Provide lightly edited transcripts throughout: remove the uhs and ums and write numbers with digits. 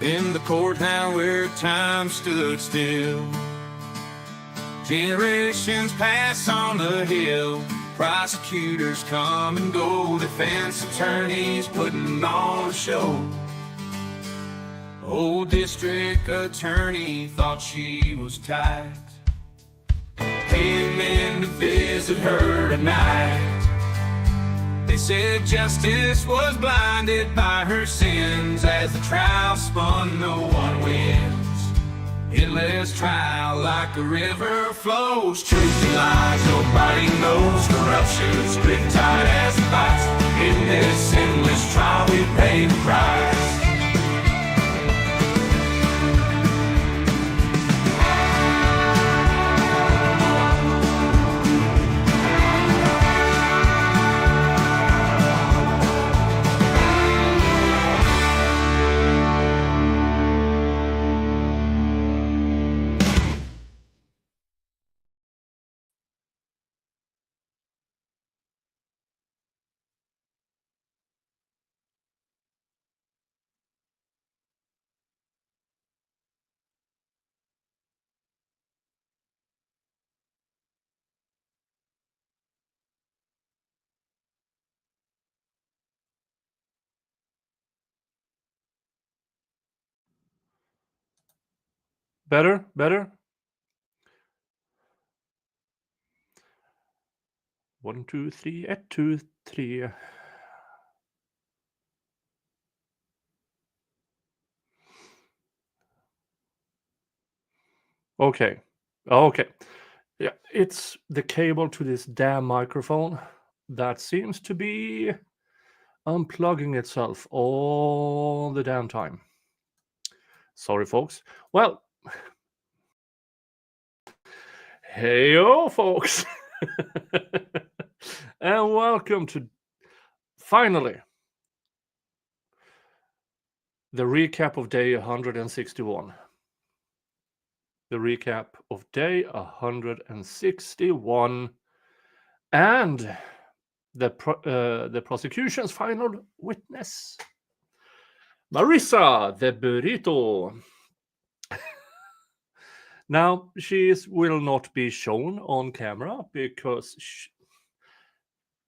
in the courthouse where time stood still. Generations pass on the hill, prosecutors come and go, defense attorneys putting on a show. Old district attorney thought she was tight, came in to visit her tonight. They said justice was blinded by her sins. As the trial spun, no one wins. Endless trial like a river flows. Truth and lies, nobody knows. Corruption's grip tight as a vice. In this endless trial we pay the price. Better, better. 1, 2, 3, 1, 2, 3. Okay. Yeah, it's the cable to this damn microphone that seems to be unplugging itself all the damn time. Sorry, folks. Well, hey-o, folks. And welcome to, finally, the recap of day 161. The recap of day 161. And the prosecution's final witness, Marissa the Burrito. Now, she will not be shown on camera because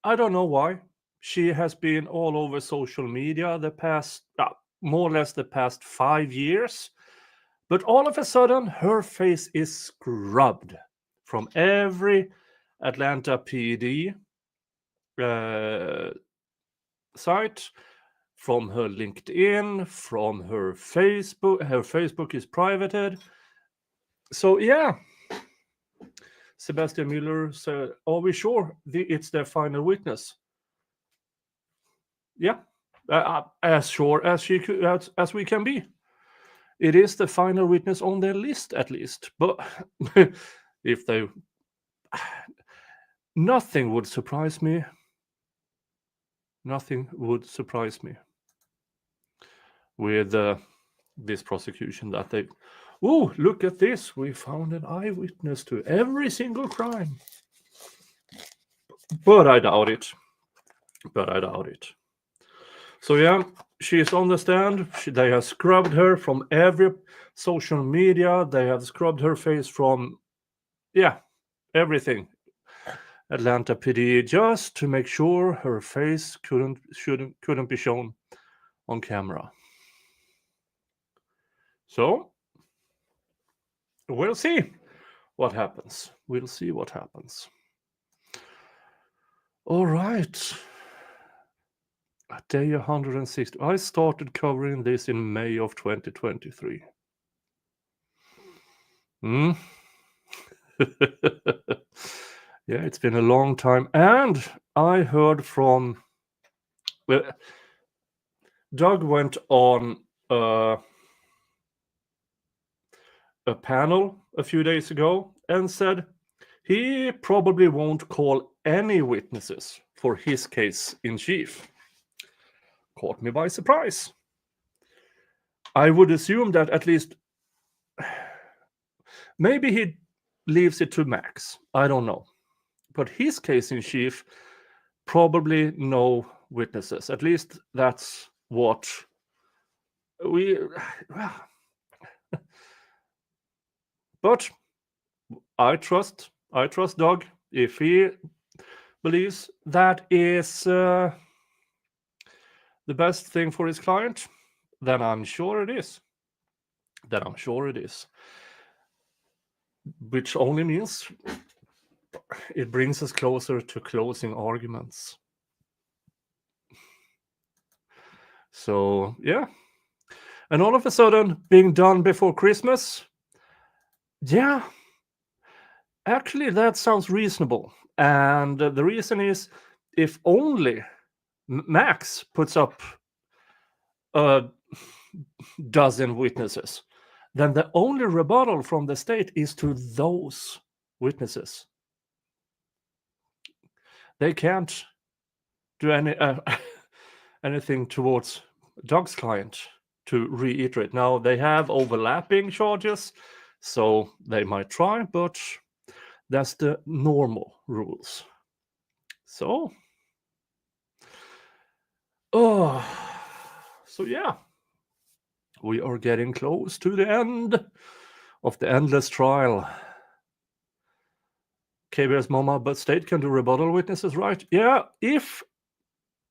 I don't know why. She has been all over social media the past, more or less the past 5 years. But all of a sudden, her face is scrubbed from every Atlanta PD site, from her LinkedIn, from her Facebook. Her Facebook is privated. So yeah, Sebastian Müller said, "Are we sure it's their final witness?" Yeah, as sure as as we can be. It is the final witness on their list, at least. But if they, nothing would surprise me. Nothing would surprise me with this prosecution that they, oh, look at this, we found an eyewitness to every single crime. But I doubt it. So yeah, she is on the stand. They have scrubbed her from every social media. They have scrubbed her face from, everything. Atlanta PD, just to make sure her face couldn't be shown on camera. So we'll see what happens. All right. Day 160. I started covering this in May of 2023. Yeah, it's been a long time. And I heard from, Doug went on a panel a few days ago and said he probably won't call any witnesses for his case in chief. Caught me by surprise. I would assume that at least maybe he leaves it to Max. I don't know. But his case in chief, probably no witnesses. At least that's what well, but I trust Doug. If he believes that is the best thing for his client, then I'm sure it is. Which only means it brings us closer to closing arguments. So, yeah. And all of a sudden, being done before Christmas, yeah, actually, that sounds reasonable. And the reason is if only Max puts up a dozen witnesses, then the only rebuttal from the state is to those witnesses. They can't do anything towards Doug's client to reiterate. Now, they have overlapping charges, so they might try, but that's the normal rules. So, so yeah, we are getting close to the end of the endless trial. KBS Mama, but state can do rebuttal witnesses, right? Yeah, if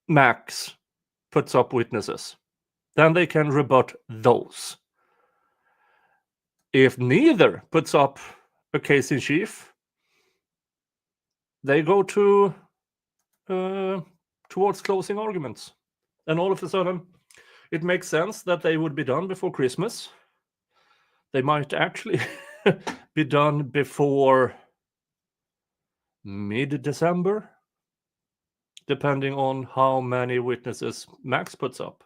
Max puts up witnesses, then they can rebut those. If neither puts up a case in chief, they go to towards closing arguments. And all of a sudden, it makes sense that they would be done before Christmas. They might actually be done before mid-December, depending on how many witnesses Max puts up.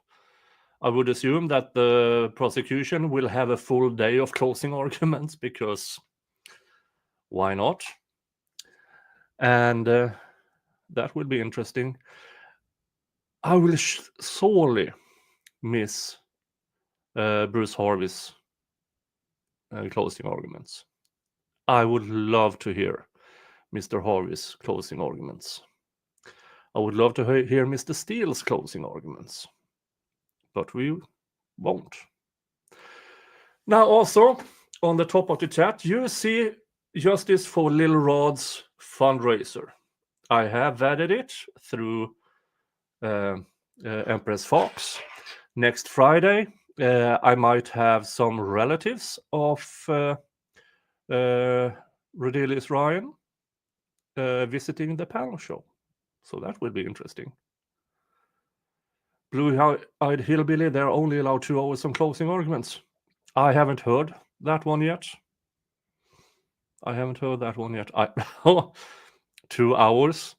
I would assume that the prosecution will have a full day of closing arguments, because why not? And that will be interesting. I will sorely miss Bruce Harvey's closing arguments. I would love to hear Mr. Harvey's closing arguments. I would love to hear Mr. Steele's closing arguments, but we won't. Now, also on the top of the chat, you see Justice for Little Rod's fundraiser. I have vetted it through Empress Fox. Next Friday, I might have some relatives of Rodelius Ryan visiting the panel show. So that will be interesting. Blue-eyed hillbilly, they're only allowed 2 hours on closing arguments. I haven't heard that one yet. 2 hours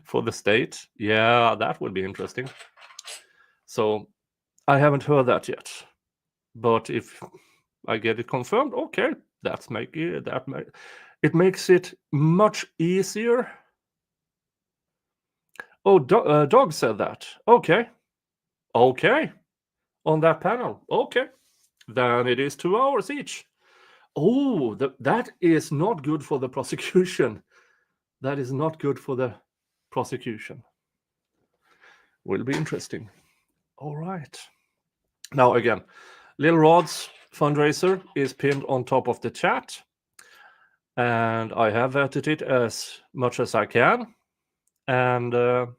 for the state. Yeah, that would be interesting. So I haven't heard that yet. But if I get it confirmed, okay, it makes it much easier. Oh, Doug said that. Okay. On that panel. Okay. Then it is 2 hours each. Oh, that is not good for the prosecution. That is not good for the prosecution. Will be interesting. All right. Now again, Little Rod's fundraiser is pinned on top of the chat. And I have vetted it as much as I can. And to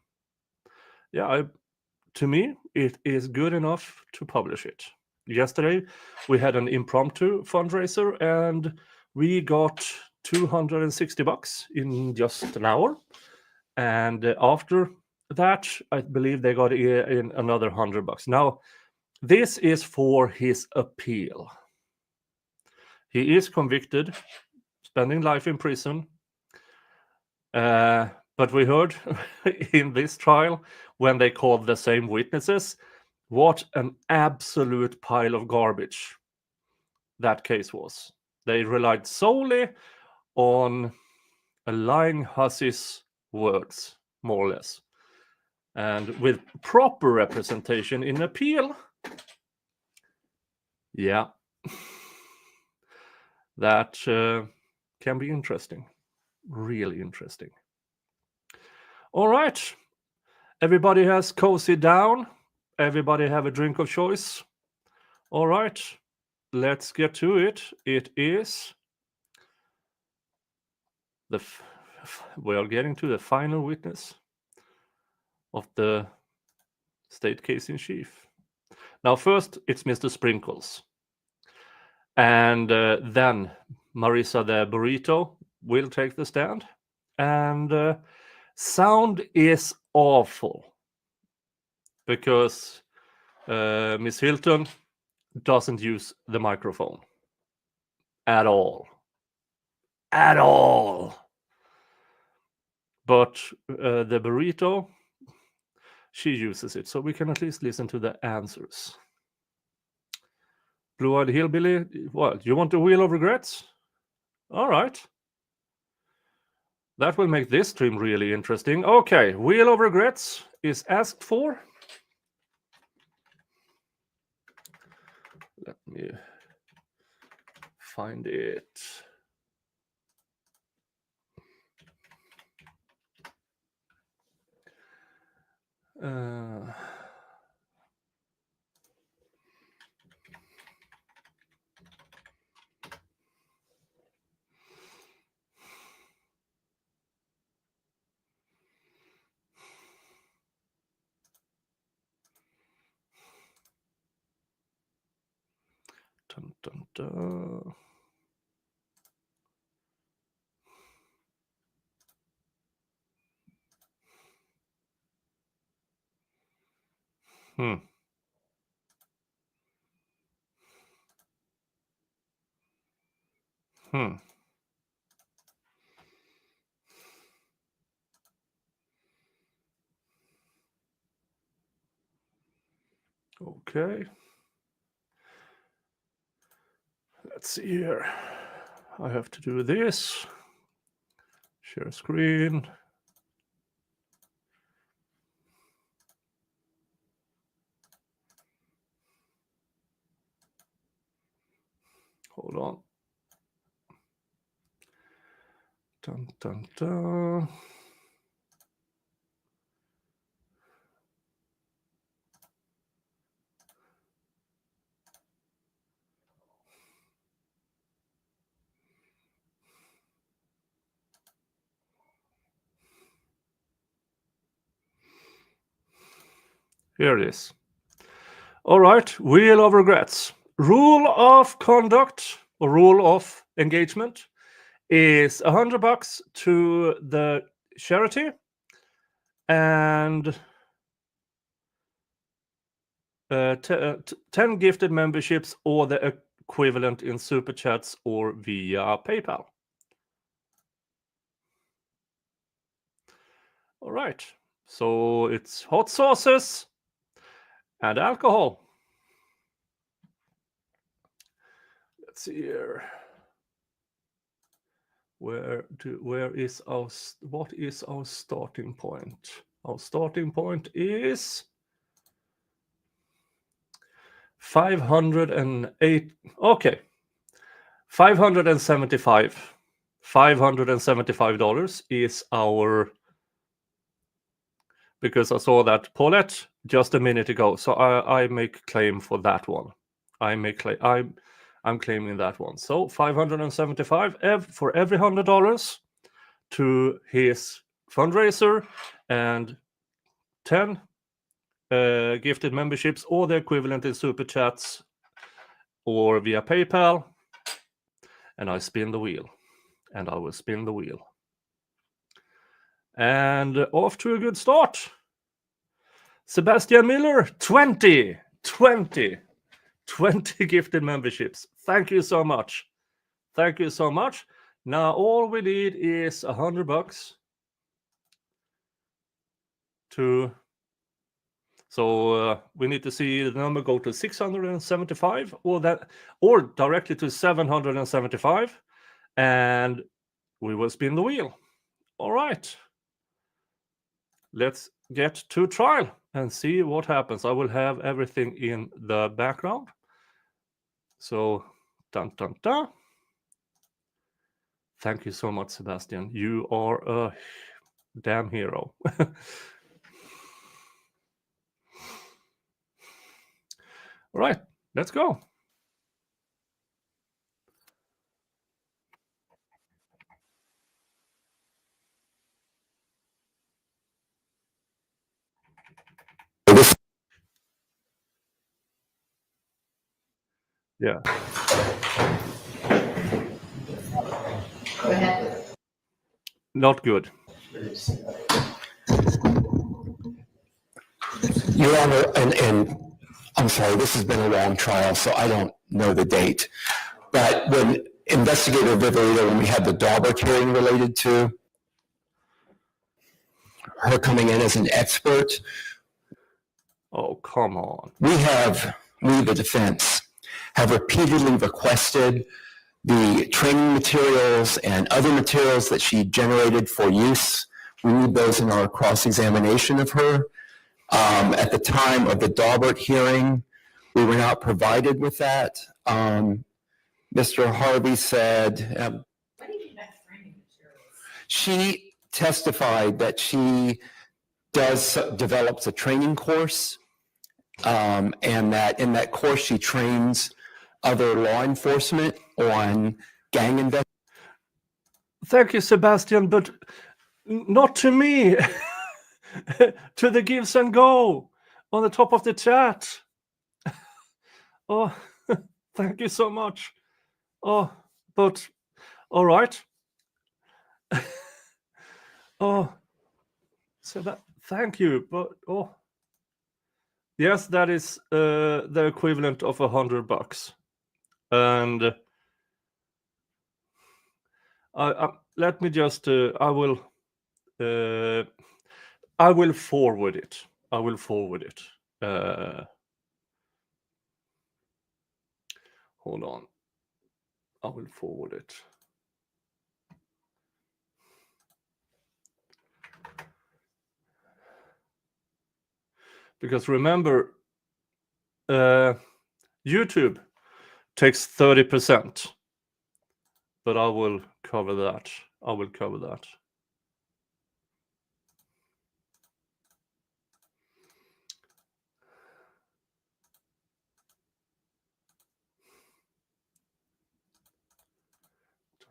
me, it is good enough to publish it. Yesterday, we had an impromptu fundraiser, and we got $260 in just an hour. And after that, I believe they got in another $100. Now, this is for his appeal. He is convicted, spending life in prison. But we heard in this trial, when they called the same witnesses, what an absolute pile of garbage that case was. They relied solely on a lying hussy's words, more or less. And with proper representation in appeal, yeah, that can be interesting. Really interesting. All right. Everybody has cozied down. Everybody have a drink of choice. All right, let's get to it. It is we are getting to the final witness of the state case in chief. Now, first, it's Mr. Sprinkles. And then Marissa the Burrito will take the stand. And sound is awful because Miss Hilton doesn't use the microphone at all. At all. But the Burrito, she uses it, so we can at least listen to the answers. Blue-eyed hillbilly, what? You want the wheel of regrets? All right. That will make this stream really interesting. Okay, wheel of regrets is asked for. Let me find it. Dun, dun, dun. Okay. Let's see here. I have to do this. Share screen. Hold on. Dun, dun, dun. Here it is. All right, wheel of regrets. Rule of conduct or rule of engagement is $100 to the charity and 10 gifted memberships or the equivalent in super chats or via PayPal. All right, so it's hot sauces and alcohol. Let's see here. What is our starting point? Our starting point is 508. Okay, $575 is our, because I saw that Paulette just a minute ago, so I make claim for that one. I'm claiming that one. So $575 for every $100 to his fundraiser and 10 gifted memberships or the equivalent in super chats or via PayPal. And I spin the wheel. And I will spin the wheel. And off to a good start. Sebastian Miller, 20 gifted memberships. Thank you so much. Thank you so much. Now all we need is $100 to. So we need to see the number go to 675 or directly to 775, and we will spin the wheel. All right. Let's get to trial and see what happens. I will have everything in the background. So, dun, dun, dun. Thank you so much, Sebastian. You are a damn hero. All right, Let's go. Yeah. Go ahead. Not good. Your Honor, and I'm sorry, this has been a long trial, so I don't know the date. But when Investigator Vivorito, when we had the Daubert hearing related to her coming in as an expert, Oh, come on. we, the defense, have repeatedly requested the training materials and other materials that she generated for use. We need those in our cross-examination of her. At the time of the Daubert hearing, we were not provided with that. Mr. Harvey said, What do you mean by training materials? she testified that she develops a training course, and that in that course she trains other law enforcement on gang investigation. Thank you, Sebastian, but not to me. To the gives and go on the top of the chat. Oh, thank you so much. Oh, but all right. Oh, so that thank you, but oh, yes, that is the equivalent of $100, and let me just I will forward it. I will forward it. Hold on. I will forward it. Because remember, YouTube takes 30%, but I will cover that. I will cover that.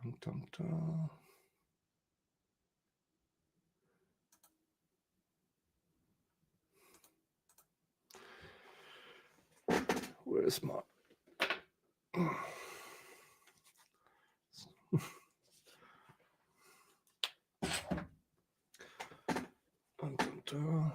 Dun, dun, dun. Where's my... Dun, dun, dun.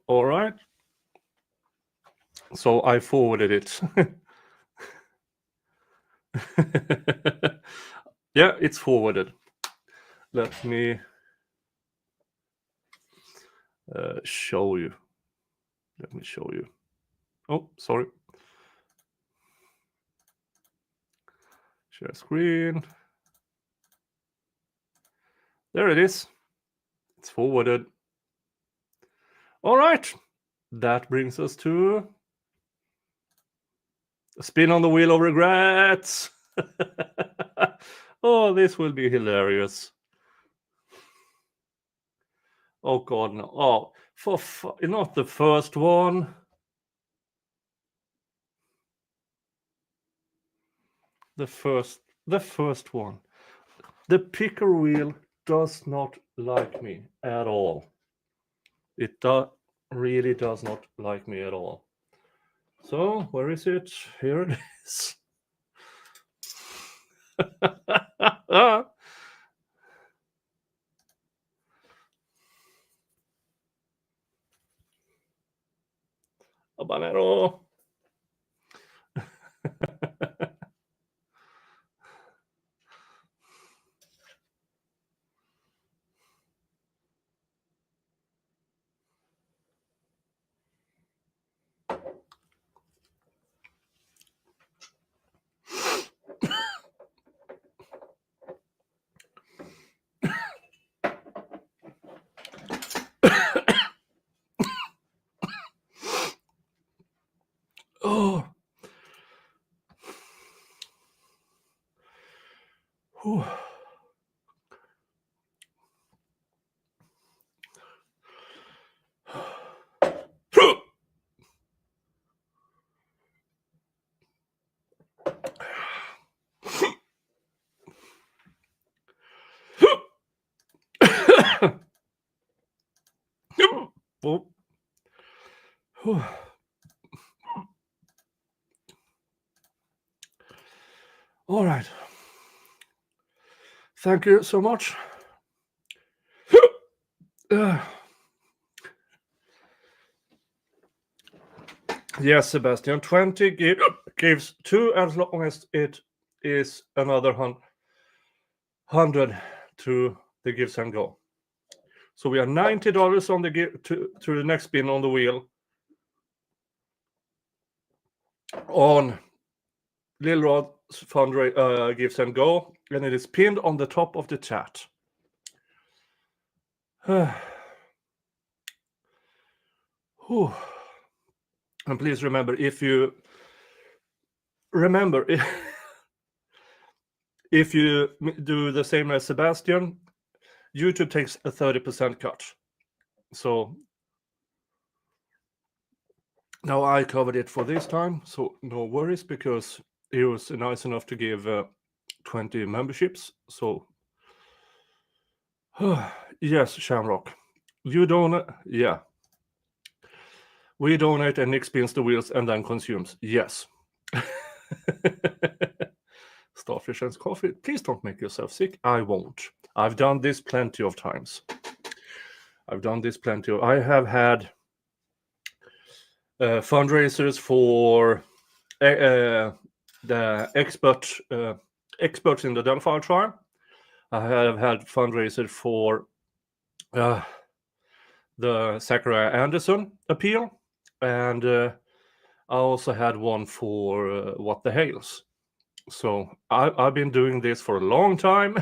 All right. So I forwarded it. Yeah, it's forwarded. Let me show you. Let me show you. Oh, sorry. Share screen. There it is. It's forwarded. All right. That brings us to a spin on the wheel of regrets. Oh, this will be hilarious. Oh God, no! Oh, not the first one. The first one. The picker wheel does not like me at all. It really does not like me at all. So where is it? Here it is. Habanero. Whew. Oh. Whew. All right. Thank you so much. Yes, Sebastian, 20 gives 2 as long as it is another 100 to the gives and go. So we are $90 on the to the next spin on the wheel on Lil Rod's fundraiser gives and go, and it is pinned on the top of the chat. Whew. And please remember, if you if you do the same as Sebastian, YouTube takes a 30% cut. So now I covered it for this time, so no worries, because he was nice enough to give 20 memberships. So yes, Shamrock, you donate. Yeah, we donate and Nick spins the wheels and then consumes. Yes. Starfish and coffee. Please don't make yourself sick. I won't. I've done this plenty of times. I have had fundraisers for the experts in the YSL-Trial. I have had fundraisers for the Zachariah Anderson appeal, and I also had one for What the Hales. So I've been doing this for a long time,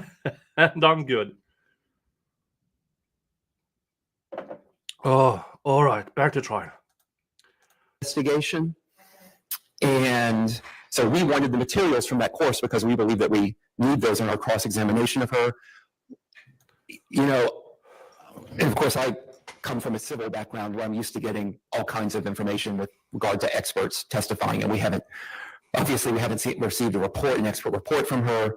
and I'm good. Oh, all right, back to trial. Investigation. And so we wanted the materials from that course because we believe that we need those in our cross-examination of her. You know, and of course, I come from a civil background where I'm used to getting all kinds of information with regard to experts testifying, and we haven't received an expert report from her.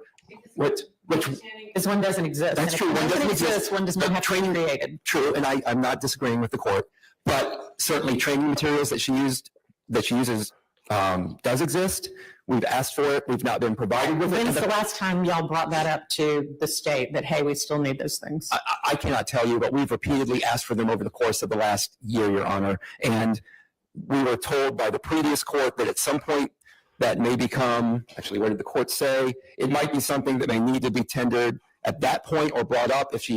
This one doesn't exist. That's true. One doesn't exist. One does not have to be created. True, and I'm not disagreeing with the court, but certainly training materials that she uses does exist. We've asked for it. We've not been provided with it. When's the last time y'all brought that up to the state that, hey, we still need those things? I cannot tell you, but we've repeatedly asked for them over the course of the last year, Your Honor. And we were told by the previous court that at some point that may become, actually, what did the court say? It might be something that may need to be tendered at that point or brought up if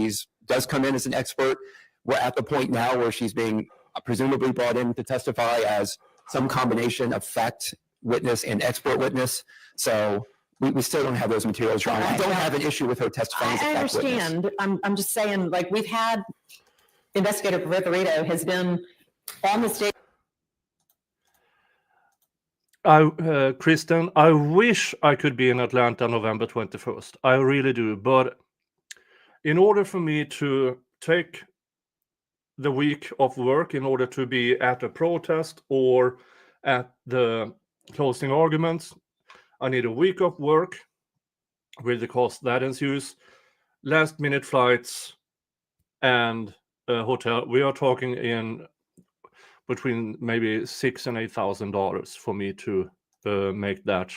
does come in as an expert. We're at the point now where she's being presumably brought in to testify as some combination of fact witness and expert witness. So we still don't have those materials, Your Honor. I don't have an issue with her testifying as a fact witness. I understand. I'm just saying, like, we've had Investigator Vivorito has been on the state. Kristen, I wish I could be in Atlanta November 21st. I really do. But in order for me to take the week of work in order to be at a protest or at the closing arguments, I need a week of work with the cost that ensues, last minute flights, and a hotel. We are talking in between maybe $6,000 and $8,000 for me to make that.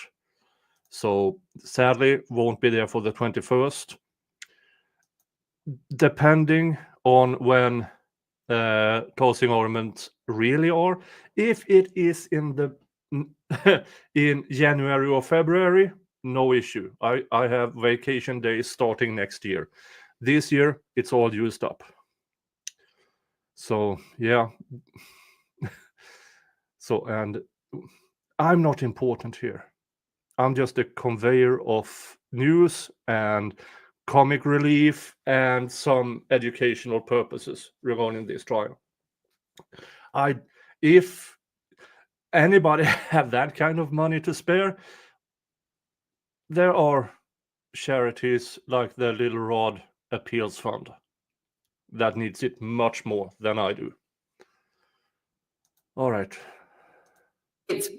So sadly, won't be there for the 21st. Depending on when closing arguments really are, if it is in the in January or February, no issue. I have vacation days starting next year. This year, it's all used up. So yeah. So, and I'm not important here. I'm just a conveyor of news and comic relief and some educational purposes regarding this trial. If anybody have that kind of money to spare, there are charities like the Little Rod Appeals Fund that needs it much more than I do. All right. It's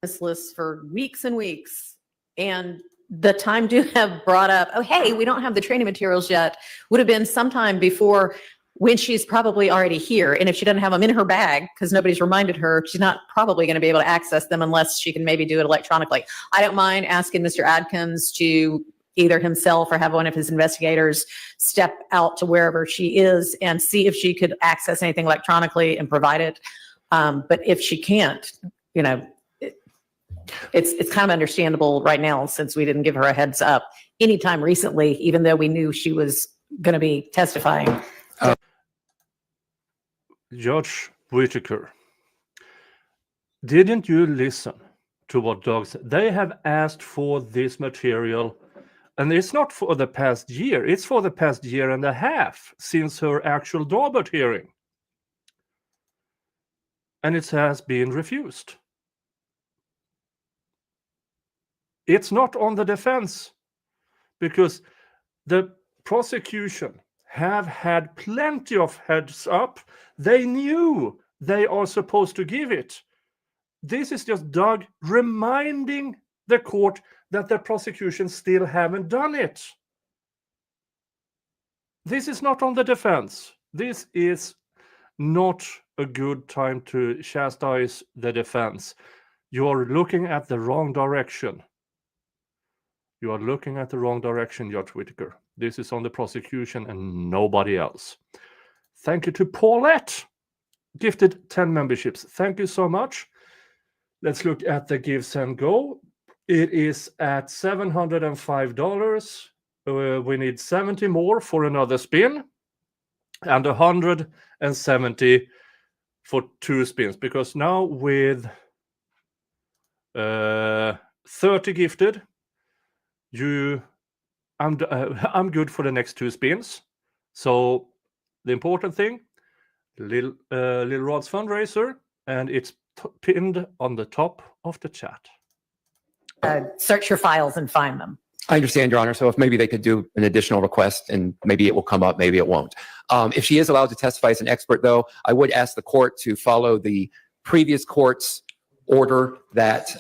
this list for weeks and weeks. And the time to have brought up, oh, hey, we don't have the training materials yet, would have been sometime before when she's probably already here. And if she doesn't have them in her bag, because nobody's reminded her, she's not probably going to be able to access them unless she can maybe do it electronically. I don't mind asking Mr. Adkins to either himself or have one of his investigators step out to wherever she is and see if she could access anything electronically and provide it. But if she can't, you know, it's kind of understandable right now since we didn't give her a heads up anytime recently, even though we knew she was going to be testifying. Judge Whitaker, didn't you listen to what Doug said? They have asked for this material, and it's not for the past year, it's for the past year and a half since her actual Daubert hearing. And it has been refused. It's not on the defense because the prosecution have had plenty of heads up. They knew they are supposed to give it. This is just Doug reminding the court that the prosecution still haven't done it. This is not on the defense. This is not a good time to chastise the defense. You are looking at the wrong direction. You are looking at the wrong direction, Judge Whitaker. This is on the prosecution and nobody else. Thank you to Paulette. Gifted 10 memberships. Thank you so much. Let's look at the Give, Send, Go. It is at $705. We need 70 more for another spin. And 170 for 2 spins. Because now with 30 gifted, I'm good for the next 2 spins. So the important thing, Little Rod's fundraiser, and it's pinned on the top of the chat. Search your files and find them. I understand, Your Honor. So if maybe they could do an additional request and maybe it will come up, maybe it won't. If she is allowed to testify as an expert, though, I would ask the court to follow the previous court's order that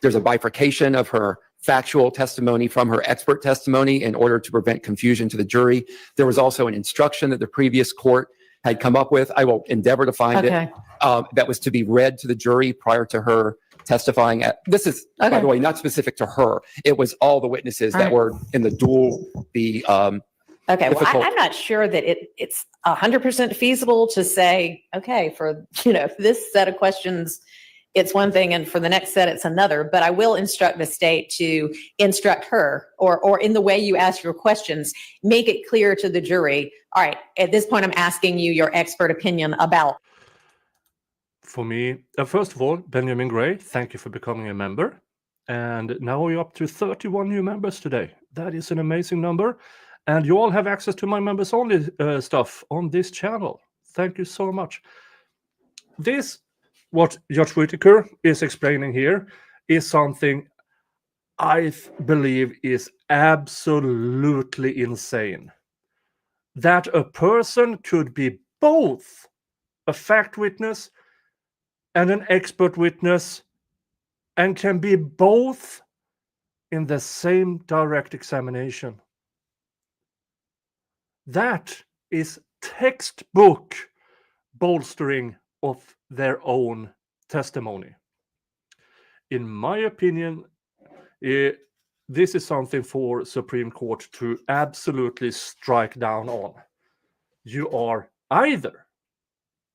there's a bifurcation of her factual testimony from her expert testimony in order to prevent confusion to the jury. There was also an instruction that the previous court had come up with. I will endeavor to find it. That was to be read to the jury prior to her testifying. This is, by the way, not specific to her. It was all the witnesses that were in the duel. Okay, well, I'm not sure that it's 100% feasible to say, okay, for this set of questions, it's one thing, and for the next set, it's another. But I will instruct the state to instruct her, or in the way you ask your questions, make it clear to the jury. All right, at this point, I'm asking you your expert opinion about. For me, first of all, Benjamin Gray, thank you for becoming a member. And now we're up to 31 new members today. That is an amazing number. And you all have access to my members only stuff on this channel. Thank you so much. What Judge Whitaker is explaining here is something I believe is absolutely insane. That a person could be both a fact witness and an expert witness and can be both in the same direct examination. That is textbook bolstering of their own testimony. In my opinion, this is something for Supreme Court to absolutely strike down on. You are either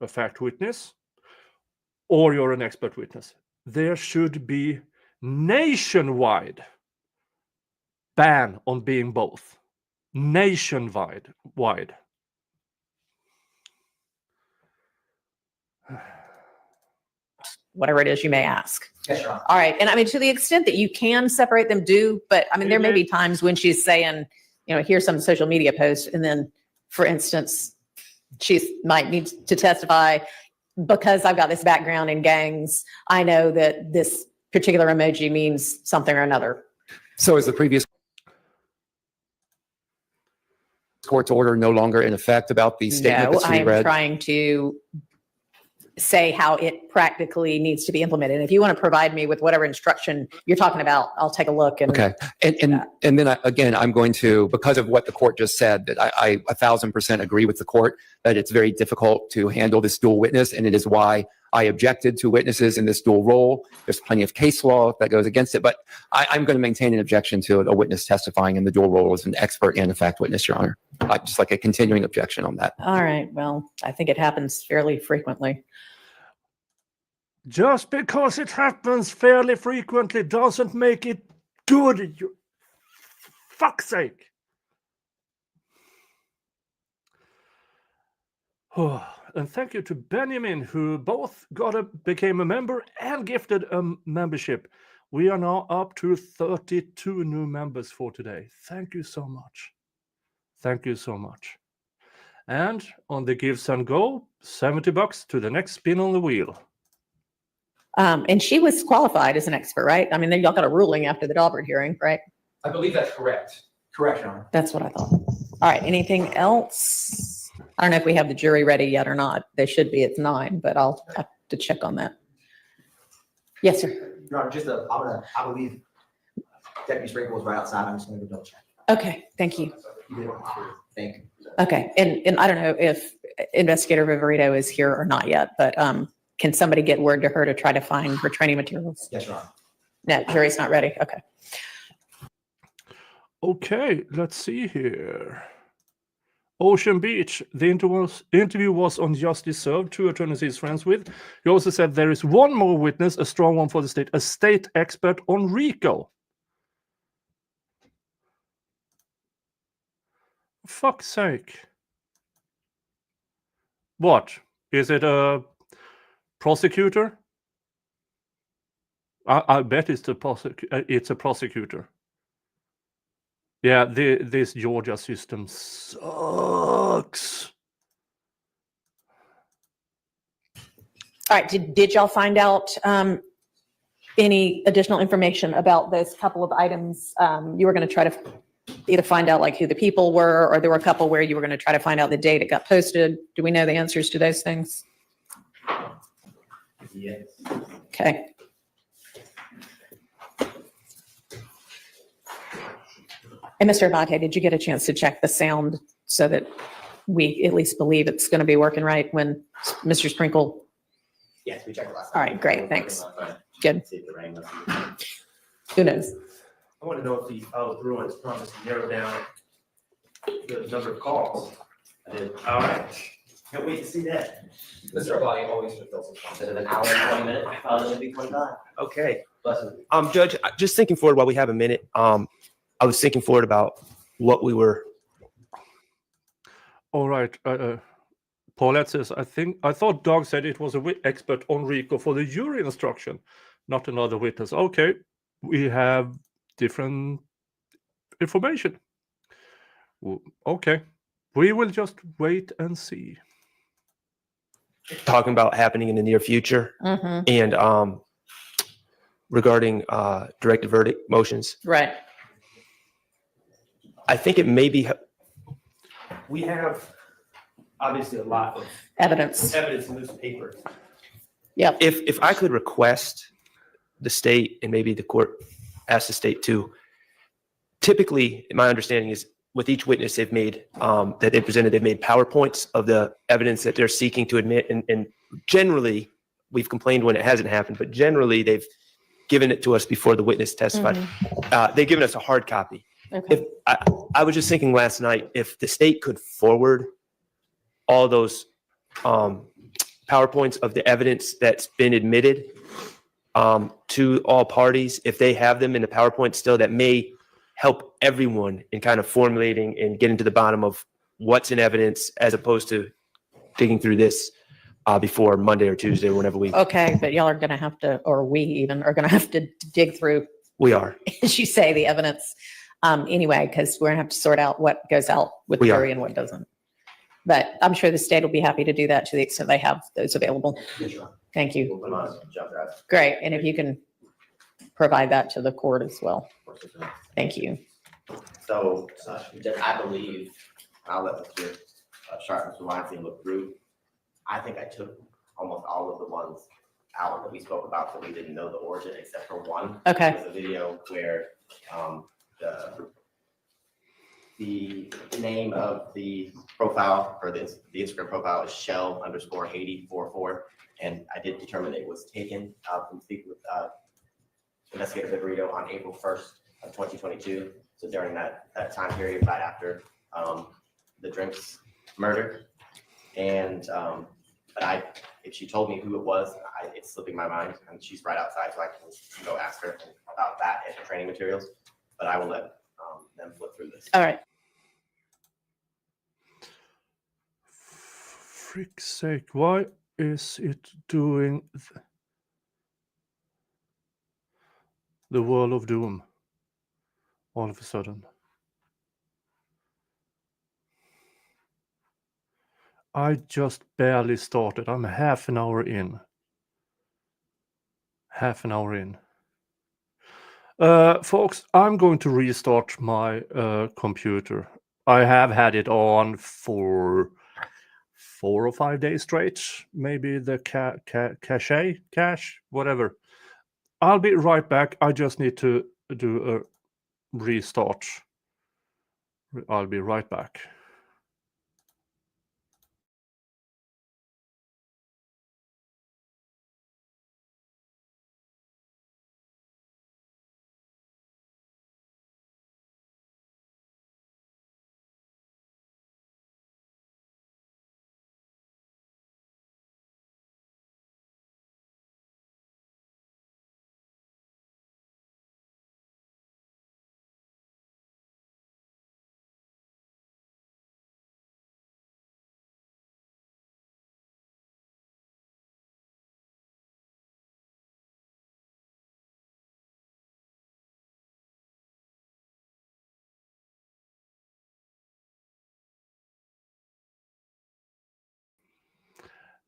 a fact witness or you're an expert witness. There should be nationwide ban on being both. Nationwide. Whatever it is you may ask. Yes, Your Honor. All right. And I mean, to the extent that you can separate them, do, but I mean, there may be times when she's saying, here's some social media post. And then, for instance, she might need to testify because I've got this background in gangs. I know that this particular emoji means something or another. So is the previous court's order no longer in effect about the statement No, that I she am read? trying to say how it practically needs to be implemented. And if you want to provide me with whatever instruction you're talking about, I'll take a look and. Okay. And then again, I'm going to, because of what the court just said, that I 1,000% agree with the court that it's very difficult to handle this dual witness. And it is why I objected to witnesses in this dual role. There's plenty of case law that goes against it, but I'm going to maintain an objection to a witness testifying in the dual role as an expert and a fact witness, Your Honor. Just like a continuing objection on that. All right. Well, I think it happens fairly frequently. Just because it happens fairly frequently doesn't make it good. You fuck's sake. And thank you to Benjamin, who both became a member and gifted a membership. We are now up to 32 new members for today. Thank you so much. Thank you so much. And on the Give Send Go, $70 to the next spin on the wheel. And she was qualified as an expert, right? I mean, y'all got a ruling after the Daubert hearing, right? I believe that's correct. Correct, Your Honor. That's what I thought. All right. Anything else? I don't know if we have the jury ready yet or not. They should be at 9, but I'll have to check on that. Yes, sir. Your Honor, I believe Deputy Sprinkle was right outside. I'm just gonna go double check. Okay. Thank you. You did. Thank you. Okay. And I don't know if Investigator Vivorito is here or not yet, but can somebody get word to her to try to find her training materials? Yes, Your Honor. No, jury's not ready. Okay. Okay, let's see here. Ocean Beach, the interview was on Justice Served, 2 attorneys he's friends with. He also said there is one more witness, a strong one for the state, a state expert on RICO. Fuck's sake. What? Is it a prosecutor? I bet it's a prosecutor. Yeah, this Georgia system sucks. All right. Did y'all find out any additional information about those couple of items? You were going to try to either find out like who the people were, or there were a couple where you were going to try to find out the date it got posted. Do we know the answers to those things? Yes. Okay. And Mr. Abate, did you get a chance to check the sound so that we at least believe it's going to be working right when Mr. Sprinkle? Yes, we checked it last All time. right, great, thanks. Good. See if the rain was. Who knows? I want to know if he followed through on his promise to narrow down the number of calls. I did. All right. Can't wait to see that. Mr. Abadi always fulfills his promise. Instead of an hour and 20 minutes, I thought it should be 25. Okay. Bless him. Judge, just thinking forward while we have a minute. I was thinking forward about what we were. All right. Paulette says, I thought Doug said it was a expert on RICO for the jury instruction, not another witness. Okay, we have different information. Okay, we will just wait and see. Talking about happening in the near future Mm-hmm. and regarding directed verdict motions. Right. I think it may be, we have obviously a lot of Evidence. evidence in this paper. Yep. If I could request the state, and maybe the court ask the state too, typically, my understanding is with each witness they've made, that they presented, they've made PowerPoints of the evidence that they're seeking to admit. And generally, we've complained when it hasn't happened, but generally they've given it to us before the witness testified. They've given us a hard copy. Okay. If I was just thinking last night, if the state could forward all those PowerPoints of the evidence that's been admitted to all parties, if they have them in the PowerPoint still, that may help everyone in kind of formulating and getting to the bottom of what's in evidence, as opposed to digging through this before Monday or Tuesday, whenever we Okay, but y'all are going to have to, or we even are going to have to dig through, are. as you say, the evidence anyway, because we're going to have to sort out what goes out with the We are. jury and what doesn't. But I'm sure the state will be happy to do that to the extent they have those available. Yes, Your Honor. Thank you. We'll put him on jump drive. Great. And if you can provide that to the court as well. Thank you. So, Judge, I believe, I'll let Mr. Sharp, Mr. Weinstein look through. I think I took almost all of the ones out that we spoke about, so we didn't know the origin except for one. Okay. There's a video where the name of the profile or the Instagram profile is Shell_Haiti44. And I did determine it was taken from speaking with Investigator Vivorito on April 1st of 2022. So during that time period, right after the Drinks murder. And but if she told me who it was, it's slipping my mind, and she's right outside, so I can go ask her about that and her training materials. But I will let them flip through this. All right. Frick's sake, why is it doing the World of Doom all of a sudden? I just barely started. I'm half an hour in. Folks, I'm going to restart my computer. I have had it on for 4 or 5 days straight. Maybe the cache, whatever. I'll be right back. I just need to do a restart. I'll be right back.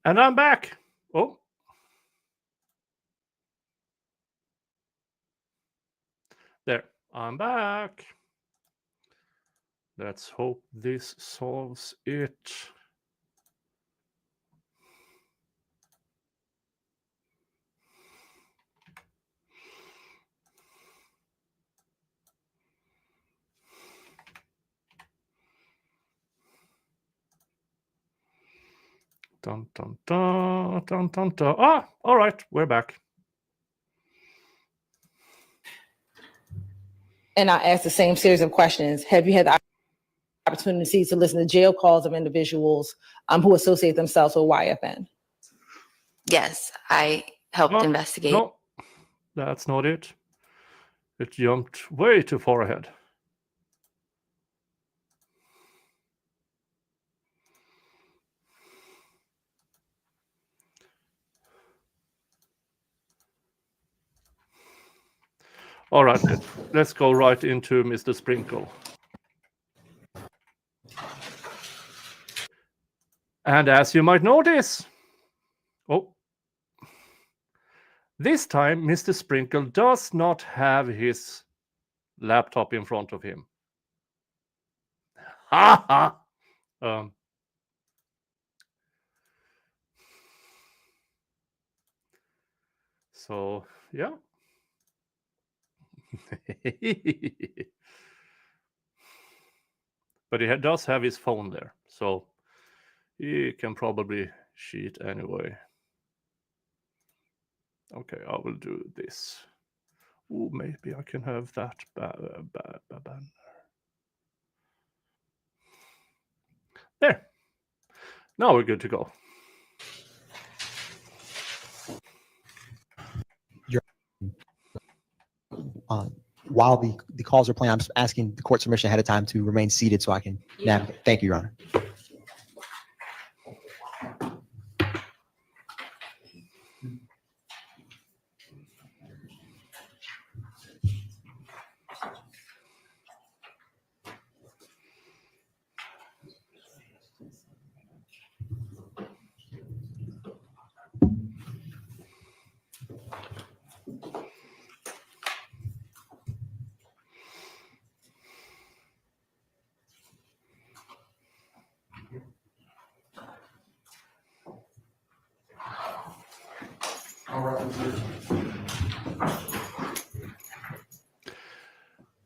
And I'm back. Oh. There, I'm back. Let's hope this solves it. Dun, dun, dun, dun, dun, dun. Ah, all right, we're back. And I asked the same series of questions. Have you had the opportunity to listen to jail calls of individuals who associate themselves with YFN? Yes, I helped investigate. No, that's not it. It jumped way too far ahead. All right, let's go right into Mr. Sprinkle. And as you might notice, this time Mr. Sprinkle does not have his laptop in front of him. Ha ha! So, yeah. But he does have his phone there, so he can probably cheat anyway. Okay, I will do this. Oh, maybe I can have that banner. There. Now we're good to go. While the calls are playing, I'm just asking the court's permission ahead of time to remain seated so I can navigate. Thank you, Your Honor.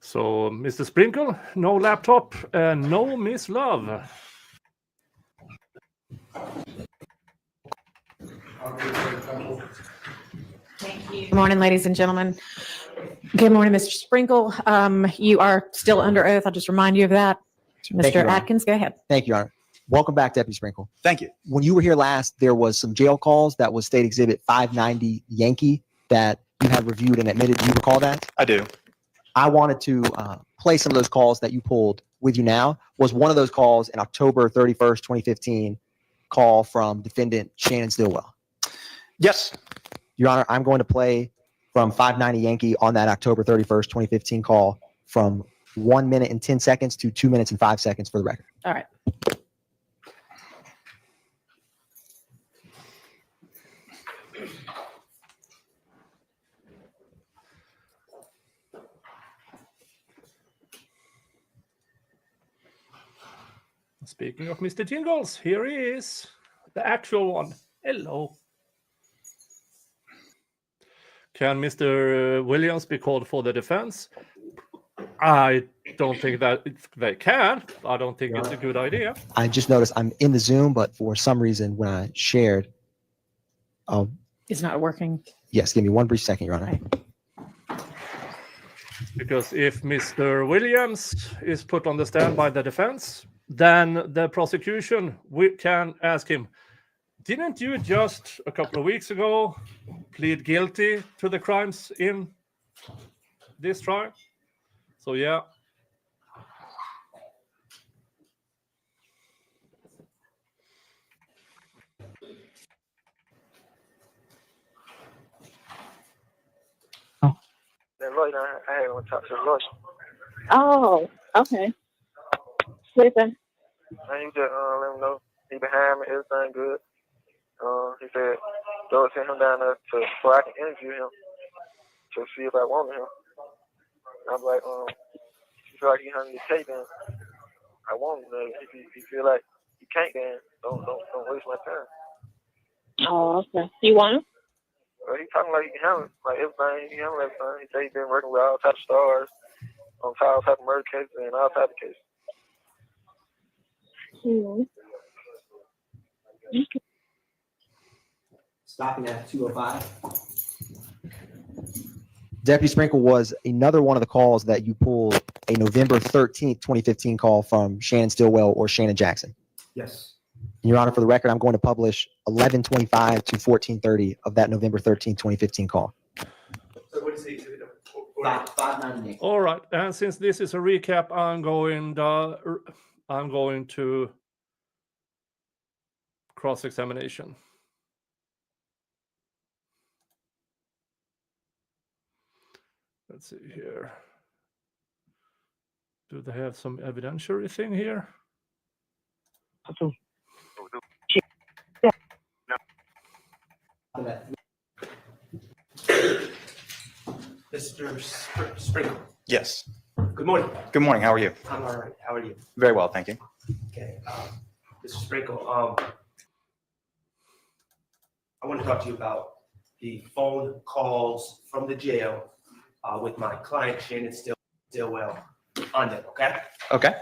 So, Mr. Sprinkle, no laptop and no Miss Love. Good morning, ladies and gentlemen. Good morning, Mr. Sprinkle. You are still under oath. I'll just remind you of that. Thank you, Mr. Your Honor. Atkins, go ahead. Thank you, Your Honor. Welcome back, Deputy Sprinkle. Thank you. When you were here last, there was some jail calls that was State Exhibit 590 Yankee that you had reviewed and admitted. Do you recall that? I do. I wanted to play some of those calls that you pulled with you now. Was one of those calls an October 31st, 2015 call from defendant Shannon Stillwell? Yes. Your Honor, I'm going to play from 590 Yankee on that October 31st, 2015 call from 1 minute and 10 seconds to 2 minutes and 5 seconds for the record. All right. Speaking of Mr. Jingles, here he is, the actual one. Hello. Can Mr. Williams be called for the defense? I don't think that they can. I don't think it's a good idea. I just noticed I'm in the Zoom, but for some reason when I shared, It's not working. yes, give me one brief second, Your Honor. Because if Mr. Williams is put on the stand by the defense, then the prosecution can ask him, didn't you just a couple of weeks ago plead guilty to the crimes in this trial? So yeah. That lawyer, I had one talk to the lawyer. Oh, okay. Sleeping. And he just let him know he behind me, everything good. He said, go send him down there so I can interview him to see if I wanted him. I'm like, you feel like you handle the tape, then I want him. If you feel like you can't, then don't waste my time. Oh, okay. You want him? Well, he talking like he can handle it, like everything. He can handle everything. He said he's been working with all types of stars on all types of murder cases and all types of cases. Mm-hmm. Stopping at 205. Deputy Sprinkle, was another one of the calls that you pulled a November 13th, 2015 call from Shannon Stillwell or Shannon Jackson? Yes. Your Honor, for the record, I'm going to publish 11:25 to 14:30 of that November 13th, 2015 call. So what is he? 598. All right. And since this is a recap, I'm going to cross-examination. Let's see here. Do they have some evidentiary thing here? Mr. Sprinkle. Yes. Good morning. Good morning. How are you? I'm all right. How are you? Very well, thank you. Okay. Mr. Sprinkle, I want to talk to you about the phone calls from the jail with my client, Shannon Stillwell, on them, okay? Okay.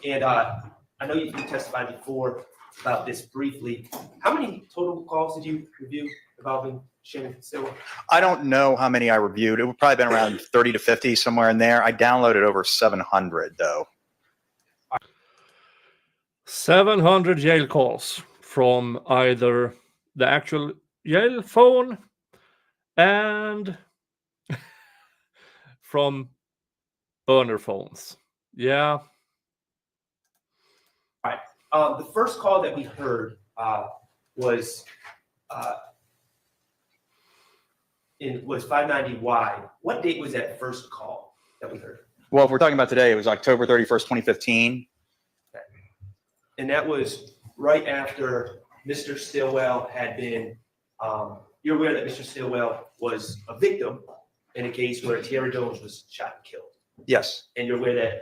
And I know you testified before about this briefly. How many total calls did you review involving Shannon Stillwell? I don't know how many I reviewed. It would probably been around 30 to 50, somewhere in there. I downloaded over 700, though. 700 jail calls from either the actual jail phone and from burner phones. Yeah. All right. The first call that we heard was 590Y. What date was that first call that we heard? Well, if we're talking about today, it was October 31st, 2015. And that was right after Mr. Stillwell had been, you're aware that Mr. Stillwell was a victim in a case where Tara Jones was shot and killed. Yes. And you're aware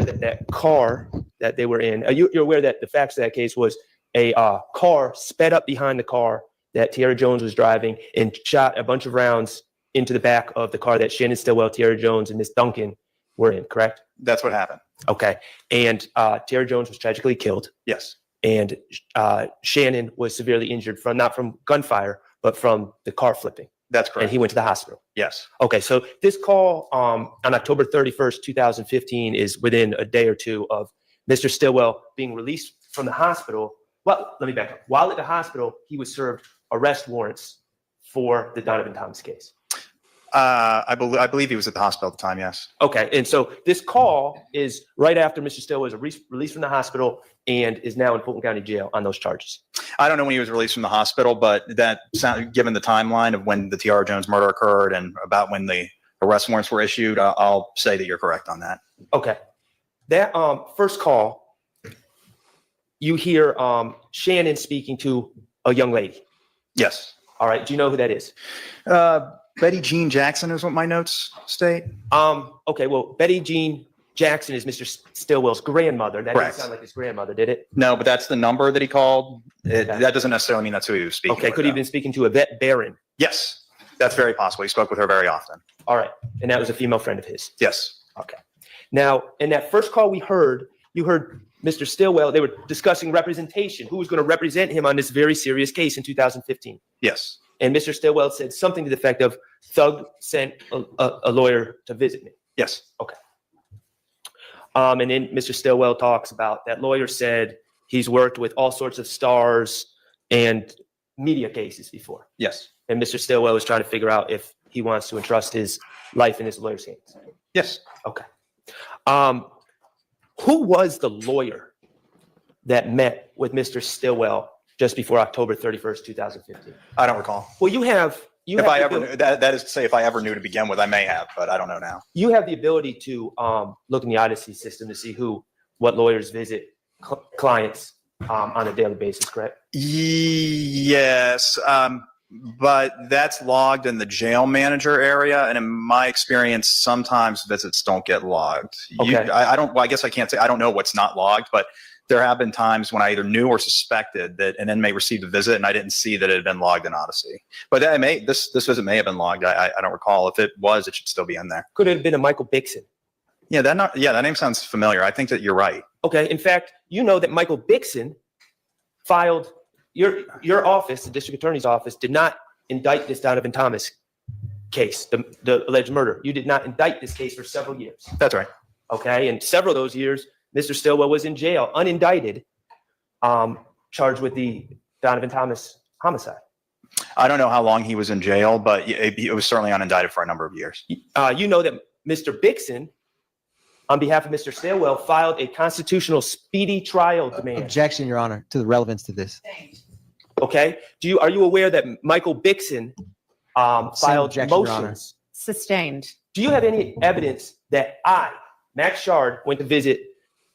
that car that they were in, you're aware that the facts of that case was a car sped up behind the car that Tiara Jones was driving and shot a bunch of rounds into the back of the car that Shannon Stillwell, Tiara Jones, and Miss Duncan were in, correct? That's what happened. Okay. And Tiara Jones was tragically killed, Yes. and Shannon was severely injured from not from gunfire, but from the car flipping. That's And correct. he went to the hospital. Yes. Okay, so this call on October 31st, 2015 is within a day or two of Mr. Stillwell being released from the hospital. Well, let me back up. While at the hospital, he was served arrest warrants for the Donovan Thomas case. I believe he was at the hospital at the time. Yes. Okay, and so this call is right after Mr. Stillwell was released from the hospital and is now in Fulton County Jail on those charges. I don't know when he was released from the hospital, but given the timeline of when the Tiara Jones murder occurred and about when the arrest warrants were issued, I'll say that you're correct on that. Okay. That first call, you hear Shannon speaking to a young lady. Yes. All right. Do you know who that is? Betty Jean Jackson is what my notes state. Okay. Well, Betty Jean Jackson is Mr. Stillwell's grandmother. That Correct. didn't sound like his grandmother, did it? No, but that's the number that he called. Okay. That doesn't necessarily mean that's who he was speaking Okay. with, Could he have though. been speaking to Yvette Barron? Yes, that's very possible. He spoke with her very often. All right. And that was a female friend of his. Yes. Okay. Now, in that first call you heard Mr. Stillwell, they were discussing representation, who was going to represent him on this very serious case in 2015. Yes. And Mr. Stillwell said something to the effect of, Thug sent a lawyer to visit me. Yes. Okay. And then Mr. Stillwell talks about that lawyer said he's worked with all sorts of stars and media cases before. Yes. And Mr. Stillwell is trying to figure out if he wants to entrust his life in his lawyer's hands. Yes. Okay. Who was the lawyer that met with Mr. Stillwell just before October 31st, 2015? I don't recall. Well, you have If I ever knew, that is to say, if I ever knew to begin with, I may have, but I don't know now. you have the ability to look in the Odyssey system to see what lawyers visit clients on a daily basis, correct? Yes, but that's logged in the jail manager area, and in my experience, sometimes visits don't get logged. Okay. I don't. Well, I guess I can't say I don't know what's not logged, but there have been times when I either knew or suspected that an inmate received a visit, and I didn't see that it had been logged in Odyssey. But this visit may have been logged. I don't recall. If it was, it should still be in there. Could it have been a Michael Bixon? Yeah, that name sounds familiar. I think that you're right. Okay. In fact, you know that Michael Bixon filed your office, the district attorney's office, did not indict this Donovan Thomas case, the alleged murder. You did not indict this case for several years. That's right. Okay. And several of those years, Mr. Stillwell was in jail, unindicted, charged with the Donovan Thomas homicide. I don't know how long he was in jail, but it was certainly unindicted for a number of years. You know that Mr. Bixon, on behalf of Mr. Stillwell, filed a constitutional speedy trial demand. Objection, Your Honor, to the relevance to this. Okay. Are you aware that Michael Bixon filed objection, Your Honor. motions? Sustained. Do you have any evidence that I, Max Shard, went to visit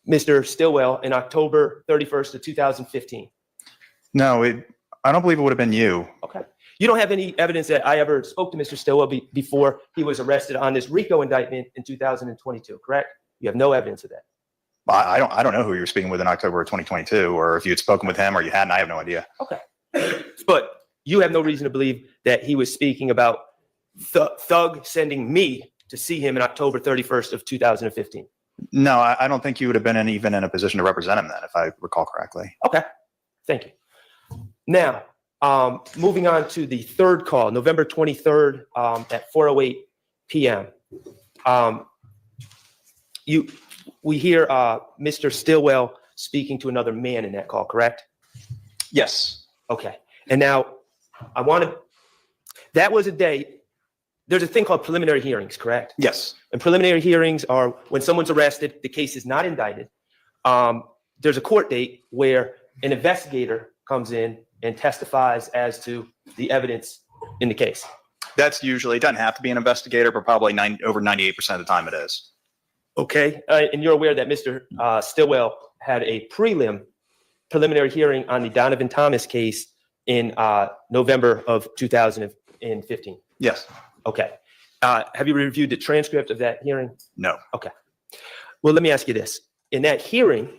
Mr. Stillwell in October 31st of 2015? No, I don't believe it would have been you. Okay. You don't have any evidence that I ever spoke to Mr. Stillwell before he was arrested on this RICO indictment in 2022, correct? You have no evidence of that. I don't know who you were speaking with in October of 2022, or if you had spoken with him or you hadn't. I have no idea. Okay. But you have no reason to believe that he was speaking about Thug sending me to see him in October 31st of 2015. No, I don't think you would have been even in a position to represent him then, if I recall correctly. Okay. Thank you. Now, moving on to the third call, November 23rd at 4:08 p.m. We hear Mr. Stillwell speaking to another man in that call, correct? Yes. Okay. And now that was a day, there's a thing called preliminary hearings, correct? Yes. And preliminary hearings are when someone's arrested, the case is not indicted. There's a court date where an investigator comes in and testifies as to the evidence in the case. That's usually, it doesn't have to be an investigator, but probably over 98% of the time it is. Okay. And you're aware that Mr. Stillwell had a preliminary hearing on the Donovan Thomas case in November of 2015. Yes. Okay. Have you reviewed the transcript of that hearing? No. Okay. Well, let me ask you this. In that hearing,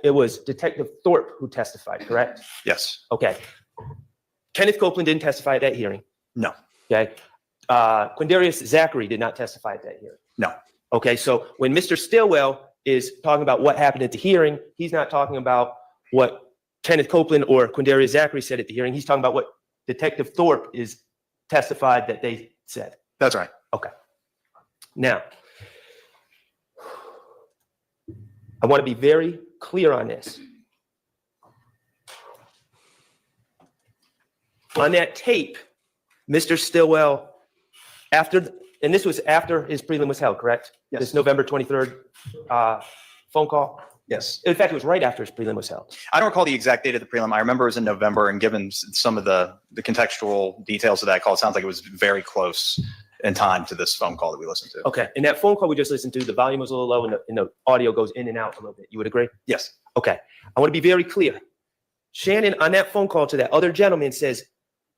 it was Detective Thorpe who testified, correct? Yes. Okay. Kenneth Copeland didn't testify at that hearing. No. Okay. Quindarius Zachary did not testify at that hearing. No. Okay. So when Mr. Stillwell is talking about what happened at the hearing, he's not talking about what Kenneth Copeland or Quindarius Zachary said at the hearing. He's talking about what Detective Thorpe is testified that they said. That's right. Okay. Now, I want to be very clear on this. On that tape, Mr. Stillwell, and this was after his prelim was held, correct? Yes. This November 23rd phone call? Yes. In fact, it was right after his prelim was held. I don't recall the exact date of the prelim. I remember it was in November, and given some of the contextual details of that call, it sounds like it was very close in time to this phone call that we listened to. Okay. And that phone call we just listened to, the volume was a little low and the audio goes in and out a little bit. You would agree? Yes. Okay. I want to be very clear. Shannon, on that phone call to that other gentleman, says,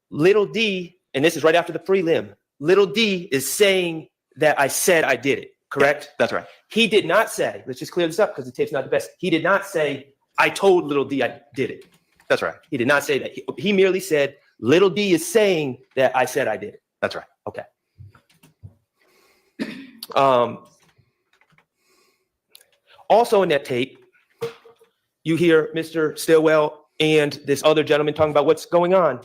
little D, and this is right after the prelim, little D is saying that I said I did it, correct? That's right. He did not say, let's just clear this up because the tape's not the best. He did not say, I told little D I did it. That's right. He did not say that. He merely said, little D is saying that I said I did it. That's right. Okay. Also in that tape, you hear Mr. Stillwell and this other gentleman talking about what's going on,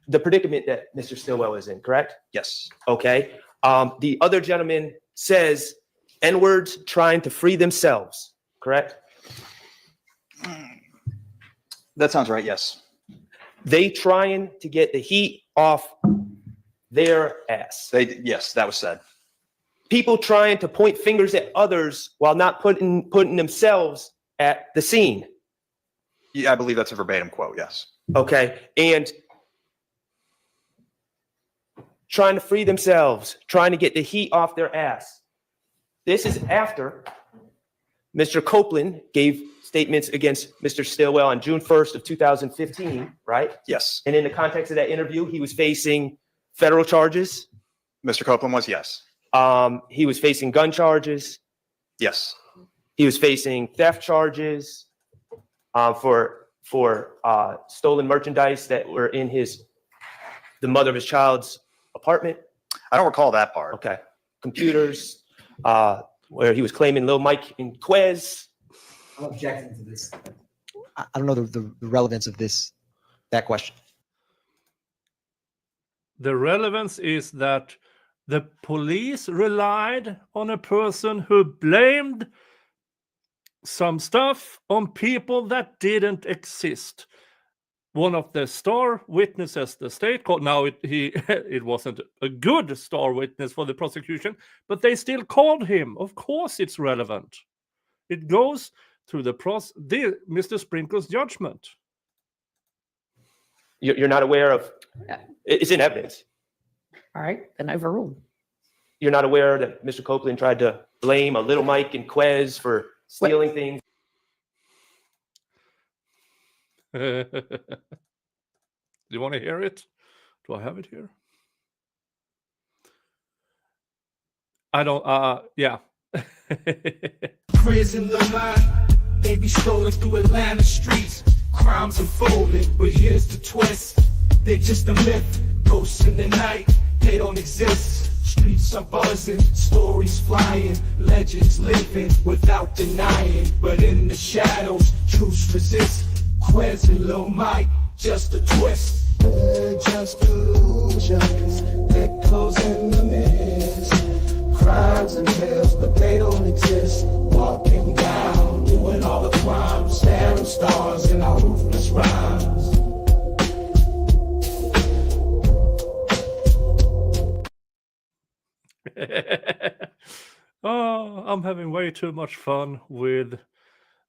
the predicament that Mr. Stillwell is in, correct? Yes. Okay. The other gentleman says N-words trying to free themselves, correct? That sounds right. Yes. They trying to get the heat off their ass. Yes, that was said. People trying to point fingers at others while not putting themselves at the scene. Yeah, I believe that's a verbatim quote. Yes. Okay. And trying to free themselves, trying to get the heat off their ass. This is after Mr. Copeland gave statements against Mr. Stillwell on June 1st of 2015, right? Yes. And in the context of that interview, he was facing federal charges. Mr. Copeland was, yes. He was facing gun charges. Yes. He was facing theft charges for stolen merchandise that were in the mother of his child's apartment. I don't recall that part. Okay. Computers, where he was claiming Lil Mike and Quez. I'm objecting to this. I don't know the relevance of that question. The relevance is that the police relied on a person who blamed some stuff on people that didn't exist. One of the star witnesses, the state called, now it wasn't a good star witness for the prosecution, but they still called him. Of course it's relevant. It goes to Mr. Sprinkle's judgment. You're not aware of, it's in evidence. All right, then overruled. You're not aware that Mr. Copeland tried to blame a Little Mike and Quez for stealing things? Do you want to hear it? Do I have it here? I don't, yeah. Crazy little mind, they be strolling through Atlanta streets. Crimes unfolding, but here's the twist. They're just a myth, ghosts in the night, they don't exist. Streets are buzzing, stories flying, legends living without denying. But in the shadows, truths resist. Quez and Lil Mike, just a twist. They're just illusions, they're closing the mist. Crimes and tales, but they don't exist. Walking down, doing all the crimes, staring stars in our ruthless rhymes. Oh, I'm having way too much fun with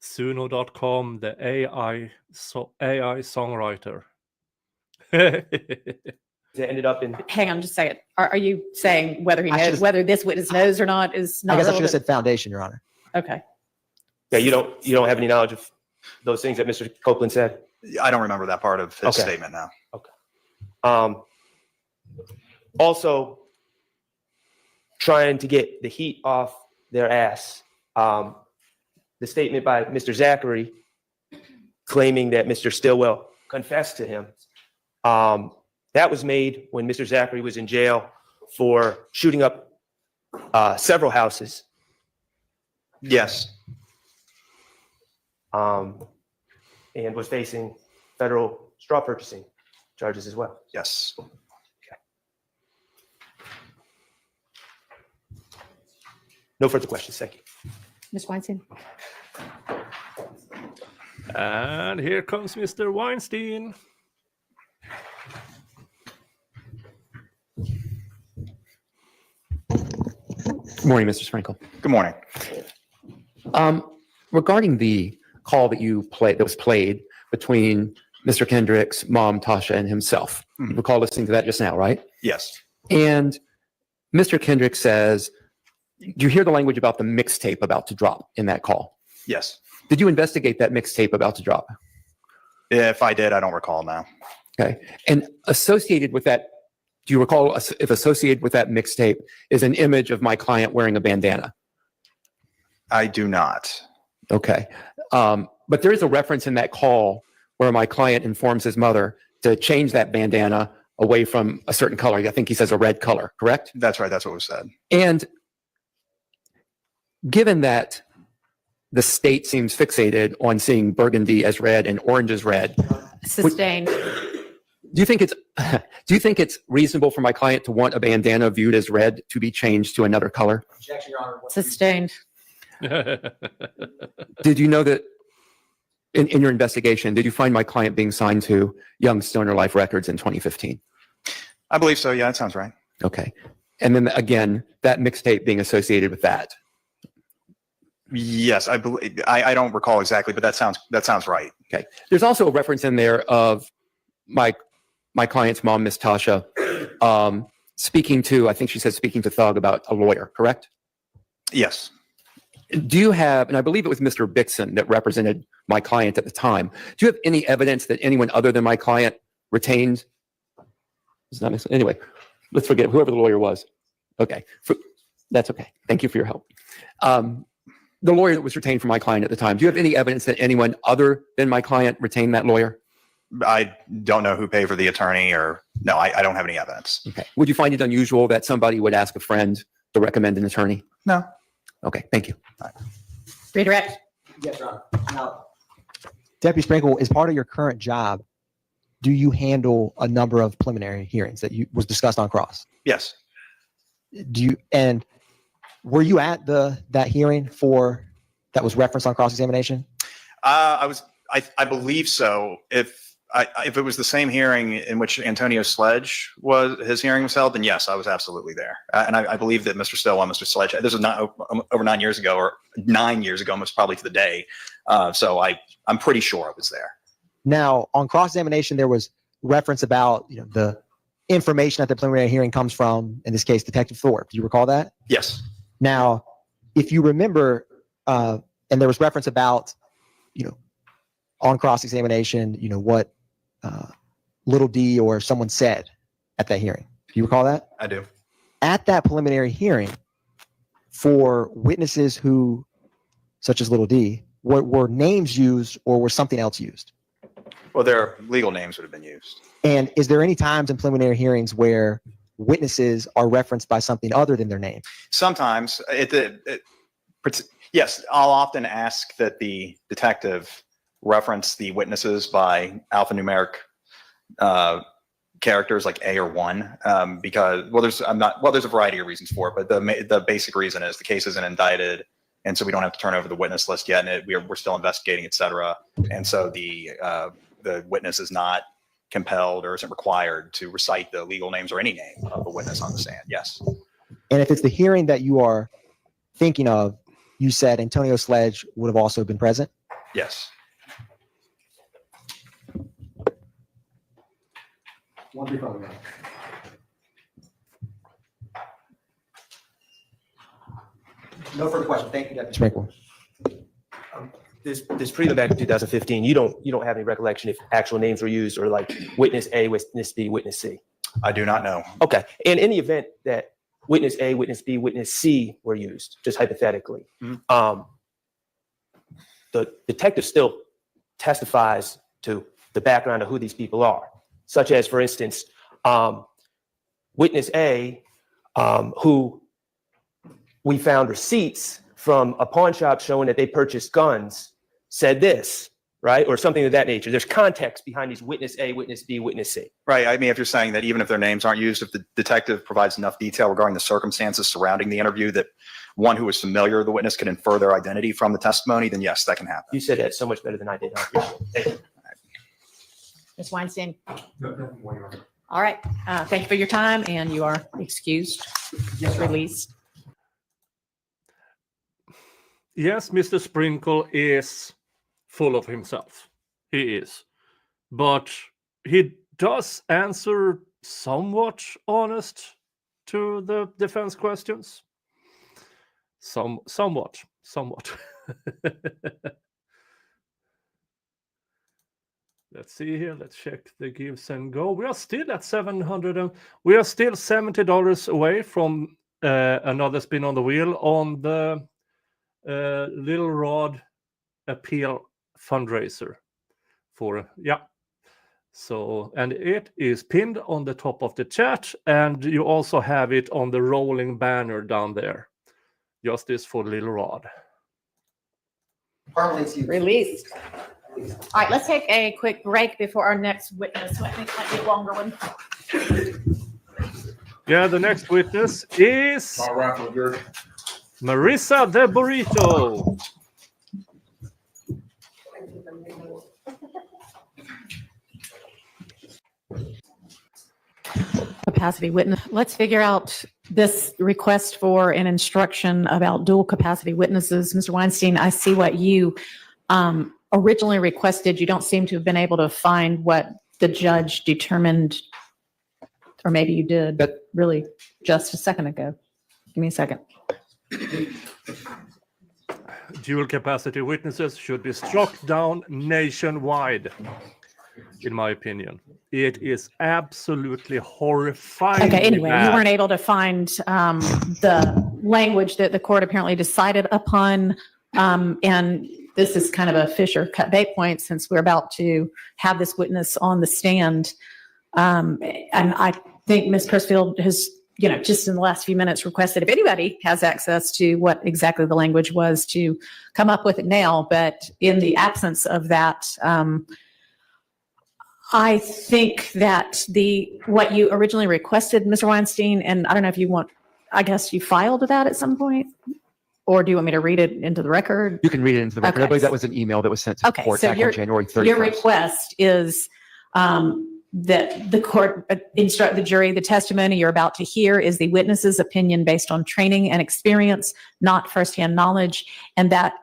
Suno.com, the AI songwriter. It ended up in. Hang on just a second. Are you saying whether he I knows, should've- whether this witness knows or not is not I guess I should have relevant? said foundation, Your Honor. Okay. Yeah, you don't have any knowledge of those things that Mr. Copeland said? I don't remember that part of his Okay. statement now. Also, trying to get the heat off their ass. The statement by Mr. Zachary claiming that Mr. Stillwell confessed to him That was made when Mr. Zachary was in jail for shooting up several houses. Yes. And was facing federal straw purchasing charges as well. Yes. No further questions. Thank you. Ms. Weinstein? And here comes Mr. Weinstein. Good morning, Mr. Sprinkle. Good morning. Regarding the call that you played, that was played between Mr. Kendrick's mom, Tasha, and himself. You recall listening to that just now, right? Yes. And Mr. Kendrick says, do you hear the language about the mixtape about to drop in that call? Yes. Did you investigate that mixtape about to drop? If I did, I don't recall now. Okay. And associated with that, do you recall if associated with that mixtape is an image of my client wearing a bandana? I do not. Okay. But there is a reference in that call where my client informs his mother to change that bandana away from a certain color. I think he says a red color, correct? That's right. That's what was said. And given that the state seems fixated on seeing burgundy as red and orange as red, Sustained. do you think it's reasonable for my client to want a bandana viewed as red to be changed to another color? Objection, Your Honor. Sustained. Did you know that in your investigation, did you find my client being signed to Young Stoner Life Records in 2015? I believe so. Yeah, that sounds right. Okay. And then again, that mixtape being associated with that. Yes, I believe. I don't recall exactly, but that sounds right. Okay. There's also a reference in there of my client's mom, Miss Tasha, speaking to, I think she said speaking to Thug about a lawyer, correct? Yes. Do you have, and I believe it was Mr. Bixson that represented my client at the time, do you have any evidence that anyone other than my client retained? Anyway, let's forget whoever the lawyer was. Okay. That's okay. Thank you for your help. The lawyer that was retained for my client at the time, do you have any evidence that anyone other than my client retained that lawyer? I don't know who paid for the attorney or no, I don't have any evidence. Okay. Would you find it unusual that somebody would ask a friend to recommend an attorney? No. Okay. Thank you. Redirect. Yes, Your Honor. Now, Deputy Sprinkle, as part of your current job, do you handle a number of preliminary hearings that was discussed on cross? Yes. And were you at that hearing that was referenced on cross-examination? I believe so. If it was the same hearing in which Antonio Sledge his hearing was held, then yes, I was absolutely there. And I believe that Mr. Stillwell, Mr. Sledge, this was not over 9 years ago, or 9 years ago, most probably to the day. So I'm pretty sure I was there. Now, on cross-examination, there was reference about the information that the preliminary hearing comes from, in this case, Detective Thorpe. Do you recall that? Yes. Now, if you remember, and there was reference about, on cross-examination, what Little D or someone said at that hearing. Do you recall that? I do. At that preliminary hearing, for witnesses who, such as Little D, were names used or were something else used? Well, their legal names would have been used. And is there any times in preliminary hearings where witnesses are referenced by something other than their name? Sometimes. Yes, I'll often ask that the detective reference the witnesses by alphanumeric characters like A or 1, because there's a variety of reasons for it, but the basic reason is the case isn't indicted, and so we don't have to turn over the witness list yet, and we're still investigating, et cetera. And so the witness is not compelled or isn't required to recite the legal names or any name of a witness on the stand. Yes. And if it's the hearing that you are thinking of, you said Antonio Sledge would have also been present? Yes. No further questions. Thank you, Deputy Sprinkle. This prelim back in 2015, you don't have any recollection if actual names were used or like witness A, witness B, witness C? I do not know. Okay. And in the event that witness A, witness B, witness C were used, just hypothetically, the detective still testifies to the background of who these people are. such as, for instance, witness A, who we found receipts from a pawn shop showing that they purchased guns, said this, right? Or something of that nature. There's context behind these witness A, witness B, witness C. Right. I mean, if you're saying that even if their names aren't used, if the detective provides enough detail regarding the circumstances surrounding the interview that one who is familiar with the witness can infer their identity from the testimony, then yes, that can happen. You said that so much better than I did. I appreciate it. Thank you. Ms. Weinstein? All right. Thank you for your time, and you are excused, released. Yes, Mr. Sprinkle is full of himself. He is. But he does answer somewhat honest to the defense questions. Somewhat. Let's see here. Let's check the gives and go. We are still at 700. We are still $70 away from another spin on the wheel on the Little Rod appeal fundraiser for So, and it is pinned on the top of the chat, and you also have it on the rolling banner down there. Justice for Little Rod. Released. All right, let's take a quick break before our next witness. So I think might be a longer one. Yeah, the next witness is Marissa the Burrito. Capacity witness. Let's figure out this request for an instruction about dual capacity witnesses. Mr. Weinstein, I see what you originally requested. You don't seem to have been able to find what the judge determined, or maybe you did, but really just a second ago. Give me a second. Dual capacity witnesses should be struck down nationwide, in my opinion. It is absolutely horrifying. Okay, anyway, you weren't able to find the language that the court apparently decided upon. And this is kind of a Fisher cut bait point, since we're about to have this witness on the stand. And I think Ms. Persfield has, just in the last few minutes requested if anybody has access to what exactly the language was to come up with it now. But in the absence of that, I think that what you originally requested, Mr. Weinstein, and I don't know if you want, I guess you filed that at some point, or do you want me to read it into the record? You can read it into the record. Okay. I believe that was an email that was sent to the court back on January 31st. Your request is that the court instruct the jury, the testimony you're about to hear is the witness's opinion based on training and experience, not firsthand knowledge, and that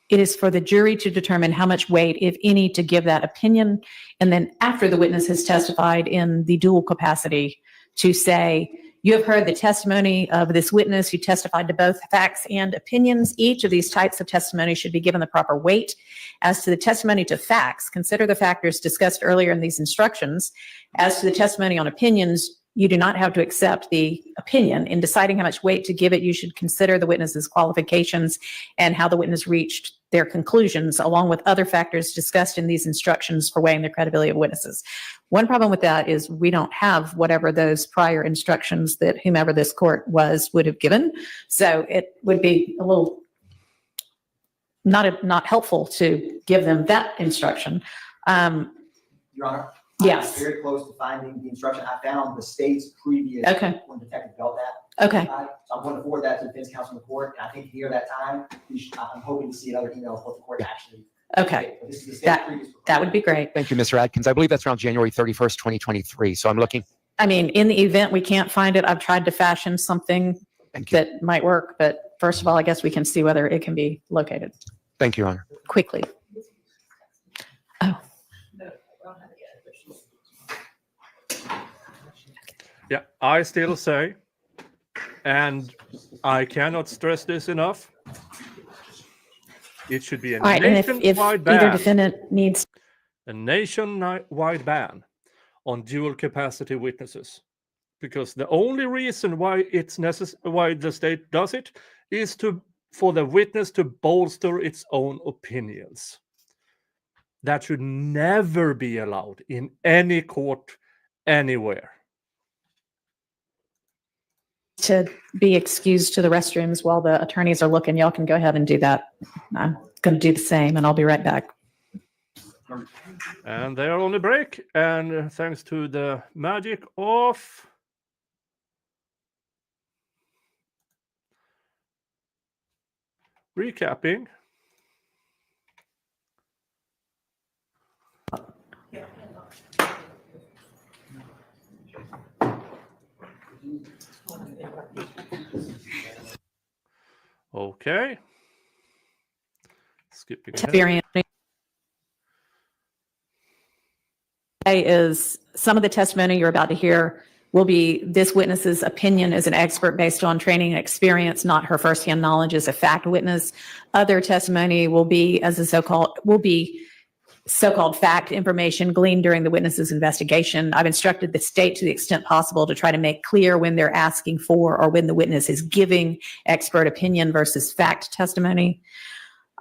it is for the jury to determine how much weight, if any, to give that opinion. And then after the witness has testified in the dual capacity, to say, you have heard the testimony of this witness who testified to both facts and opinions. Each of these types of testimony should be given the proper weight. As to the testimony to facts, consider the factors discussed earlier in these instructions. As to the testimony on opinions, you do not have to accept the opinion. In deciding how much weight to give it, you should consider the witness's qualifications and how the witness reached their conclusions, along with other factors discussed in these instructions for weighing the credibility of witnesses. One problem with that is we don't have whatever those prior instructions that whomever this court was would have given. So it would be a little not helpful to give them that instruction. Your Honor? Yes. I'm very close to finding the instruction. I found the state's previous when Detective dealt that. Okay. So I'm going to forward that to the defense counsel in the court. And I think near that time, I'm hoping to see another email of what the court actually. Okay. This is the state's previous. That would be great. Thank you, Mr. Adkins. I believe that's around January 31st, 2023. So I'm looking. I mean, in the event we can't find it, I've tried to fashion something that might work. But first of all, I guess we can see whether it can be located. Thank you, Your Honor. Quickly. Oh. Yeah, I still say, and I cannot stress this enough, it should be a All right, and if nationwide either ban. defendant needs A nationwide ban on dual capacity witnesses, because the only reason why it's necessary, why the state does it, is for the witness to bolster its own opinions. That should never be allowed in any court anywhere. To be excused to the restrooms while the attorneys are looking. Y'all can go ahead and do that. I'm going to do the same, and I'll be right back. And they are on a break. And thanks to the magic of recapping. Okay. Skipping ahead. Experience is some of the testimony you're about to hear will be this witness's opinion as an expert based on training and experience, not her firsthand knowledge as a fact witness. Other testimony will be as a so-called fact information gleaned during the witness's investigation. I've instructed the state to the extent possible to try to make clear when they're asking for or when the witness is giving expert opinion versus fact testimony.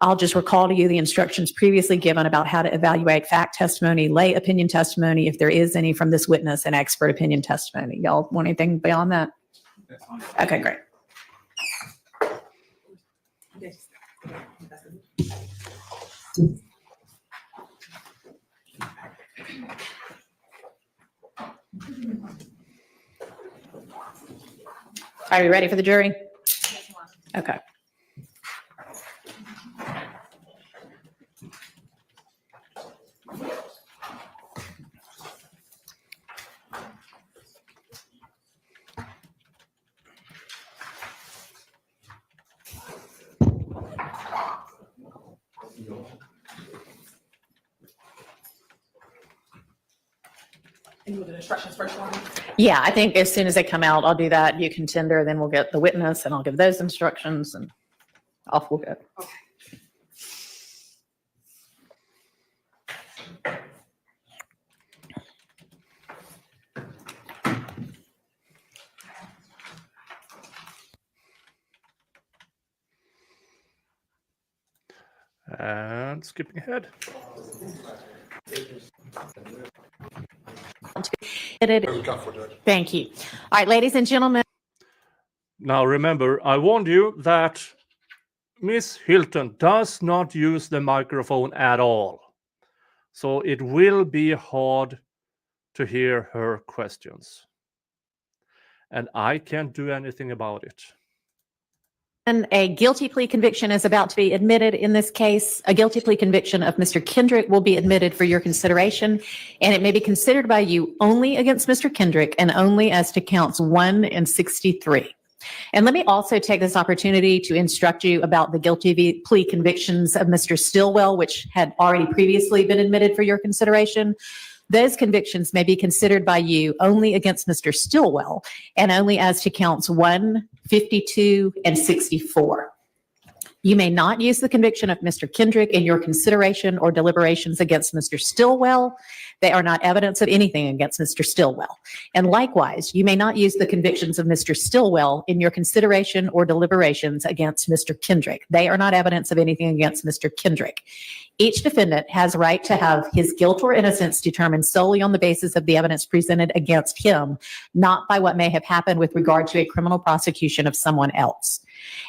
I'll just recall to you the instructions previously given about how to evaluate fact testimony, lay opinion testimony, if there is any from this witness, and expert opinion testimony. Y'all want anything beyond that? Okay, great. Are you ready for the jury? Okay. Yeah, I think as soon as they come out, I'll do that. You can tender, then we'll get the witness and I'll give those instructions and off we'll go. And skipping ahead. Thank you. All right, ladies and gentlemen. Now remember, I warned you that Miss Hilton does not use the microphone at all. So it will be hard to hear her questions. And I can't do anything about it. And a guilty plea conviction is about to be admitted in this case. A guilty plea conviction of Mr. Kendrick will be admitted for your consideration, and it may be considered by you only against Mr. Kendrick and only as to counts 1 and 63. And let me also take this opportunity to instruct you about the guilty plea convictions of Mr. Stillwell, which had already previously been admitted for your consideration. Those convictions may be considered by you only against Mr. Stillwell and only as to counts 1, 52, and 64. You may not use the conviction of Mr. Kendrick in your consideration or deliberations against Mr. Stillwell. They are not evidence of anything against Mr. Stillwell. And likewise, you may not use the convictions of Mr. Stillwell in your consideration or deliberations against Mr. Kendrick. They are not evidence of anything against Mr. Kendrick. Each defendant has a right to have his guilt or innocence determined solely on the basis of the evidence presented against him, not by what may have happened with regard to a criminal prosecution of someone else.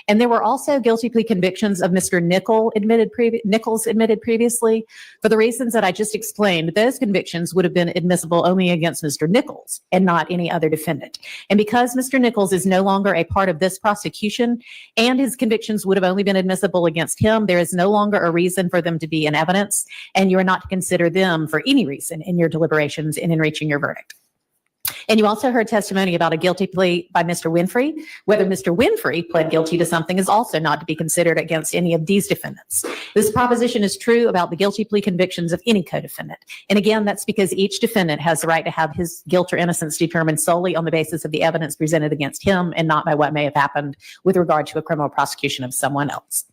And there were also guilty plea convictions of Mr. Nichols admitted previously. For the reasons that I just explained, those convictions would have been admissible only against Mr. Nichols and not any other defendant. And because Mr. Nichols is no longer a part of this prosecution and his convictions would have only been admissible against him, there is no longer a reason for them to be in evidence, and you are not to consider them for any reason in your deliberations and in reaching your verdict. And you also heard testimony about a guilty plea by Mr. Winfrey. Whether Mr. Winfrey pled guilty to something is also not to be considered against any of these defendants. This proposition is true about the guilty plea convictions of any co-defendant. And again, that's because each defendant has the right to have his guilt or innocence determined solely on the basis of the evidence presented against him and not by what may have happened with regard to a criminal prosecution of someone else.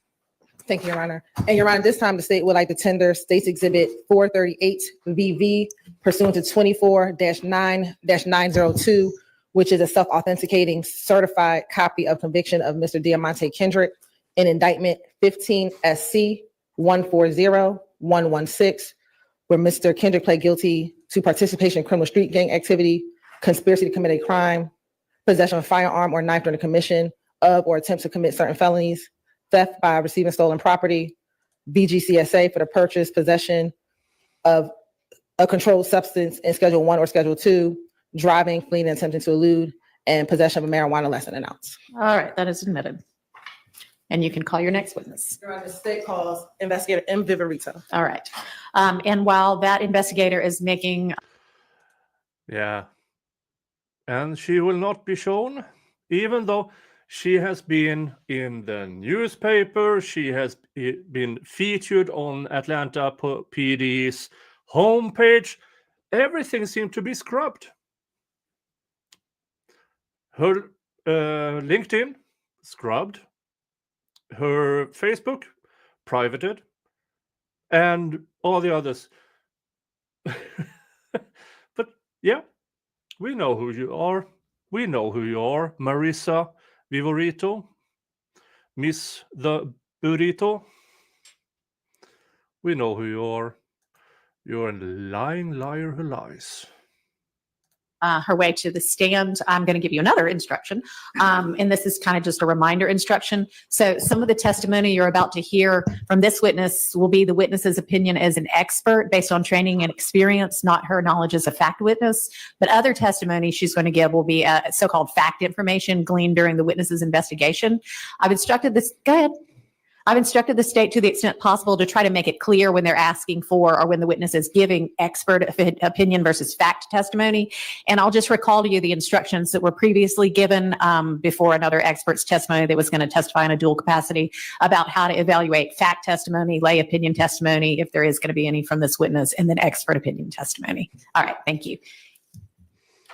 Thank you, Your Honor. And Your Honor, this time the state would like to tender State's Exhibit 438 VV pursuant to 24-9-902, which is a self-authenticating certified copy of conviction of Mr. Diamante Kendrick in indictment 15 SC 140116, where Mr. Kendrick pled guilty to participation in criminal street gang activity, conspiracy to commit a crime, possession of a firearm or knife during the commission of or attempt to commit certain felonies, theft by receiving stolen property, BGCSA for the purchase, possession of a controlled substance in Schedule 1 or Schedule 2, driving, fleeing, and attempting to elude, and possession of marijuana less than an ounce. All right, that is admitted. And you can call your next witness. Your Honor, the state calls Investigator M. Vivorito. All right. And while that investigator is making, Yeah. And she will not be shown, even though she has been in the newspaper, she has been featured on Atlanta PD's homepage. Everything seemed to be scrubbed. Her LinkedIn, scrubbed. Her Facebook, privated. And all the others. But yeah, we know who you are. We know who you are. Marissa Vivorito. Miss the Burrito. We know who you are. You're a lying liar who lies. her way to the stand, I'm going to give you another instruction. And this is kind of just a reminder instruction. So some of the testimony you're about to hear from this witness will be the witness's opinion as an expert based on training and experience, not her knowledge as a fact witness. But other testimony she's going to give will be so-called fact information gleaned during the witness's investigation. I've instructed this, go ahead. I've instructed the state to the extent possible to try to make it clear when they're asking for or when the witness is giving expert opinion versus fact testimony. And I'll just recall to you the instructions that were previously given before another expert's testimony that was going to testify in a dual capacity about how to evaluate fact testimony, lay opinion testimony, if there is going to be any from this witness, and then expert opinion testimony. All right, thank you.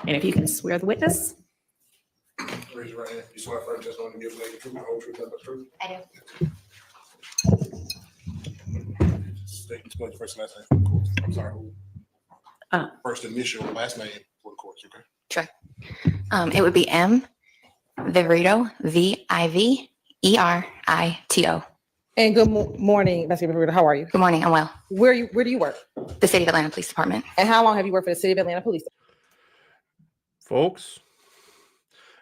And if you can swear the witness. Raise your right hand. You swear first testimony to give the truth, the whole truth, nothing but the truth? I do. State, explain the first and last name for the court. I'm sorry, who? First initial, last name for the court, okay? Sure. It would be M. Vivorito, Viverito. And good morning, Investigator Vivorito. How are you? Good morning, I'm well. Where do you work? The City of Atlanta Police Department. And how long have you worked for the City of Atlanta Police Department? Folks,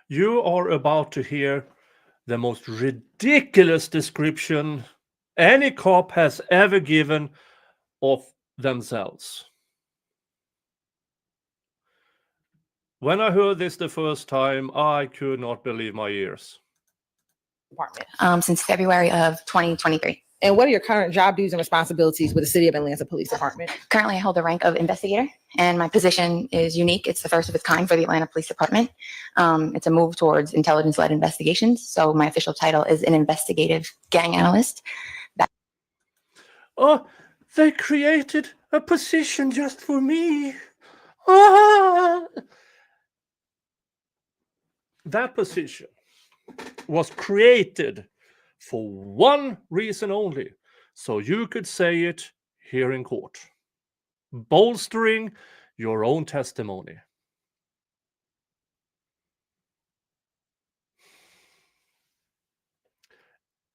you are about to hear the most ridiculous description any cop has ever given of themselves. When I heard this the first time, I could not believe my ears. Department. Since February of 2023. And what are your current job duties and responsibilities with the City of Atlanta Police Department? Currently, I hold the rank of investigator, and my position is unique. It's the first of its kind for the Atlanta Police Department. It's a move towards intelligence-led investigations. So my official title is an investigative gang analyst. Oh, they created a position just for me. Ah! That position was created for one reason only, so you could say it here in court, bolstering your own testimony.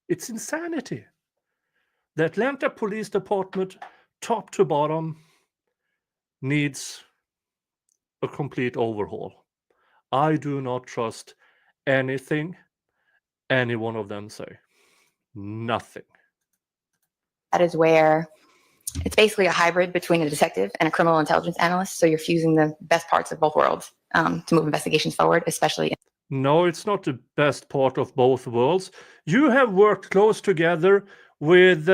It's insanity. The Atlanta Police Department, top to bottom, needs a complete overhaul. I do not trust anything any one of them say. Nothing. That is where it's basically a hybrid between a detective and a criminal intelligence analyst. So you're fusing the best parts of both worlds to move investigations forward, especially. No, it's not the best part of both worlds. You have worked close together with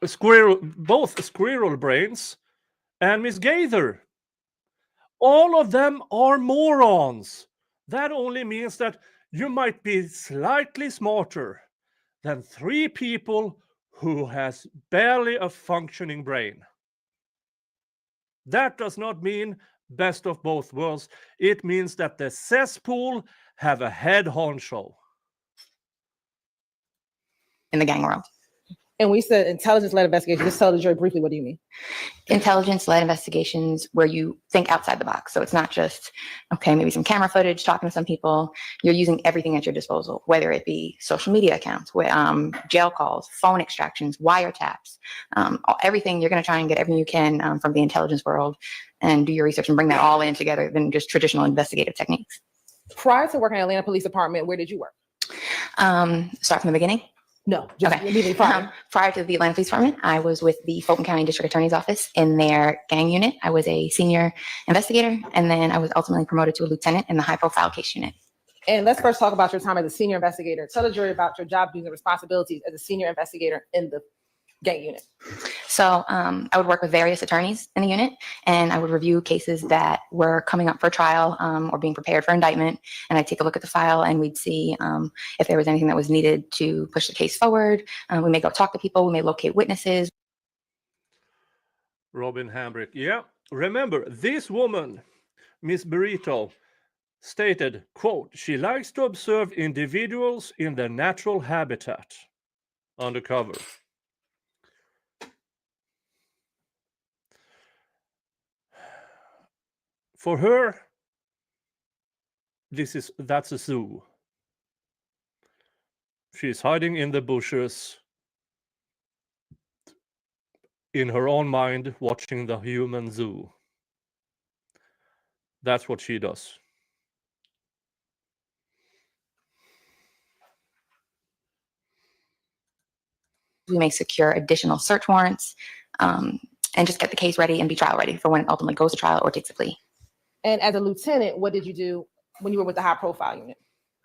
both Squirrel Brains and Miss Gaither. All of them are morons. That only means that you might be slightly smarter than three people who has barely a functioning brain. That does not mean best of both worlds. It means that the cesspool have a head honcho. In the gang world. And we said intelligence-led investigation. Just tell the jury briefly, what do you mean? Intelligence-led investigations where you think outside the box. So it's not just, okay, maybe some camera footage, talking to some people. You're using everything at your disposal, whether it be social media accounts, jail calls, phone extractions, wiretaps, everything. You're going to try and get everything you can from the intelligence world and do your research and bring that all in together than just traditional investigative techniques. Prior to working at Atlanta Police Department, where did you work? Start from the beginning. No, just Okay. immediately prior. Prior to the Atlanta Police Department, I was with the Fulton County District Attorney's Office in their gang unit. I was a senior investigator, and then I was ultimately promoted to a lieutenant in the high profile case unit. And let's first talk about your time as a senior investigator. Tell the jury about your job duties and responsibilities as a senior investigator in the gang unit. So I would work with various attorneys in the unit, and I would review cases that were coming up for trial or being prepared for indictment. And I'd take a look at the file, and we'd see if there was anything that was needed to push the case forward. We may go talk to people. We may locate witnesses. Robin Hambrick. Yeah, remember, this woman, Miss Burrito, stated, quote, she likes to observe individuals in their natural habitat. Undercover. For her, that's a zoo. She's hiding in the bushes, in her own mind, watching the human zoo. That's what she does. We may secure additional search warrants and just get the case ready and be trial ready for when it ultimately goes to trial or takes a plea. And as a lieutenant, what did you do when you were with the high profile unit?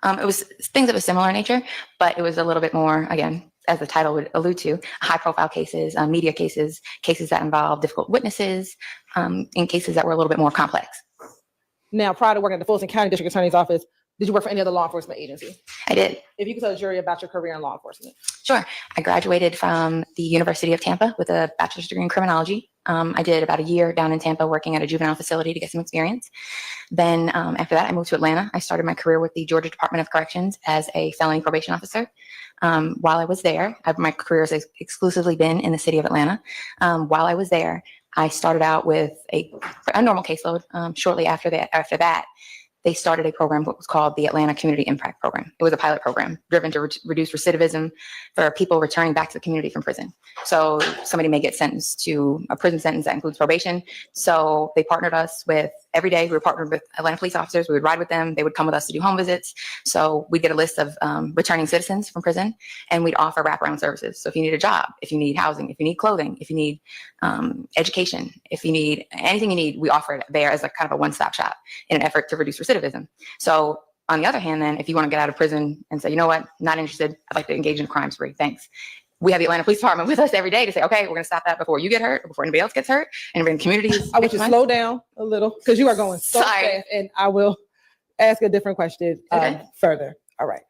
It was things that was similar in nature, but it was a little bit more, again, as the title would allude to, high profile cases, media cases, cases that involve difficult witnesses, in cases that were a little bit more complex. Now, prior to working at the Fulton County District Attorney's Office, did you work for any other law enforcement agency? I did. If you could tell the jury about your career in law enforcement. Sure. I graduated from the University of Tampa with a bachelor's degree in criminology. I did about a year down in Tampa working at a juvenile facility to get some experience. Then after that, I moved to Atlanta. I started my career with the Georgia Department of Corrections as a felony probation officer. While I was there, my career has exclusively been in the city of Atlanta. While I was there, I started out with a normal caseload. Shortly after that, they started a program, what was called the Atlanta Community Impact Program. It was a pilot program driven to reduce recidivism for people returning back to the community from prison. So somebody may get sentenced to a prison sentence that includes probation. So they partnered us with, every day we were partnered with Atlanta police officers. We would ride with them. They would come with us to do home visits. So we'd get a list of returning citizens from prison, and we'd offer wraparound services. So if you need a job, if you need housing, if you need clothing, if you need education, if you need anything you need, we offer it there as a kind of a one-stop shop in an effort to reduce recidivism. So on the other hand, then, if you want to get out of prison and say, you know what, not interested, I'd like to engage in a crime spree, thanks. We have the Atlanta Police Department with us every day to say, okay, we're going to stop that before you get hurt or before anybody else gets hurt. And in communities. I want you to slow down a little because you are going so fast, and I will ask a different question further. All right.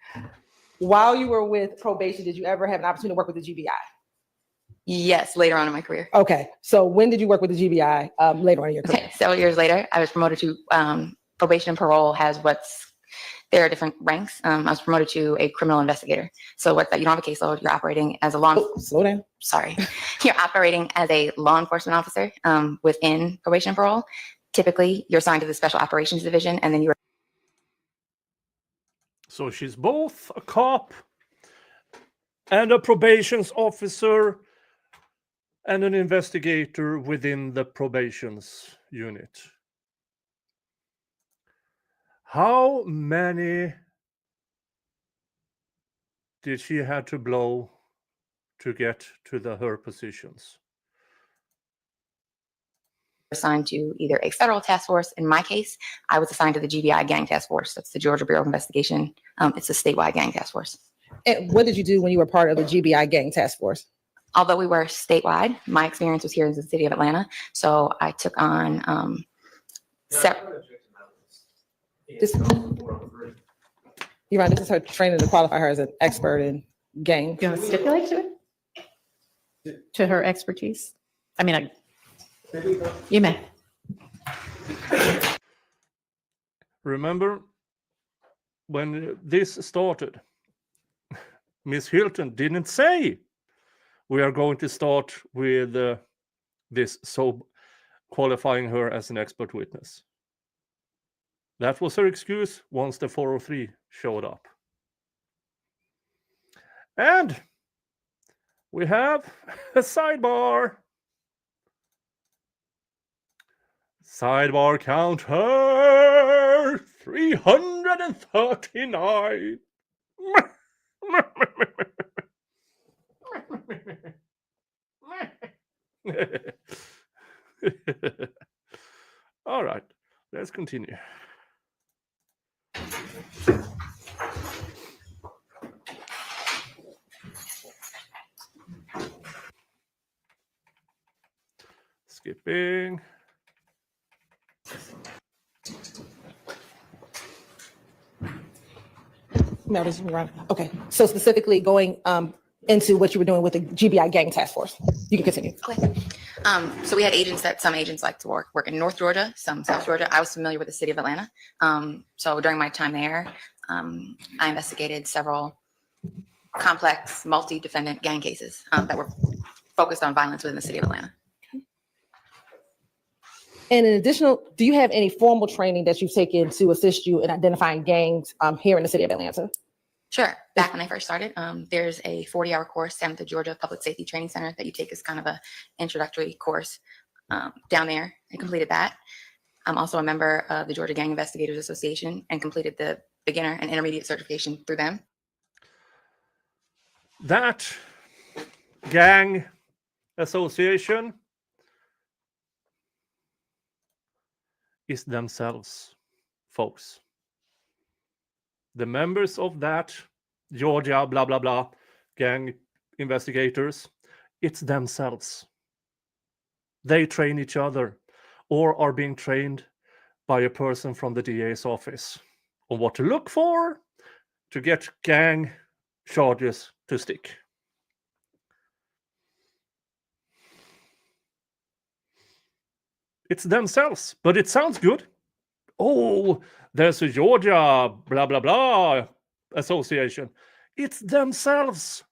While you were with probation, did you ever have an opportunity to work with the GBI? Yes, later on in my career. Okay. So when did you work with the GBI later on in your career? Okay, several years later, I was promoted to probation and parole has there are different ranks. I was promoted to a criminal investigator. So what that, you don't have a caseload, you're operating as a slow down. Sorry. You're operating as a law enforcement officer within probation and parole. Typically, you're assigned to the special operations division, and then you're. So she's both a cop and a probations officer and an investigator within the probations unit. How many did she have to blow to get to her positions? Assigned to either a federal task force. In my case, I was assigned to the GBI Gang Task Force. That's the Georgia Bureau of Investigation. It's a statewide gang task force. And what did you do when you were part of the GBI Gang Task Force? Although we were statewide, my experience was here in the city of Atlanta. So I took on You're right. This is her training to qualify her as an expert in gang. You want to stipulate to it? To her expertise? I mean, you may. Remember when this started, Miss Hilton didn't say we are going to start with this, so qualifying her as an expert witness. That was her excuse once the 403 showed up. And we have a sidebar. Sidebar counter 339. All right, let's continue. Skipping. Okay, so specifically going into what you were doing with the GBI Gang Task Force. You can continue. Okay. So we had agents that some agents like to work in North Georgia, some South Georgia. I was familiar with the city of Atlanta. So during my time there, I investigated several complex multi-defendant gang cases that were focused on violence within the city of Atlanta. And in additional, do you have any formal training that you've taken to assist you in identifying gangs here in the city of Atlanta? Sure. Back when I first started, there's a 40-hour course down at the Georgia Public Safety Training Center that you take as kind of a introductory course down there. I completed that. I'm also a member of the Georgia Gang Investigators Association and completed the beginner and intermediate certification through them. That gang association is themselves, folks. The members of that Georgia blah blah blah gang investigators, it's themselves. They train each other or are being trained by a person from the DA's office on what to look for to get gang charges to stick. It's themselves, but it sounds good. Oh, there's a Georgia blah blah blah association. It's themselves.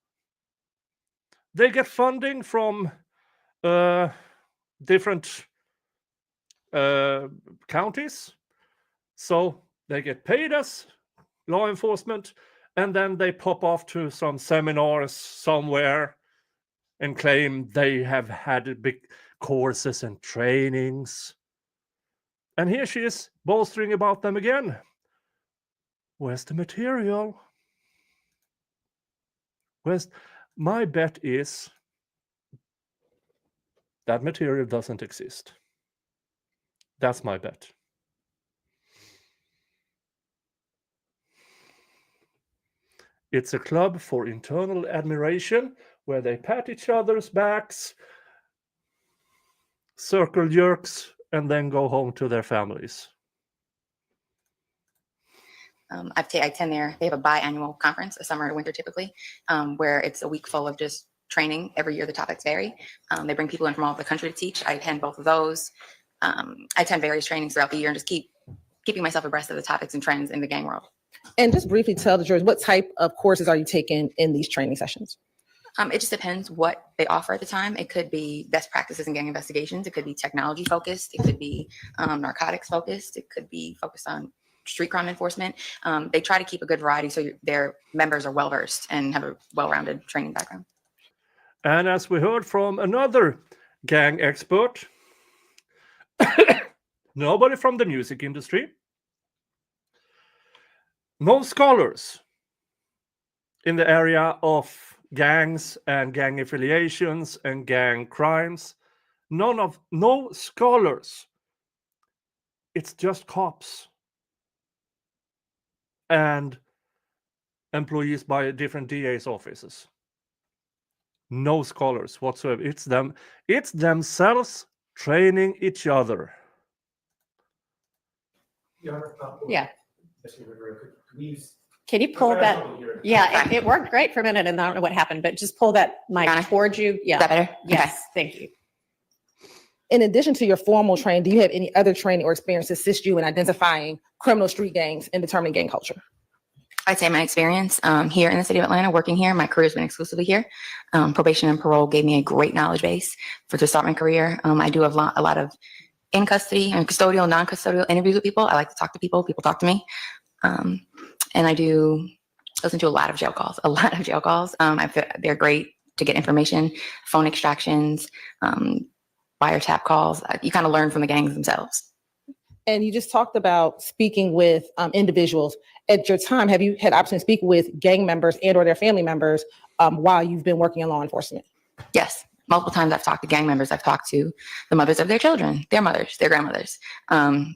They get funding from different counties, so they get paid as law enforcement, and then they pop off to some seminars somewhere and claim they have had big courses and trainings. And here she is bolstering about them again. Where's the material? My bet is that material doesn't exist. That's my bet. It's a club for internal admiration where they pat each other's backs, circle jerks, and then go home to their families. I attend there. They have a biannual conference, a summer to winter typically, where it's a week full of just training. Every year the topics vary. They bring people in from all over the country to teach. I attend both of those. I attend various trainings throughout the year and just keeping myself abreast of the topics and trends in the gang world. And just briefly tell the jurors, what type of courses are you taking in these training sessions? It just depends what they offer at the time. It could be best practices in gang investigations. It could be technology focused. It could be narcotics focused. It could be focused on street crime enforcement. They try to keep a good variety so their members are well versed and have a well-rounded training background. And as we heard from another gang expert, nobody from the music industry, no scholars in the area of gangs and gang affiliations and gang crimes, no scholars. It's just cops and employees by different DA's offices. No scholars whatsoever. It's themselves training each other. Yeah. Can you pull that? Yeah, it worked great for a minute and I don't know what happened, but just pull that mic towards you. Yeah. Is that better? Yes, thank you. In addition to your formal training, do you have any other training or experience to assist you in identifying criminal street gangs and determining gang culture? I'd say my experience here in the city of Atlanta, working here, my career's been exclusively here. Probation and parole gave me a great knowledge base to start my career. I do have a lot of in custody and custodial, non-custodial interviews with people. I like to talk to people. People talk to me. And I do listen to a lot of jail calls, I feel they're great to get information, phone extractions, wiretap calls. You kind of learn from the gangs themselves. And you just talked about speaking with individuals. At your time, have you had option to speak with gang members and or their family members while you've been working in law enforcement? Yes. Multiple times I've talked to gang members. I've talked to the mothers of their children, their mothers, their grandmothers,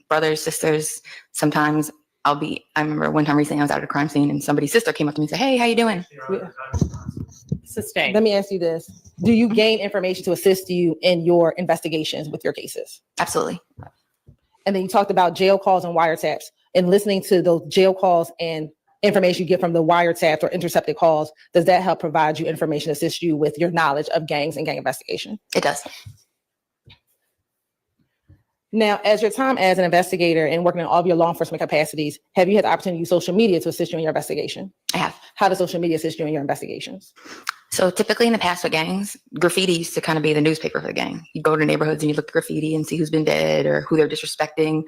brothers, sisters. Sometimes I remember one time recently I was out at a crime scene and somebody's sister came up to me and said, "Hey, how you doing?" Sustained. Let me ask you this. Do you gain information to assist you in your investigations with your cases? Absolutely. And then you talked about jail calls and wiretaps, and listening to those jail calls and information you get from the wiretaps or intercepted calls. Does that help provide you information to assist you with your knowledge of gangs and gang investigation? It does. Now, as your time as an investigator and working in all of your law enforcement capacities, have you had the opportunity to use social media to assist you in your investigation? I have. How does social media assist you in your investigations? So typically in the past with gangs, graffiti used to kind of be the newspaper for the gang. You go to neighborhoods and you look at graffiti and see who's been dead or who they're disrespecting,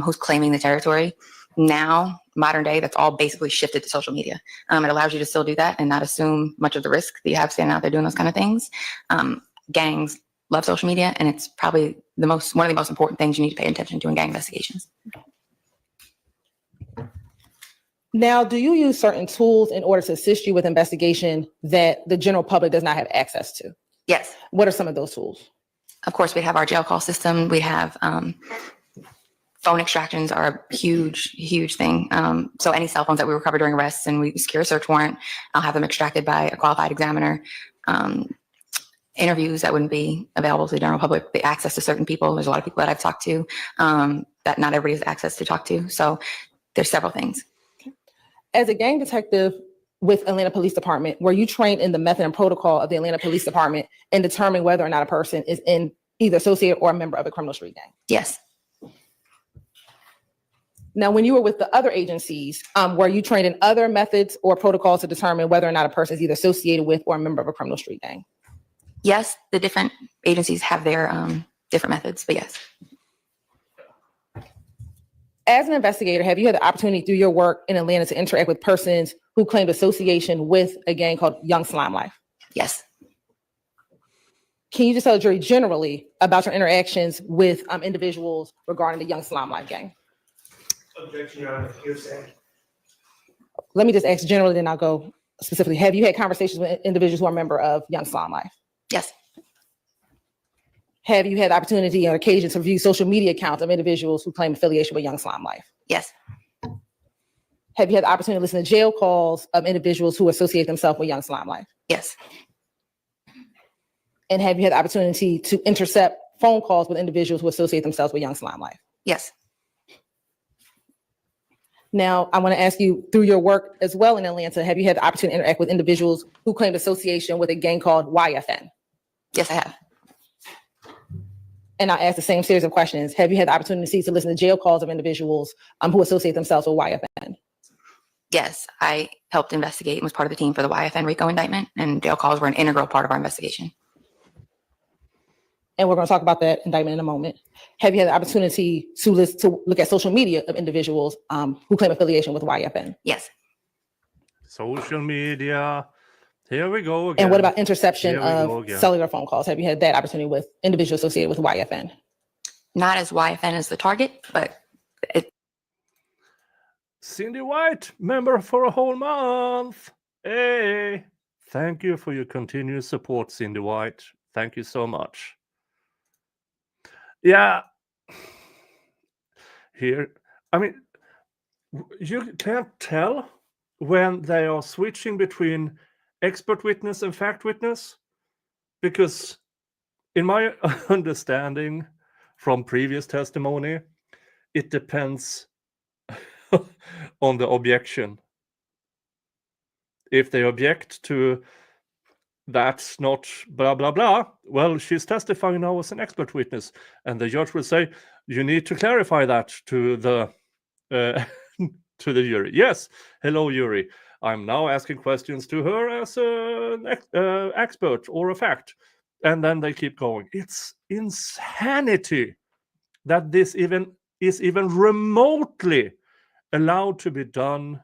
who's claiming the territory. Now, modern day, that's all basically shifted to social media. It allows you to still do that and not assume much of the risk that you have standing out there doing those kind of things. Gangs love social media, and it's probably one of the most important things you need to pay attention to in gang investigations. Now, do you use certain tools in order to assist you with investigation that the general public does not have access to? Yes. What are some of those tools? Of course, we have our jail call system. We have phone extractions are a huge thing. So any cell phones that we recover during arrests and we secure a search warrant, I'll have them extracted by a qualified examiner. Interviews that wouldn't be available to the general public, the access to certain people. There's a lot of people that I've talked to that not everybody has access to talk to. So there's several things. As a gang detective with Atlanta Police Department, were you trained in the method and protocol of the Atlanta Police Department in determining whether or not a person is in either associated or a member of a criminal street gang? Yes. Now, when you were with the other agencies, were you trained in other methods or protocols to determine whether or not a person is either associated with or a member of a criminal street gang? Yes, the different agencies have their different methods, but yes. As an investigator, have you had the opportunity through your work in Atlanta to interact with persons who claimed association with a gang called Young Slime Life? Yes. Can you just tell the jury generally about your interactions with individuals regarding the Young Slime Life gang? Objection, Your Honor. Hearsay. Let me just ask generally, then I'll go specifically. Have you had conversations with individuals who are a member of Young Slime Life? Yes. Have you had the opportunity or occasion to view social media accounts of individuals who claim affiliation with Young Slime Life? Yes. Have you had the opportunity to listen to jail calls of individuals who associate themselves with Young Slime Life? Yes. And have you had the opportunity to intercept phone calls with individuals who associate themselves with Young Slime Life? Yes. Now, I want to ask you, through your work as well in Atlanta, have you had the opportunity to interact with individuals who claimed association with a gang called YFN? Yes, I have. And I'll ask the same series of questions. Have you had the opportunity to listen to jail calls of individuals who associate themselves with YFN? Yes, I helped investigate and was part of the team for the YFN RICO indictment, and jail calls were an integral part of our investigation. And we're going to talk about that indictment in a moment. Have you had the opportunity to look at social media of individuals who claim affiliation with YFN? Yes. Social media. Here we go again. And what about interception Here we go of again. cellular phone calls? Have you had that opportunity with individuals associated with YFN? Not as YFN as the target, but Cindy White, member for a whole month. Hey, thank you for your continued support, Cindy White. Thank you so much. Yeah. Here, I mean, you can't tell when they are switching between expert witness and fact witness, because in my understanding from previous testimony, it depends on the objection. If they object to that's not blah blah blah, well, she's testifying now as an expert witness, and the judge will say you need to clarify that to the to the jury. Yes, hello, jury. I'm now asking questions to her as an expert or a fact. And then they keep going. It's insanity that this is even remotely allowed to be done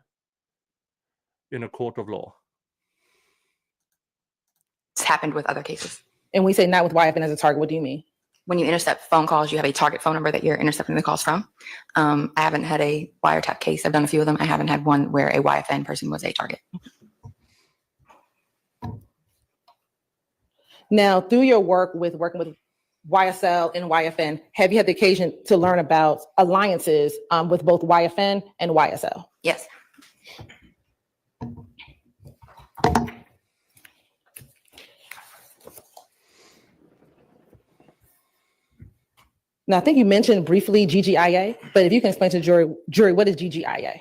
in a court of law. It's happened with other cases. And we say not with YFN as a target, what do you mean? When you intercept phone calls, you have a target phone number that you're intercepting the calls from. I haven't had a wiretap case. I've done a few of them. I haven't had one where a YFN person was a target. Now, through your working with YSL and YFN, have you had the occasion to learn about alliances with both YFN and YSL? Yes. Now, I think you mentioned briefly GGIA, but if you can explain to the jury, what is GGIA?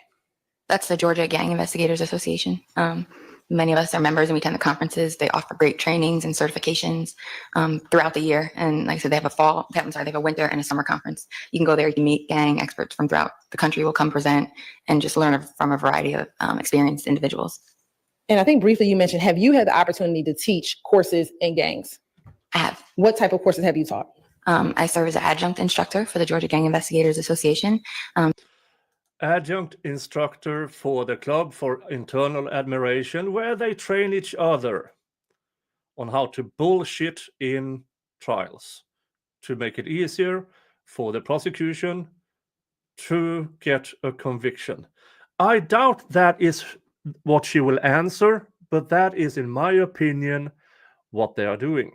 That's the Georgia Gang Investigators Association. Many of us are members and we attend the conferences. They offer great trainings and certifications throughout the year. And like I said, they have a winter and a summer conference. You can go there, you can meet gang experts from throughout the country will come present and just learn from a variety of experienced individuals. And I think briefly you mentioned, have you had the opportunity to teach courses in gangs? I have. What type of courses have you taught? I serve as an adjunct instructor for the Georgia Gang Investigators Association. Adjunct instructor for the Club for Internal Admiration, where they train each other on how to bullshit in trials to make it easier for the prosecution to get a conviction. I doubt that is what she will answer, but that is, in my opinion, what they are doing.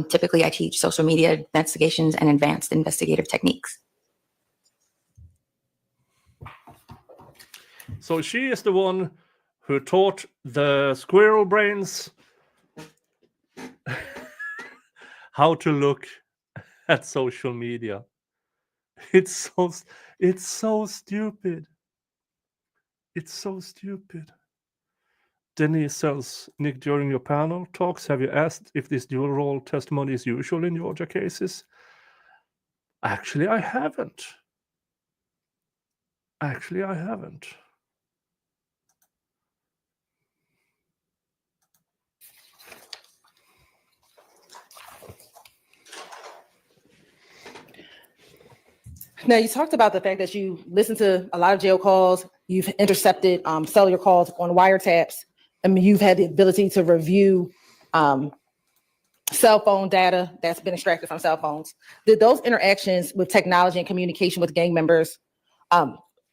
Typically, I teach social media investigations and advanced investigative techniques. So she is the one who taught the squirrel brains how to look at social media. It's so stupid. It's so stupid. Denise says, Nick, during your panel talks, have you asked if this dual role testimony is usual in Georgia cases? Actually, I haven't. Now, you talked about the fact that you listen to a lot of jail calls, you've intercepted cellular calls on wiretaps, and you've had the ability to review cell phone data that's been extracted from cell phones. Did those interactions with technology and communication with gang members,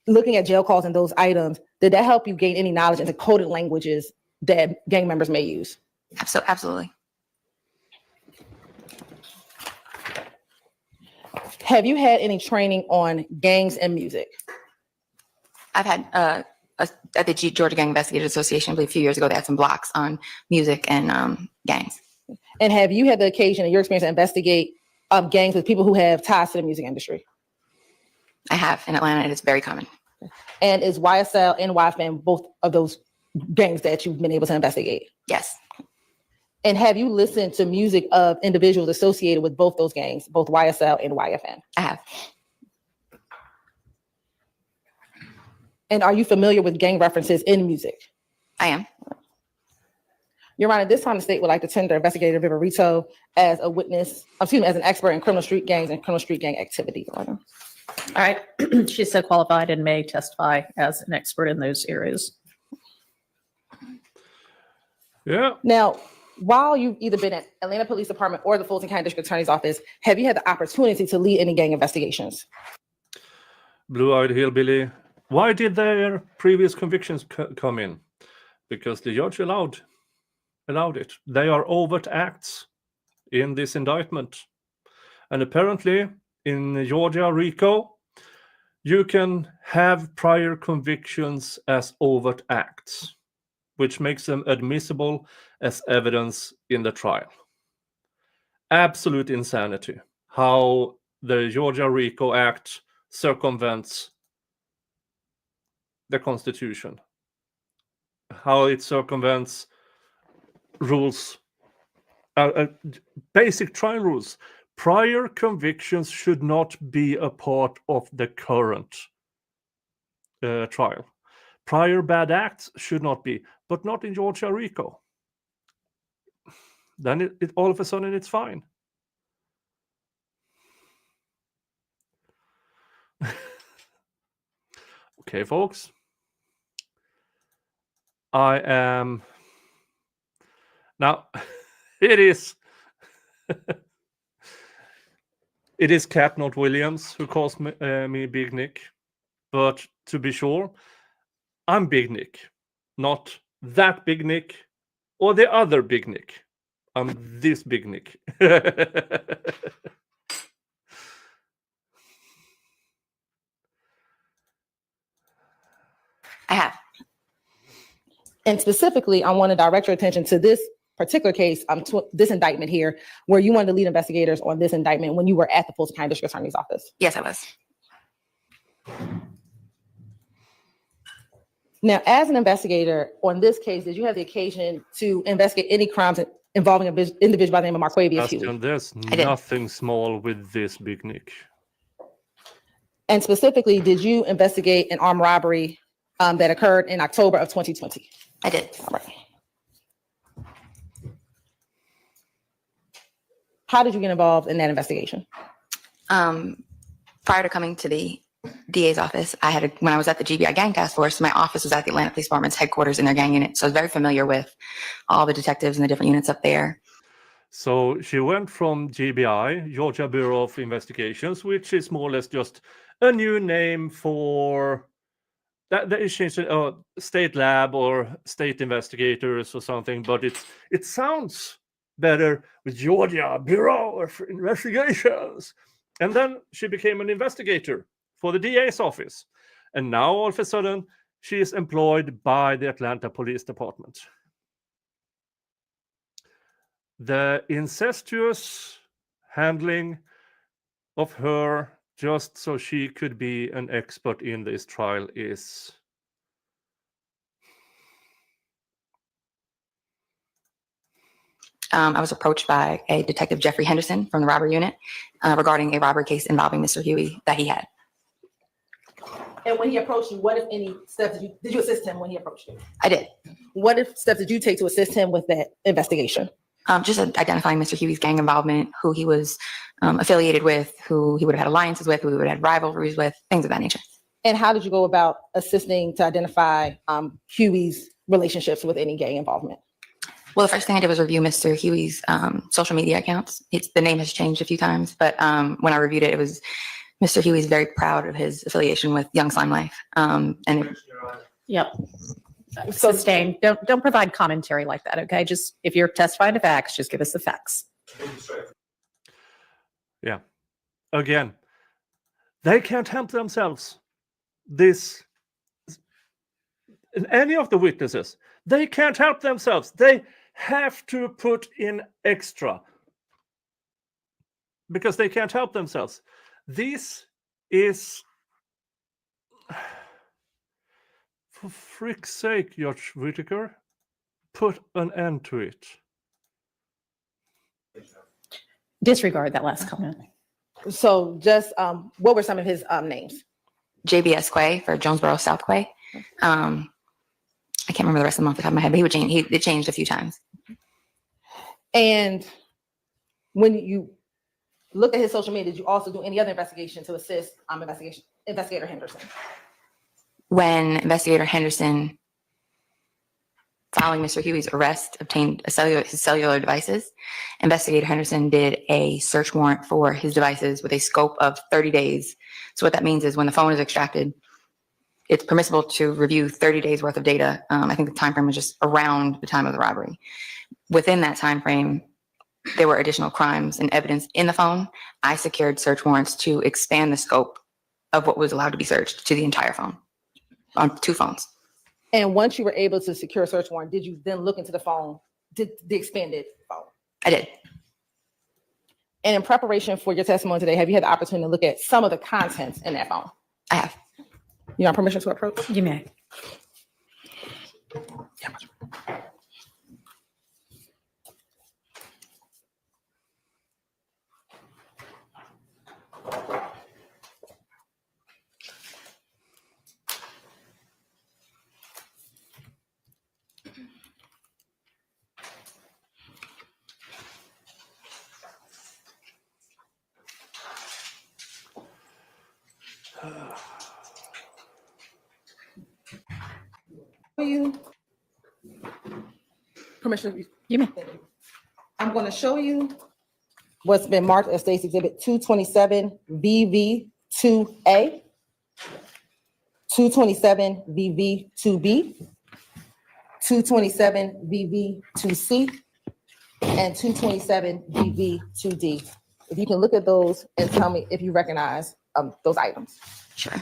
looking at jail calls and those items, did that help you gain any knowledge into coded languages that gang members may use? Absolutely. Have you had any training on gangs and music? I've had at the Georgia Gang Investigators Association, I believe a few years ago, they had some blocks on music and gangs. And have you had the occasion in your experience to investigate gangs with people who have ties to the music industry? I have in Atlanta, and it's very common. And is YSL and YFN both of those gangs that you've been able to investigate? Yes. And have you listened to music of individuals associated with both those gangs, both YSL and YFN? I have. And are you familiar with gang references in music? I am. Your Honor, this time the state would like to tender Investigator Vivorito as a witness, as an expert in criminal street gangs and criminal street gang activity, Your Honor. All right. She's so qualified and may testify as an expert in those areas. Yeah. Now, while you've either been at Atlanta Police Department or the Fulton County District Attorney's Office, have you had the opportunity to lead any gang investigations? Blue-eyed hillbilly. Why did their previous convictions come in? Because the judge allowed it. They are overt acts in this indictment. And apparently in Georgia RICO, you can have prior convictions as overt acts, which makes them admissible as evidence in the trial. Absolute insanity. How the Georgia RICO Act circumvents the Constitution. How it circumvents rules, basic trial rules. Prior convictions should not be a part of the current trial. Prior bad acts should not be, but not in Georgia RICO. Then it all of a sudden it's fine. Okay, folks. I am now. It is. It is Cat, not Williams, who calls me Big Nick. But to be sure, I'm Big Nick, not that Big Nick or the other Big Nick. I'm this Big Nick. I have. And specifically, I want to direct your attention to this particular case, this indictment here, where you wanted to lead investigators on this indictment when you were at the Fulton County District Attorney's Office. Yes, I was. Now, as an investigator on this case, did you have the occasion to investigate any crimes involving an individual by the name of Marquavius Huey? Sebastian, there's nothing small with this Big Nick. And specifically, did you investigate an armed robbery that occurred in October of 2020? I did. All right. How did you get involved in that investigation? Prior to coming to the DA's office, when I was at the GBI Gang Task Force, my office was at the Atlanta Police Department's headquarters in their gang unit. So I was very familiar with all the detectives and the different units up there. So she went from GBI, Georgia Bureau of Investigations, which is more or less just a new name for that is changed to state lab or state investigators or something, but it sounds better with Georgia Bureau of Investigations. And then she became an investigator for the DA's office. And now all of a sudden, she is employed by the Atlanta Police Department. The incestuous handling of her just so she could be an expert in this trial is I was approached by a detective, Jeffrey Henderson, from the robbery unit regarding a robbery case involving Mr. Huey that he had. And when he approached you, what, if any, steps did you assist him when he approached you? I did. What steps did you take to assist him with that investigation? Just identifying Mr. Huey's gang involvement, who he was affiliated with, who he would have had alliances with, who he would have had rivalries with, things of that nature. And how did you go about assisting to identify Huey's relationships with any gang involvement? Well, the first thing I did was review Mr. Huey's social media accounts. The name has changed a few times, but when I reviewed it, it was Mr. Huey's very proud of his affiliation with Young Slime Life. Yep. Sustained. Don't provide commentary like that, okay? Just if you're testifying to facts, just give us the facts. Yeah. Again, they can't help themselves. Any of the witnesses, they can't help themselves. They have to put in extra because they can't help themselves. This is, for frick's sake, Judge Whitaker, put an end to it. Disregard that last comment. So just, what were some of his names? JBS Quay for Jonesboro South Quay. I can't remember the rest of them off the top of my head, but it changed a few times. And when you look at his social media, did you also do any other investigation to assist Investigator Henderson? When Investigator Henderson, following Mr. Huey's arrest, obtained his cellular devices, Investigator Henderson did a search warrant for his devices with a scope of 30 days. So what that means is when the phone is extracted, it's permissible to review 30 days worth of data. I think the time frame was just around the time of the robbery. Within that time frame, there were additional crimes and evidence in the phone. I secured search warrants to expand the scope of what was allowed to be searched to the entire phone, on 2 phones. And once you were able to secure a search warrant, did you then look into the phone, the expanded phone? I did. And in preparation for your testimony today, have you had the opportunity to look at some of the contents in that phone? I have. You have permission to approach? You may. You permission? You may. I'm going to show you what's been marked as State's Exhibit 227 VV2A, 227 VV2B, 227 VV2C, and 227 VV2D. If you can look at those and tell me if you recognize those items. Sure.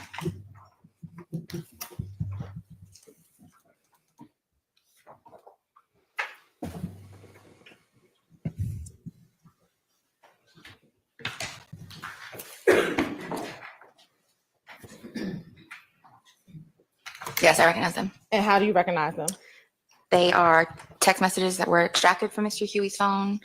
Yes, I recognize them. And how do you recognize them? They are text messages that were extracted from Mr. Huey's phone,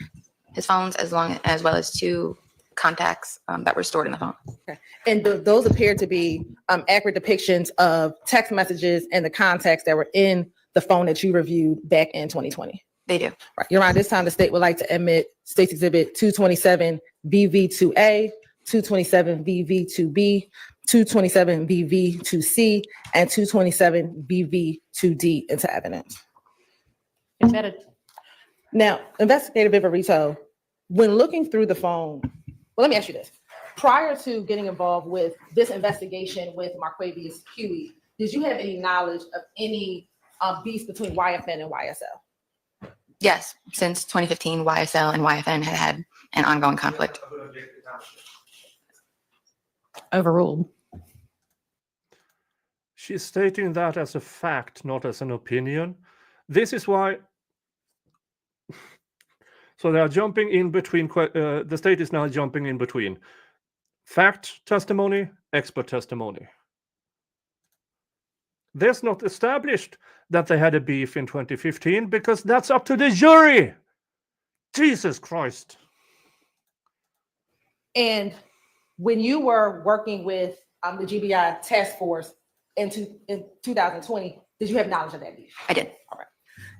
his phones, as well as 2 contacts that were stored in the phone. Okay. And those appear to be accurate depictions of text messages and the contacts that were in the phone that you reviewed back in 2020. They do. Right. Your Honor, this time the state would like to admit State's Exhibit 227 VV2A, 227 VV2B, 227 VV2C, and 227 VV2D into evidence. Now, Investigator Vivorito, when looking through the phone, well, let me ask you this. Prior to getting involved with this investigation with Marquavius Huey, did you have any knowledge of any beef between YFN and YSL? Yes, since 2015, YSL and YFN had an ongoing conflict. Overruled. She's stating that as a fact, not as an opinion. This is why. So they are jumping in between. The state is now jumping in between fact testimony, expert testimony. There's not established that they had a beef in 2015 because that's up to the jury. Jesus Christ. And when you were working with the GBI task force in 2020, did you have knowledge of that beef? I did. All right.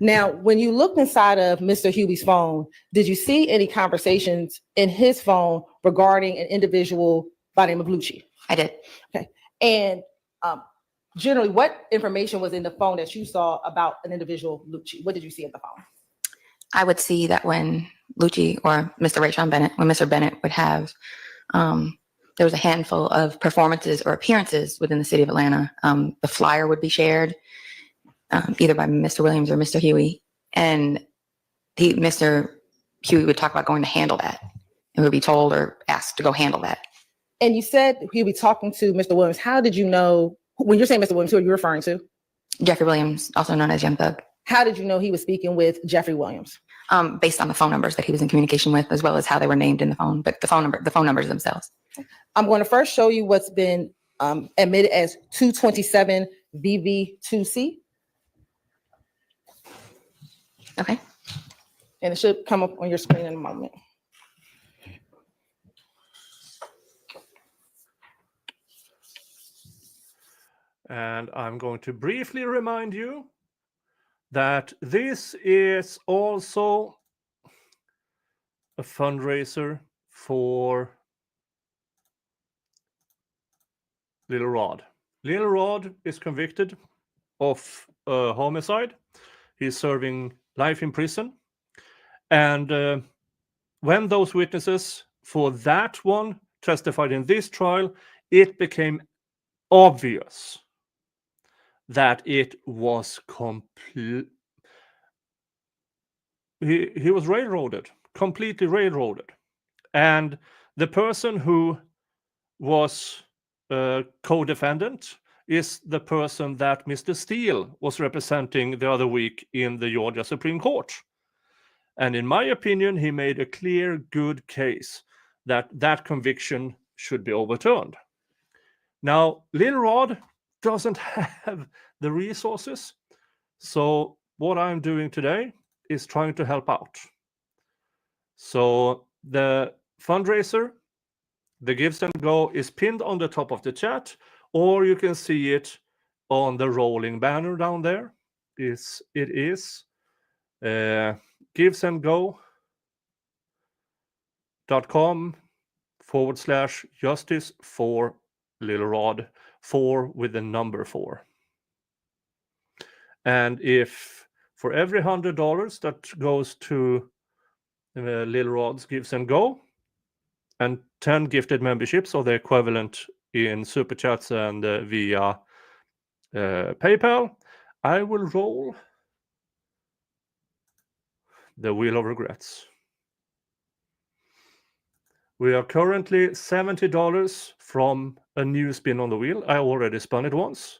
Now, when you looked inside of Mr. Huey's phone, did you see any conversations in his phone regarding an individual by the name of Lucci? I did. Okay. And generally, what information was in the phone that you saw about an individual Lucci? What did you see in the phone? I would see that when Lucci or Mr. Rayshawn Bennett, when Mr. Bennett would have, there was a handful of performances or appearances within the city of Atlanta. The flyer would be shared either by Mr. Williams or Mr. Huey. And Mr. Huey would talk about going to handle that and would be told or asked to go handle that. And you said he'd be talking to Mr. Williams. How did you know, when you're saying Mr. Williams, who are you referring to? Jeffrey Williams, also known as Young Thug. How did you know he was speaking with Jeffrey Williams? Based on the phone numbers that he was in communication with, as well as how they were named in the phone, but the phone numbers themselves. I'm going to first show you what's been admitted as 227 VV2C. Okay. And it should come up on your screen in a moment. And I'm going to briefly remind you that this is also a fundraiser for Little Rod. Little Rod is convicted of homicide. He's serving life in prison. And when those witnesses for that one testified in this trial, it became obvious that it was complete. He was railroaded, completely railroaded. And the person who was co-defendant is the person that Mr. Steele was representing the other week in the Georgia Supreme Court. And in my opinion, he made a clear, good case that that conviction should be overturned. Now, Lil Rod doesn't have the resources. So what I'm doing today is trying to help out. So the fundraiser, the Gives and Go, is pinned on the top of the chat, or you can see it on the rolling banner down there. It is givesandgo.com/justice for little rod 4 with the number 4. And if for every $100 that goes to Little Rod's Gives and Go, and 10 gifted memberships, or the equivalent in Super Chats and via PayPal, I will roll the Wheel of Regrets. We are currently $70 from a new spin on the wheel. I already spun it once.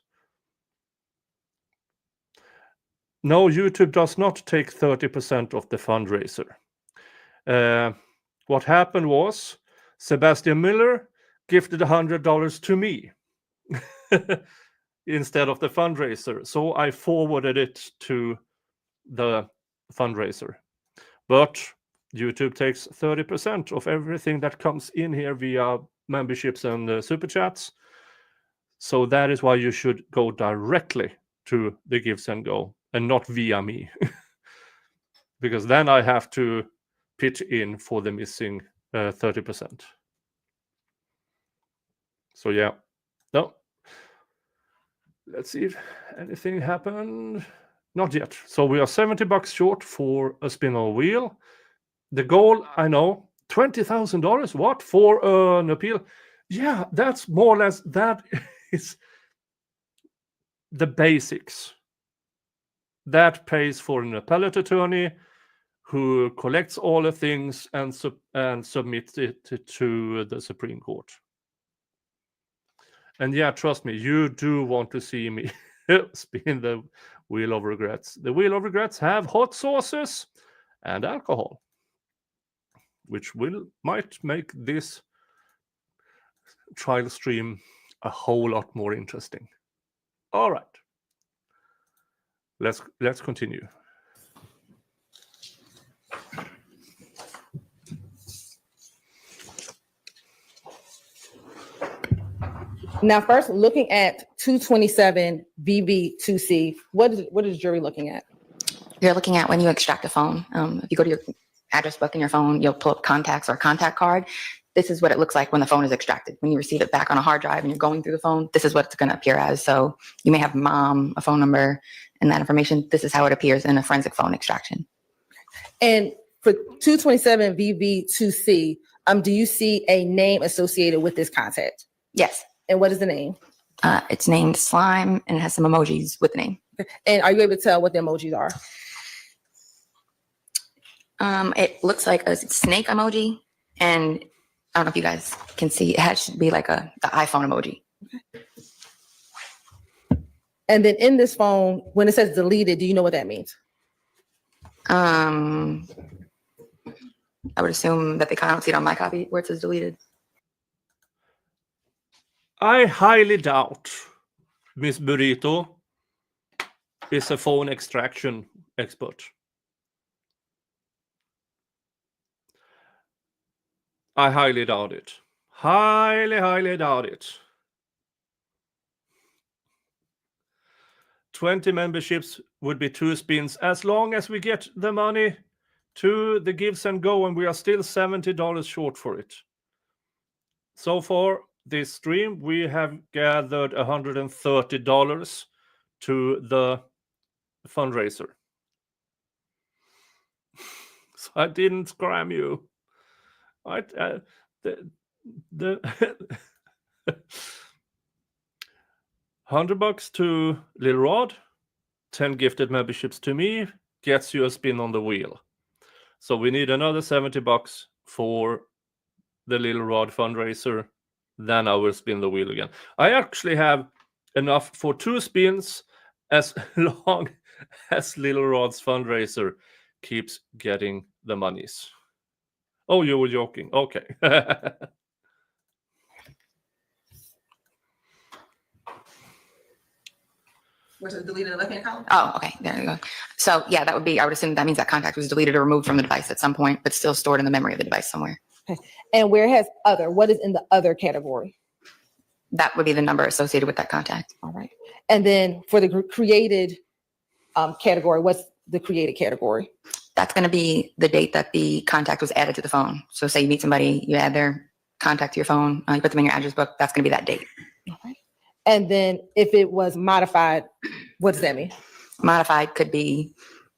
No, YouTube does not take 30% of the fundraiser. What happened was Sebastian Miller gifted $100 to me instead of the fundraiser. So I forwarded it to the fundraiser. But YouTube takes 30% of everything that comes in here via memberships and super chats. So that is why you should go directly to the Gives and Go and not via me. Because then I have to pitch in for the missing 30%. So yeah, no. Let's see if anything happened. Not yet. So we are $70 short for a spin on wheel. The goal, I know, $20,000. What for an appeal? Yeah, that's more or less, that is the basics. That pays for an appellate attorney who collects all the things and submits it to the Supreme Court. And yeah, trust me, you do want to see me spin the Wheel of Regrets. The Wheel of Regrets have hot sauces and alcohol, which might make this trial stream a whole lot more interesting. All right, let's continue. Now, first, looking at 227 VB2C, what is the jury looking at? You're looking at when you extract a phone. If you go to your address book in your phone, you'll pull up contacts or a contact card. This is what it looks like when the phone is extracted. When you receive it back on a hard drive and you're going through the phone, this is what it's going to appear as. So you may have mom, a phone number, and that information. This is how it appears in a forensic phone extraction. And for 227 VB2C, do you see a name associated with this contact? Yes. And what is the name? It's named Slime, and it has some emojis with the name. And are you able to tell what the emojis are? It looks like a snake emoji, and I don't know if you guys can see. It should be like the iPhone emoji. And then in this phone, when it says deleted, do you know what that means? I would assume that they kind of don't see it on my copy where it says deleted. I highly doubt Miss Burrito is a phone extraction expert. I highly doubt it. Highly doubt it. 20 memberships would be 2 spins as long as we get the money to the Gives and Go, and we are still $70 short for it. So far this stream, we have gathered $130 to the fundraiser. So I didn't scram you. The $100 to Lil Rod, 10 gifted memberships to me gets you a spin on the wheel. So we need another $70 for the Lil Rod fundraiser. Then I will spin the wheel again. I actually have enough for 2 spins as long as Lil Rod's fundraiser keeps getting the monies. Oh, you were joking. Okay. Was it deleted in the left-hand column? Oh, okay. There you go. So yeah, that would be, I would assume that means that contact was deleted or removed from the device at some point, but still stored in the memory of the device somewhere. Okay. And where it has other, what is in the other category? That would be the number associated with that contact. All right. And then for the created category, what's the created category? That's going to be the date that the contact was added to the phone. So say you meet somebody, you add their contact to your phone, you put them in your address book, that's going to be that date. And then if it was modified, what does that mean? Modified could be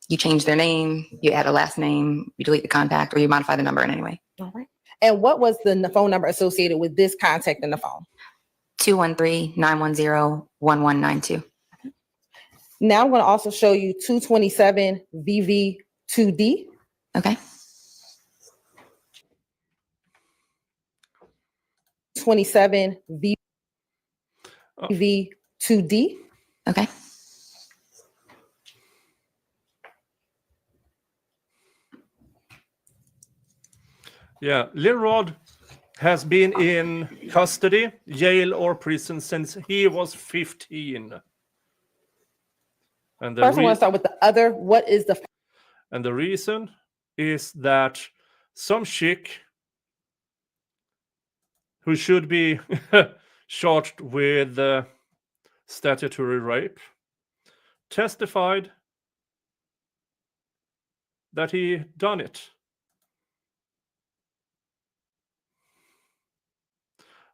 you change their name, you add a last name, you delete the contact, or you modify the number in any way. All right. And what was the phone number associated with this contact in the phone? 213-910-1192. Now I'm going to also show you 227 VV2D. Okay. 27 VV2D. Okay. Yeah, Lil Rod has been in custody, jail, or prison since he was 15. And First, I want to start with the other. What is the... And the reason is that some chick who should be charged with statutory rape testified that he done it.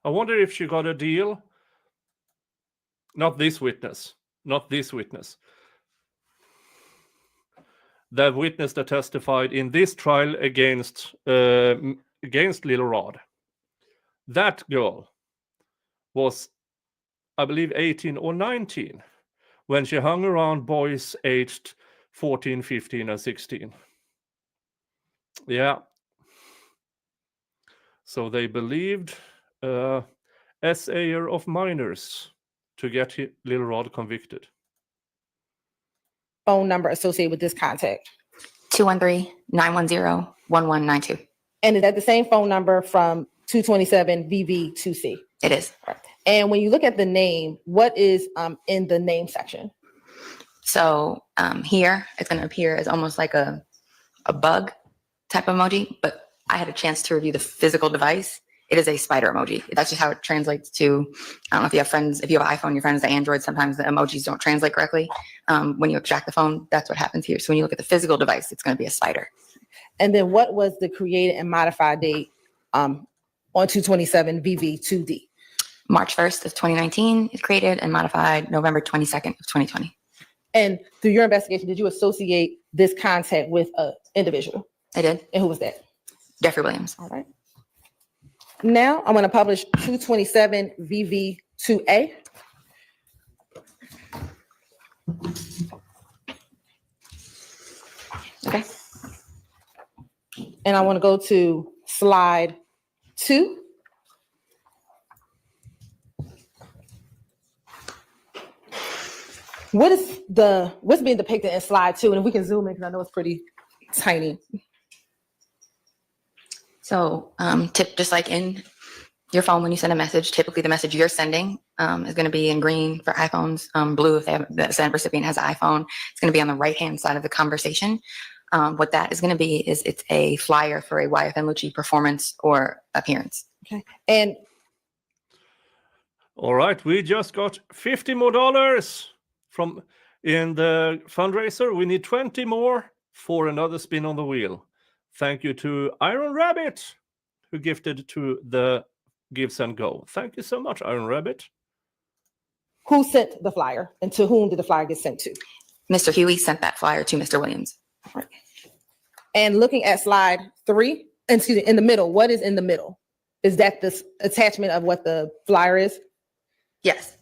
I wonder if she got a deal. Not this witness. Not this witness. The witness that testified in this trial against Lil Rod. That girl was, I believe, 18 or 19 when she hung around boys aged 14, 15, and 16. Yeah. So they believed SAer of minors to get Lil Rod convicted. Phone number associated with this contact? 213-910-1192. And is that the same phone number from 227 VV2C? It is. And when you look at the name, what is in the name section? So here, it's going to appear as almost like a bug type emoji, but I had a chance to review the physical device. It is a spider emoji. That's just how it translates to, I don't know if you have friends, if you have an iPhone, your friends, the Android, sometimes the emojis don't translate correctly. When you extract the phone, that's what happens here. So when you look at the physical device, it's going to be a spider. And then what was the created and modified date on 227 VV2D? March 1st of 2019, it's created and modified November 22nd of 2020. And through your investigation, did you associate this contact with an individual? I did. And who was that? Jeffrey Williams. All right. Now I'm going to publish 227 VV2A. Okay. And I want to go to slide 2. What's being depicted in slide 2? And if we can zoom in, because I know it's pretty tiny. So just like in your phone when you send a message, typically the message you're sending is going to be in green for iPhones, blue if the send recipient has an iPhone. It's going to be on the right-hand side of the conversation. What that is going to be is it's a flyer for a YFN-Lucci performance or appearance. Okay. And all right, we just got $50 more from in the fundraiser. We need 20 more for another spin on the wheel. Thank you to Iron Rabbit, who gifted to the Gives and Go. Thank you so much, Iron Rabbit. Who sent the flyer, and to whom did the flyer get sent to? Mr. Huey sent that flyer to Mr. Williams. Right. And looking at slide 3, excuse me, in the middle, what is in the middle? Is that this attachment of what the flyer is? Yes.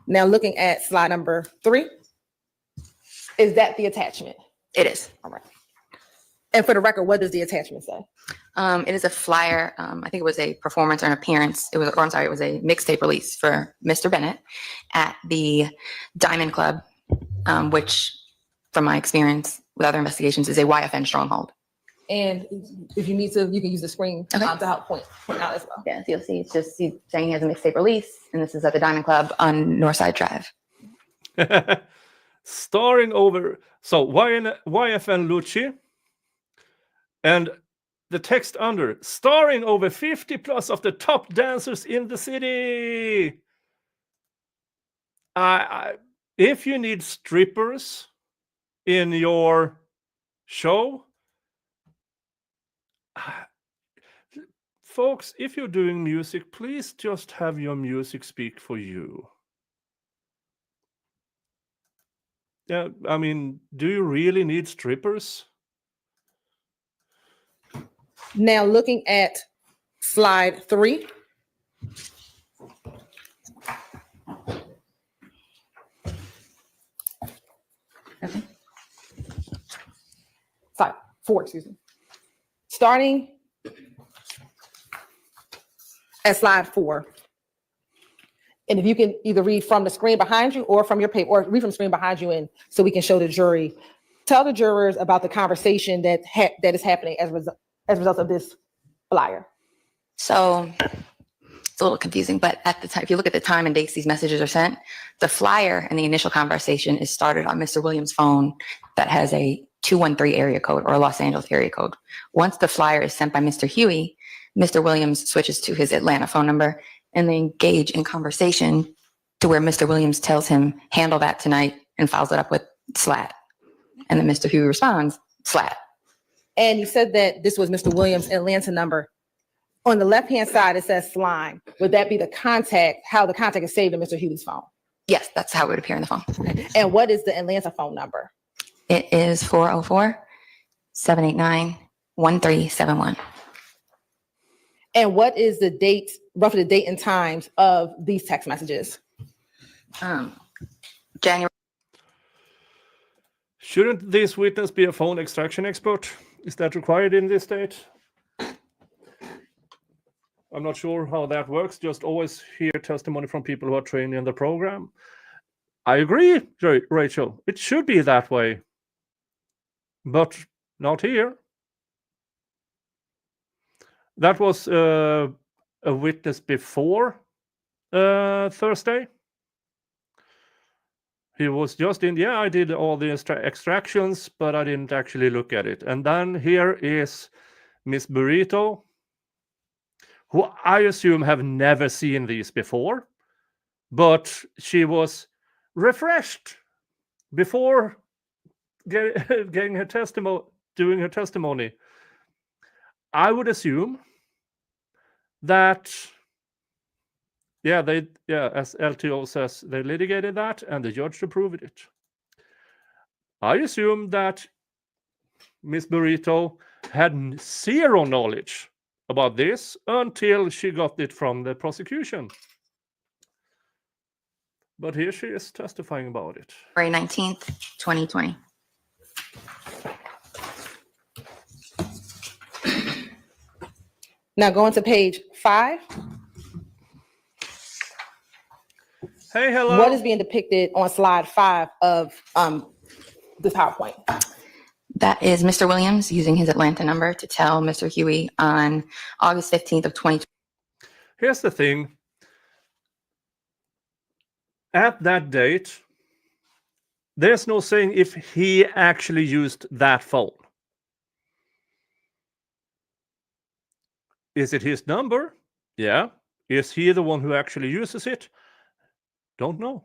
Now looking at slide number 3, is that the attachment? It is. All right. And for the record, what does the attachment say? It is a flyer. I think it was a performance or an appearance. It was a mixtape release for Mr. Bennett at the Diamond Club, which, from my experience with other investigations, is a YFN stronghold. And if you need to, you can use the screen to help point out as well. Yeah, so you'll see it's just saying he has a mixtape release, and this is at the Diamond Club on Northside Drive. Starring over, so YFN-Lucci, and the text under, starring over 50 plus of the top dancers in the city. If you need strippers in your show, Folks, if you're doing music, please just have your music speak for you. Yeah, I mean, do you really need strippers? Now, looking at slide 3. Okay. Slide 4, excuse me. Starting at slide 4. And if you can either read from the screen behind you or from your paper, or read from the screen behind you, and so we can show the jury, tell the jurors about the conversation that is happening as a result of this flyer. So it's a little confusing, but at the time, if you look at the time and dates these messages are sent, the flyer and the initial conversation is started on Mr. Williams' phone that has a 213 area code or a Los Angeles area code. Once the flyer is sent by Mr. Huey, Mr. Williams switches to his Atlanta phone number and they engage in conversation to where Mr. Williams tells him, handle that tonight, and follows it up with slat. And then Mr. Huey responds, slat. And you said that this was Mr. Williams' Atlanta number. On the left-hand side, it says slime. Would that be the contact, how the contact is saved in Mr. Huey's phone? Yes, that's how it would appear in the phone. Okay. And what is the Atlanta phone number? It is 404-789-1371. And what is the date, roughly the date and times of these text messages? January. Shouldn't this witness be a phone extraction expert? Is that required in this state? I'm not sure how that works. Just always hear testimony from people who are trained in the program. I agree, Rachel. It should be that way. But not here. That was a witness before Thursday. He was just in, I did all the extractions, but I didn't actually look at it. And then here is Miss Burrito, who I assume have never seen these before, but she was refreshed before getting her testimony, doing her testimony. I would assume that, as LTO says, they litigated that and the judge approved it. I assume that Miss Burrito had zero knowledge about this until she got it from the prosecution. But here she is testifying about it. February 19th, 2020. Now going to page 5. Hey, hello. What is being depicted on slide 5 of this PowerPoint? That is Mr. Williams using his Atlanta number to tell Mr. Huey on August 15th of 2020. Here's the thing. At that date, there's no saying if he actually used that phone. Is it his number? Yeah. Is he the one who actually uses it? Don't know.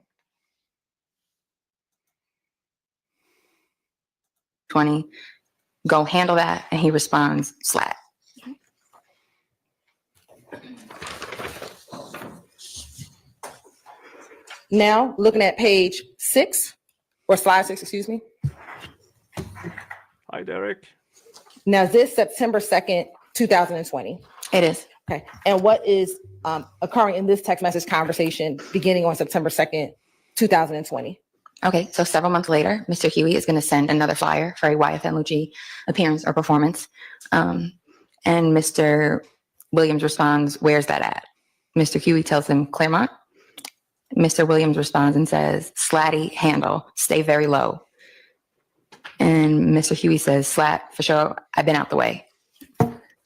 20. Go handle that. And he responds, slat. Now, looking at page 6, or slide 6, excuse me. Hi, Derek. Now, is this September 2nd, 2020? It is. Okay. And what is occurring in this text message conversation beginning on September 2nd, 2020? Okay, so several months later, Mr. Huey is going to send another flyer for a YSL-Trial appearance or performance. And Mr. Williams responds, where's that at? Mr. Huey tells him, Claremont. Mr. Williams responds and says, slatty handle, stay very low. And Mr. Huey says, slat, for sure, I've been out the way.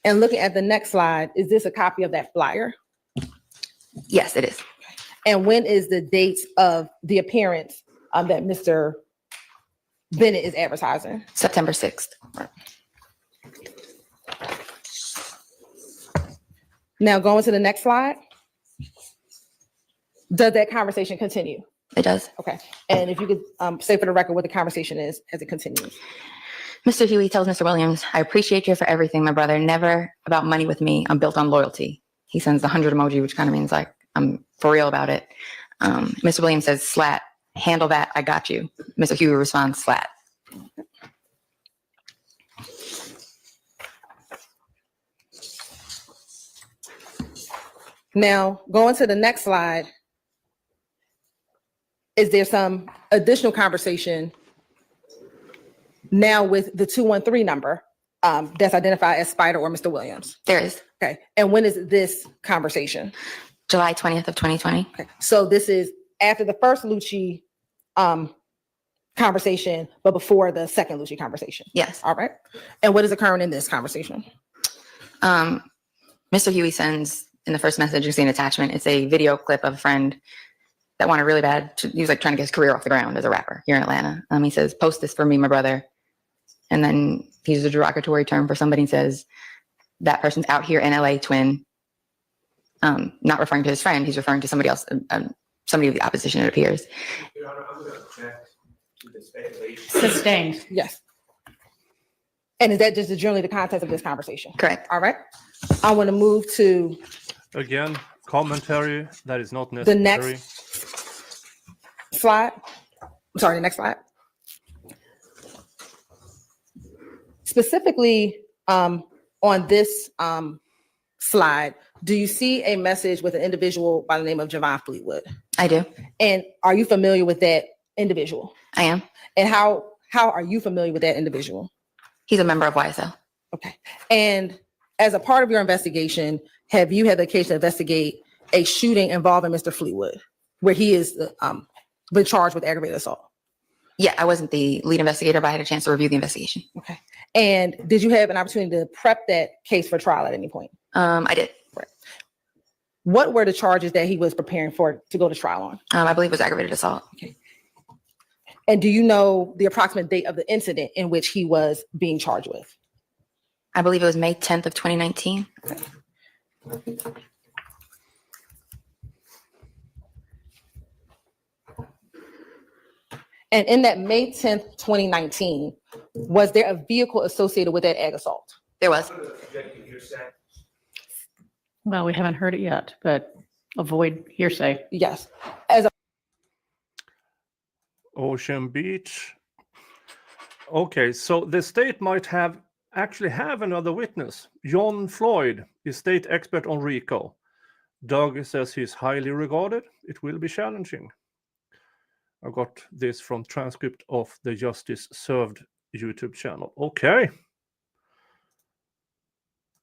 And looking at the next slide, is this a copy of that flyer? Yes, it is. And when is the date of the appearance that Mr. Bennett is advertising? September 6th. Now going to the next slide. Does that conversation continue? It does. Okay. And if you could say for the record what the conversation is as it continues. Mr. Huey tells Mr. Williams, I appreciate you for everything, my brother. Never about money with me. I'm built on loyalty. He sends the 100 emoji, which kind of means like, I'm for real about it. Mr. Williams says, slat, handle that. I got you. Mr. Huey responds, slat. Now, going to the next slide, is there some additional conversation now with the 213 number that's identified as Spider or Mr. Williams? There is. Okay. And when is this conversation? July 20th of 2020. Okay. So this is after the first Lucci conversation, but before the second Lucci conversation? Yes. All right. And what is occurring in this conversation? Mr. Huey sends in the first message, you see an attachment. It's a video clip of a friend that wanted really bad. He was like trying to get his career off the ground as a rapper here in Atlanta. He says, post this for me, my brother. And then he uses a derogatory term for somebody and says, that person's out here in LA, twin. Not referring to his friend. He's referring to somebody else, somebody of the opposition, it appears. Sustained. Yes. And is that just generally the context of this conversation? Correct. All right. I want to move to Again, commentary that is not the necessary. next slide. I'm sorry, the next slide. Specifically, on this slide, do you see a message with an individual by the name of Javon Fleetwood? I do. And are you familiar with that individual? I am. And how are you familiar with that individual? He's a member of YSL. Okay. And as a part of your investigation, have you had the occasion to investigate a shooting involving Mr. Fleetwood, where he is been charged with aggravated assault? Yeah, I wasn't the lead investigator, but I had a chance to review the investigation. Okay. And did you have an opportunity to prep that case for trial at any point? I did. Right. What were the charges that he was preparing for to go to trial on? I believe it was aggravated assault. Okay. And do you know the approximate date of the incident in which he was being charged with? I believe it was May 10th of 2019. And in that May 10th, 2019, was there a vehicle associated with that ag assault? There was. Well, we haven't heard it yet, but avoid hearsay. Yes. As a Ocean Beach. Okay, so the state might actually have another witness. John Floyd is state expert on RICO. Doug says he's highly regarded. It will be challenging. I got this from transcript of the Justice Served YouTube channel. Okay.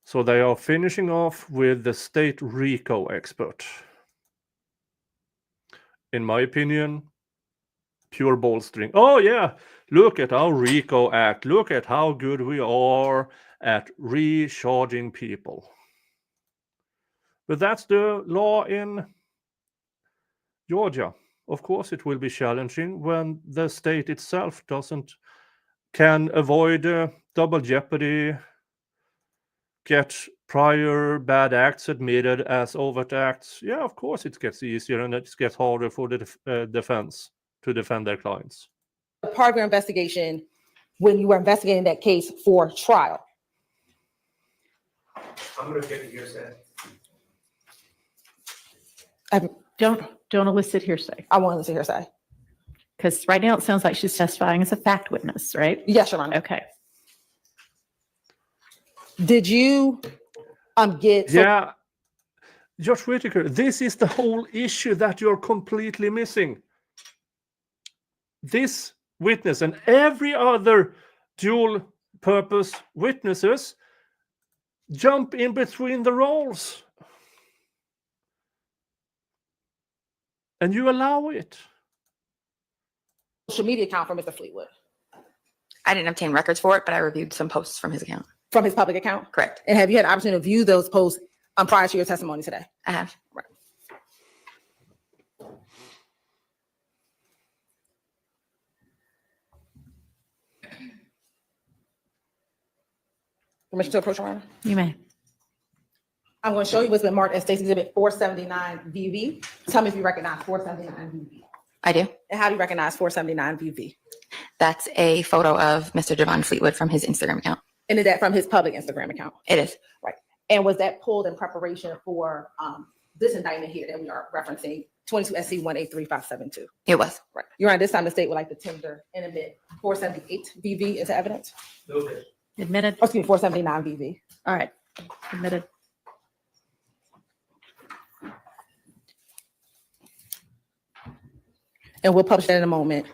So they are finishing off with the state RICO expert. In my opinion, pure bolstering. Oh yeah, look at our RICO Act. Look at how good we are at recharging people. But that's the law in Georgia. Of course, it will be challenging when the state itself can avoid double jeopardy, get prior bad acts admitted as overt acts. Yeah, of course it gets easier and it gets harder for the defense to defend their clients. part of your investigation when you were investigating that case for trial? I'm going to get your say. Don't elicit hearsay, I want to listen hearsay. because right now it sounds like she's testifying as a fact witness, right? Yes, Your Honor. Okay. Did you get? Yeah, Judge Whitaker, this is the whole issue that you're completely missing. This witness and every other dual purpose witnesses jump in between the roles. And you allow it. Social media account for Mr. Fleetwood I didn't obtain records for it, but I reviewed some posts from his account. from his public account? Correct. And have you had the opportunity to view those posts prior to your testimony today? I have. Right. Permission to approach, Your Honor? You may. I'm going to show you what's been marked as State's Exhibit 479 VV. Tell me if you recognize 479 VV. I do. And how do you recognize 479 VV? That's a photo of Mr. Javon Fleetwood from his Instagram account. And is that from his public Instagram account? It is. Right. And was that pulled in preparation for this indictment here that we are referencing, 22 SC 183572? It was. Right. Your Honor, this time the state would like to tender and admit 478 VV into evidence. Okay. Admitted. Oh, excuse me, 479 VV. All right. Admitted. And we'll publish that in a moment.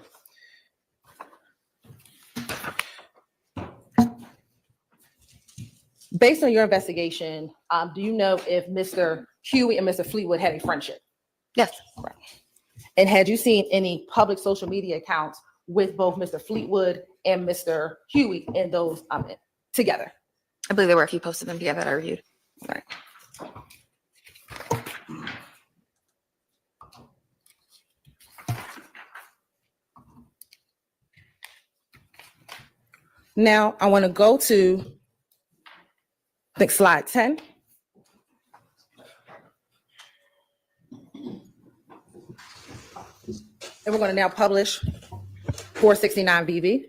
Based on your investigation, do you know if Mr. Huey and Mr. Fleetwood had a friendship? Yes. Right. And had you seen any public social media accounts with both Mr. Fleetwood and Mr. Huey in those together? I believe there were a few posts of them together that I reviewed. Right. Now I want to go to, I think, slide 10. And we're going to now publish 469 VV.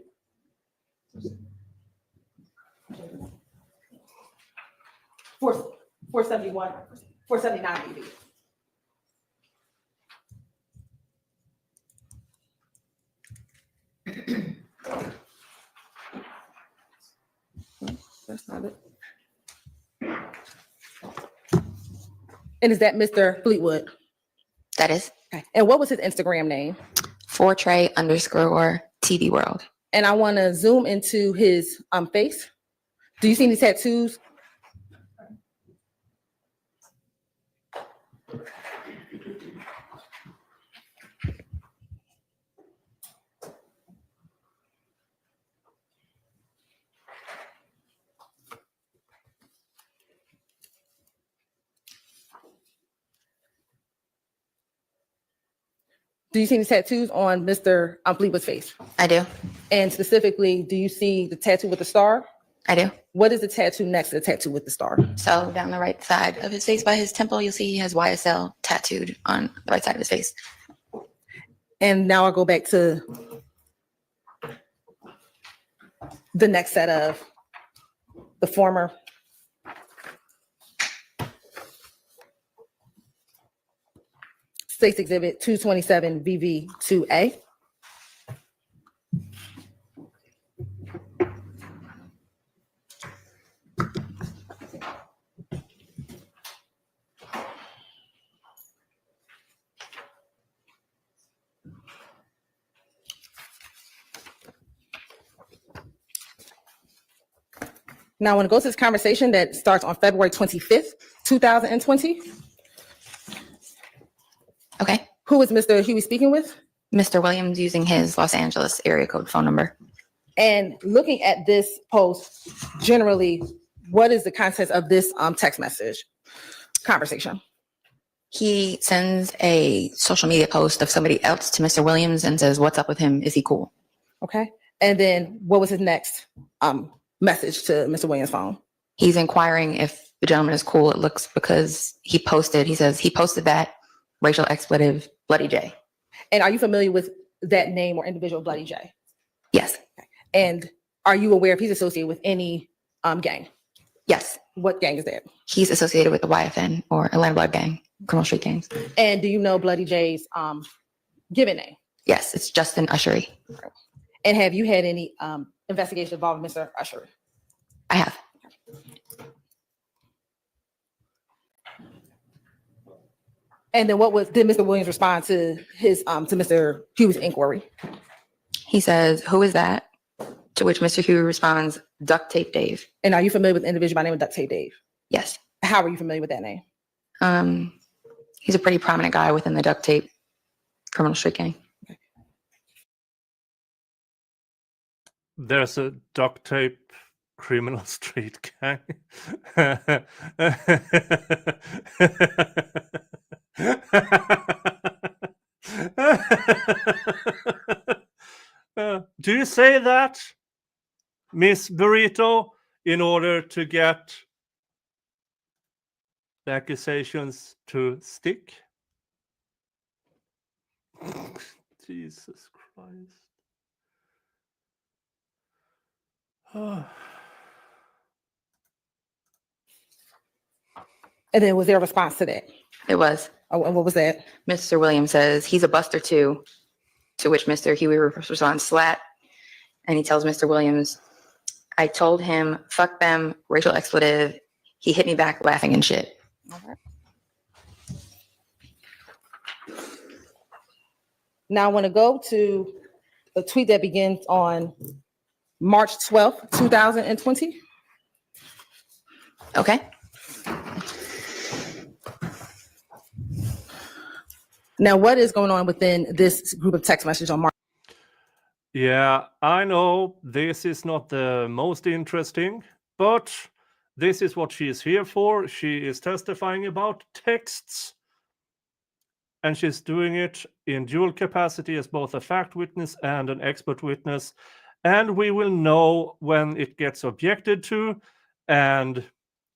Four 471, 479 VV. That's not it. And is that Mr. Fleetwood? That is. Okay. And what was his Instagram name? _TV World. And I want to zoom into his face. Do you see any tattoos? Do you see any tattoos on Mr. Fleetwood's face? I do. And specifically, do you see the tattoo with the star? I do. What is the tattoo next to the tattoo with the star? So down the right side of his face by his temple, you'll see he has YSL tattooed on the right side of his face. And now I'll go back to the next set of the former. State's Exhibit 227 VV2A. Now I want to go to this conversation that starts on February 25th, 2020. Okay. Who is Mr. Huey speaking with? Mr. Williams using his Los Angeles area code phone number. And looking at this post, generally, what is the context of this text message conversation? He sends a social media post of somebody else to Mr. Williams and says, "What's up with him? Is he cool?" Okay. And then what was his next message to Mr. Williams' phone? He's inquiring if the gentleman is cool. It looks because he says he posted that racial expletive, Bloody J. And are you familiar with that name or individual, Bloody J? Yes. And are you aware if he's associated with any gang? Yes. What gang is that? He's associated with the YFN or Atlanta Blood Gang, criminal street gangs. And do you know Bloody J's given name? Yes, it's Justin Ushery. And have you had any investigation involving Mr. Ushery? I have. And then did Mr. Williams respond to his to Mr. Hugh's inquiry? He says, "Who is that?" To which Mr. Huey responds, "Duct Tape Dave." And are you familiar with the individual by the name of Duct Tape Dave? Yes. How are you familiar with that name? He's a pretty prominent guy within the duct tape criminal street gang. There's a duct tape criminal street gang. Do you say that, Miss Burrito, in order to get the accusations to stick? Jesus Christ. And then was there a response to that? It was. Oh, and what was that? Mr. Williams says he's a buster too, to which Mr. Huey responds, slat. And he tells Mr. Williams, I told him, fuck them, racial expletive. He hit me back laughing and shit. Now I want to go to a tweet that begins on March 12th, 2020. Okay. Now, what is going on within this group of text messages on March? Yeah, I know this is not the most interesting, but this is what she is here for. She is testifying about texts, and she's doing it in dual capacity as both a fact witness and an expert witness. And we will know when it gets objected to, and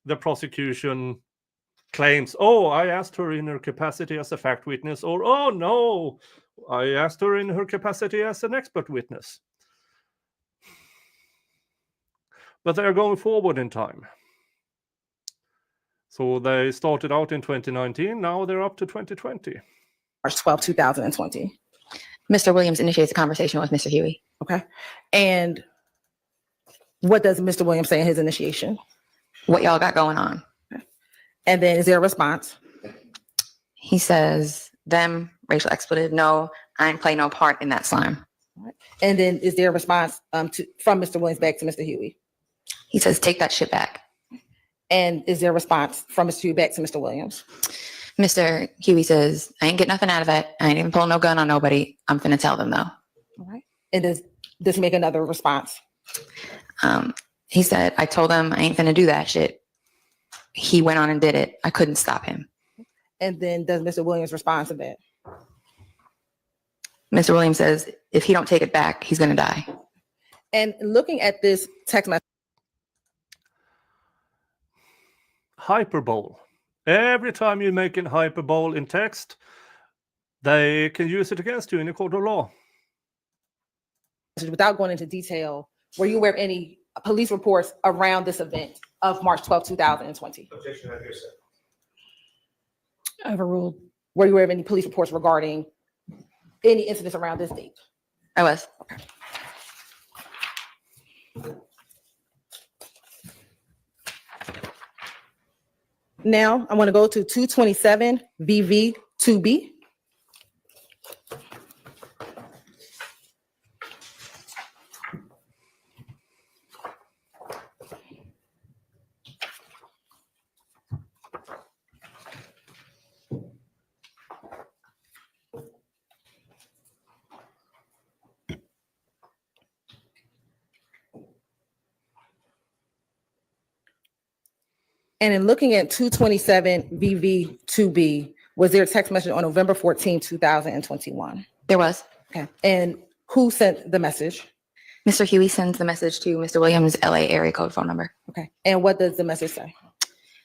the prosecution claims, oh, I asked her in her capacity as a fact witness, or oh no, I asked her in her capacity as an expert witness. But they're going forward in time. So they started out in 2019, now they're up to 2020. March 12th, 2020. Mr. Williams initiates a conversation with Mr. Huey. Okay. And what does Mr. Williams say in his initiation? What y'all got going on? And then is there a response? He says, them, racial expletive, no, I ain't play no part in that slime. And then is there a response from Mr. Williams back to Mr. Huey? He says, take that shit back. And is there a response from Mr. Huey back to Mr. Williams? Mr. Huey says, I ain't get nothing out of it. I ain't even pulling no gun on nobody. I'm finna tell them though. All right. And does he make another response? He said, I told him I ain't finna do that shit. He went on and did it. I couldn't stop him. And then does Mr. Williams respond to that? Mr. Williams says, if he don't take it back, he's gonna die. And looking at this text message. Hyperbole. Every time you make a hyperbole in text, they can use it against you in a court of law. Without going into detail, were you aware of any police reports around this event of March 12, 2020? Objection, I hear, sir. Overruled. Were you aware of any police reports regarding any incidents around this date? I was. Now I want to go to 227 VV 2B. And in looking at 227 VV 2B, was there a text message on November 14, 2021? There was. Okay. And who sent the message? Mr. Huey sends the message to Mr. Williams' LA area code phone number. Okay. And what does the message say?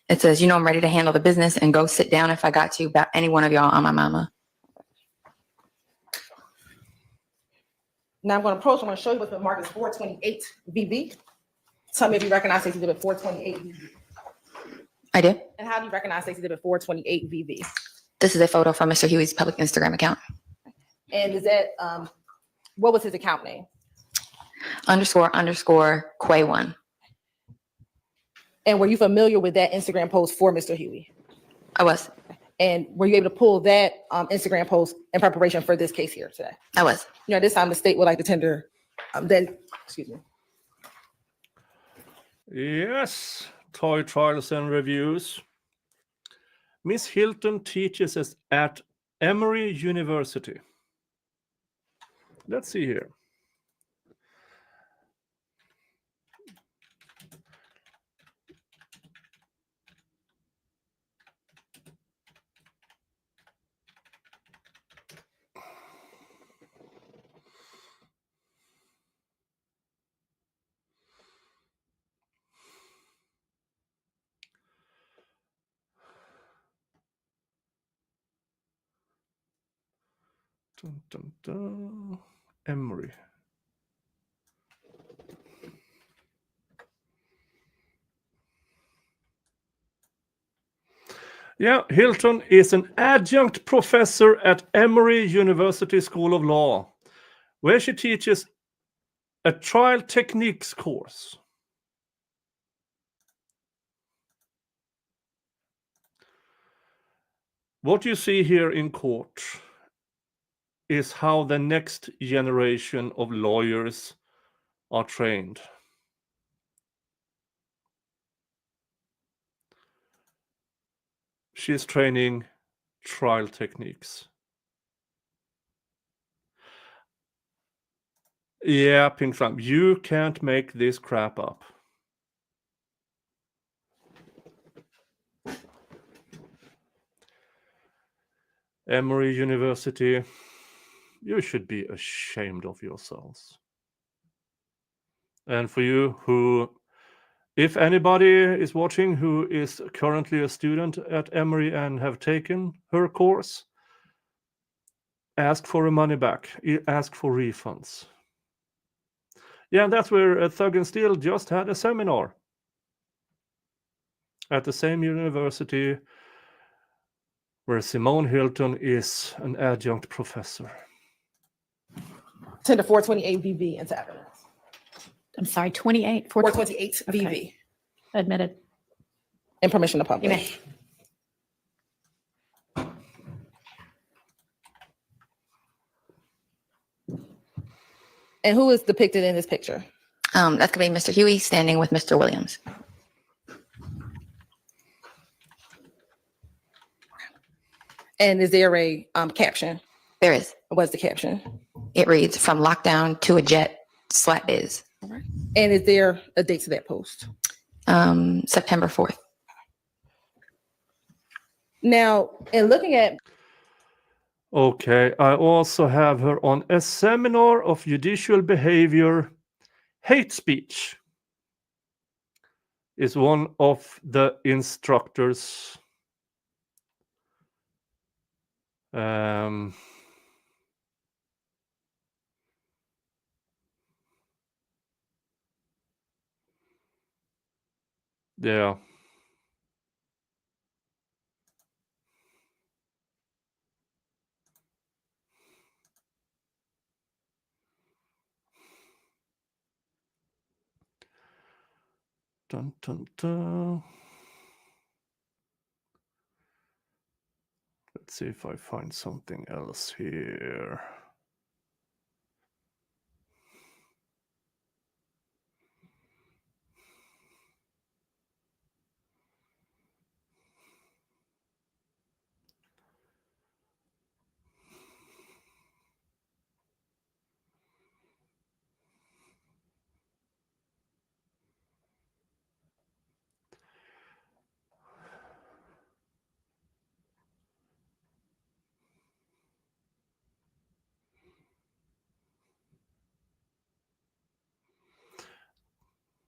It says, you know, I'm ready to handle the business and go sit down if I got to about any one of y'all on my mama. Now I'm going to approach, I'm going to show you what the mark is 428 VV. Tell me if you recognize Stacey Dibbitt 428 VV. I do. And how do you recognize Stacey Dibbitt 428 VV? This is a photo from Mr. Huey's public Instagram account. And is that, what was his account name? __ Quay1. And were you familiar with that Instagram post for Mr. Huey? I was. And were you able to pull that Instagram post in preparation for this case here today? I was. You know, this time the state would like to tender excuse me. Yes, toy trials and reviews. Miss Hilton teaches us at Emory University. Let's see here. Dun, dun, dun. Emory. Yeah, Hilton is an adjunct professor at Emory University School of Law, where she teaches a trial techniques course. What you see here in court is how the next generation of lawyers are trained. She's training trial techniques. Yeah, Pink Flam, you can't make this crap up. Emory University, you should be ashamed of yourselves. And for you who, if anybody is watching who is currently a student at Emory and have taken her course, ask for a money back, ask for refunds. Yeah, that's where Thug and Steel just had a seminar at the same university where Simone Hilton is an adjunct professor. Tender 428 VV into evidence. I'm sorry, 28, 428 VV. Okay. Admitted. And permission to You publish. may. And who is depicted in this picture? That's going to be Mr. Huey standing with Mr. Williams. And is there a caption? There is. What's the caption? It reads, "From lockdown to a jet, slat is." And is there a date to that post? September 4th. Now, in looking at Okay, I also have her on a seminar of judicial behavior. Hate speech is one of the instructors. Yeah. Dun, dun, dun. Let's see if I find something else here.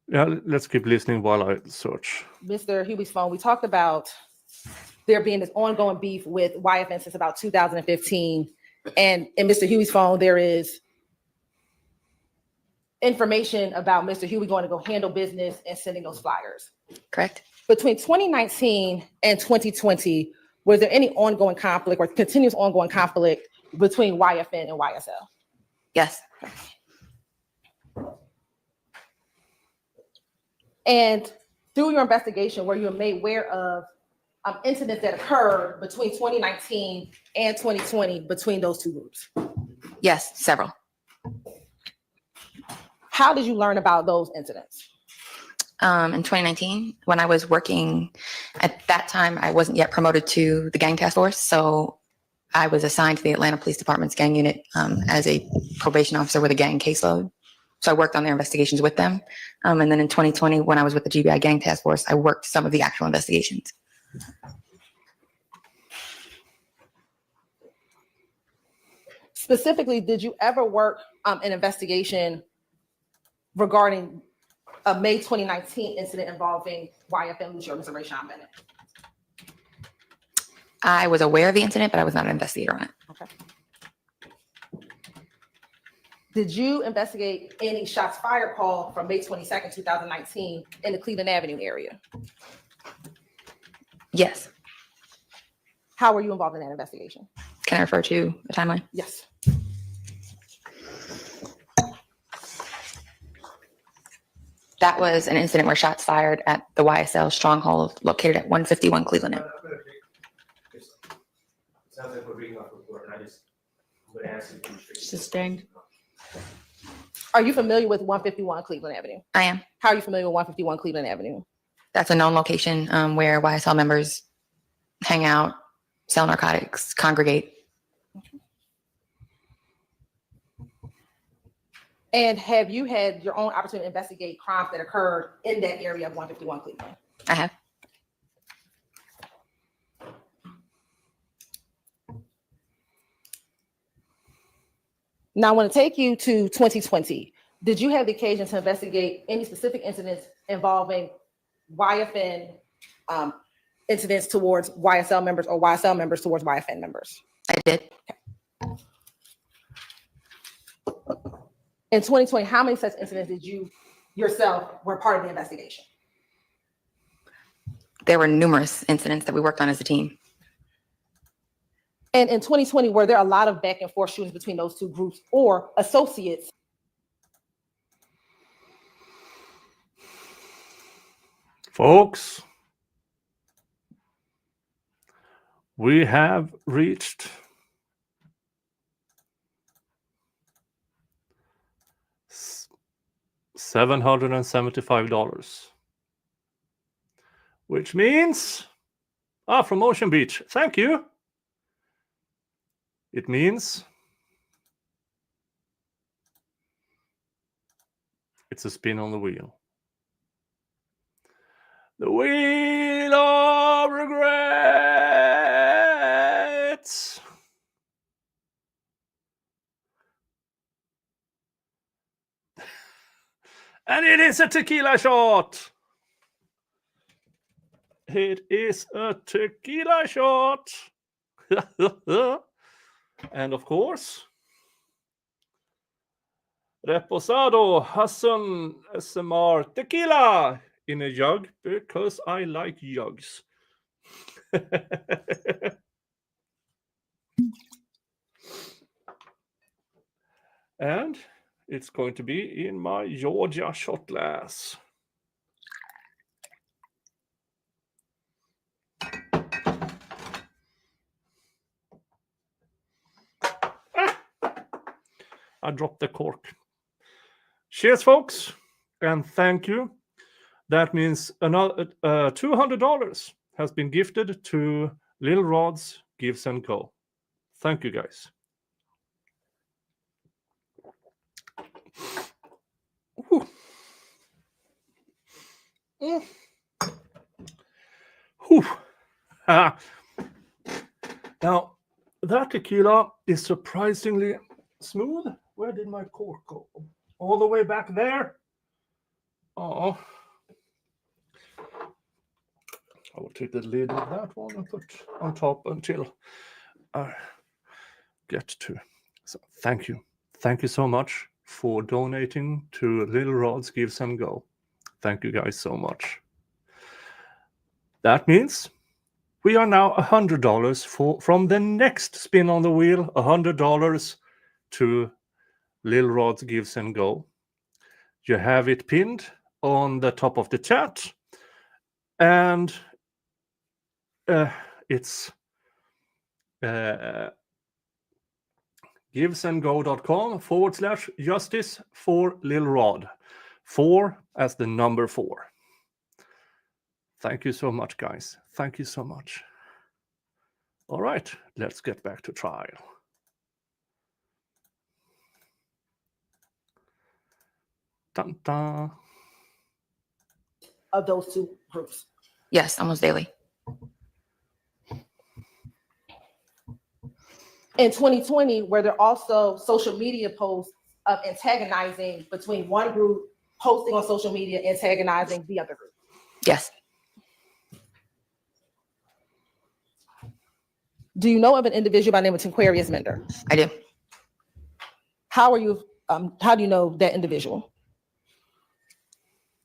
Yeah, let's keep listening while I search. Mr. Huey's phone, we talked about there being this ongoing beef with YFN since about 2015. And in Mr. Huey's phone, there is information about Mr. Huey going to go handle business and sending those flyers. Correct. Between 2019 and 2020, was there any ongoing conflict or continuous ongoing conflict between YFN and YSL? Yes. And through your investigation, were you made aware of incidents that occurred between 2019 and 2020 between those two groups? Yes, several. How did you learn about those incidents? In 2019, when I was working, at that time, I wasn't yet promoted to the gang task force. So I was assigned to the Atlanta Police Department's gang unit as a probation officer with a gang caseload. So I worked on their investigations with them. And then in 2020, when I was with the GBI gang task force, I worked some of the actual investigations. Specifically, did you ever work an investigation regarding a May 2019 incident involving YFN Lucio, Mr. Rayshawn Bennett? I was aware of the incident, but I was not an investigator on it. Okay. Did you investigate any shots fired call from May 22nd, 2019 in the Cleveland Avenue area? Yes. How were you involved in that investigation? Can I refer to the timeline? Yes. That was an incident where shots fired at the YSL stronghold located at 151 Cleveland Ave. It sounds like we're reading off the report, and I'm going to ask you. Sustained. Are you familiar with 151 Cleveland Avenue? I am. How are you familiar with 151 Cleveland Avenue? That's a known location where YSL members hang out, sell narcotics, congregate. And have you had your own opportunity to investigate crimes that occurred in that area of 151 Cleveland? I have. Now, I want to take you to 2020. Did you have the occasion to investigate any specific incidents involving YFN incidents towards YSL members or YSL members towards YFN members? I did. In 2020, how many such incidents did you yourself were part of the investigation? There were numerous incidents that we worked on as a team. And in 2020, were there a lot of back and forth shootings between those two groups or associates? Folks, we have reached $775, which means, from Ocean Beach, thank you. It means it's a spin on the wheel. The wheel of regrets. And it is a tequila shot. It is a tequila shot. And of course, Reposado Hassan SMR tequila in a jug because I like jugs. And it's going to be in my Georgia shot glass. I dropped the cork. Cheers, folks, and thank you. That means another $200 has been gifted to Lil Rod's Gives and Go. Thank you, guys. Whew. Whew. Now, that tequila is surprisingly smooth. Where did my cork go? All the way back there? Oh. I will take the lid of that one and put on top until I get to. So thank you. Thank you so much for donating to Little Rod's Gives and Go. Thank you guys so much. That means we are now $100 from the next spin on the wheel, $100 to Lil Rod's Gives and Go. You have it pinned on the top of the chat, and it's givesandgo.com/justice for Lil Rod. 4 as the number 4. Thank you so much, guys. Thank you so much. All right, let's get back to trial. Dun, dun. Of those two groups? Yes, almost daily. In 2020, were there also social media posts of antagonizing between one group, posting on social media, antagonizing the other group? Yes. Do you know of an individual by the name of Tinquarius Mender? I do. How do you know that individual?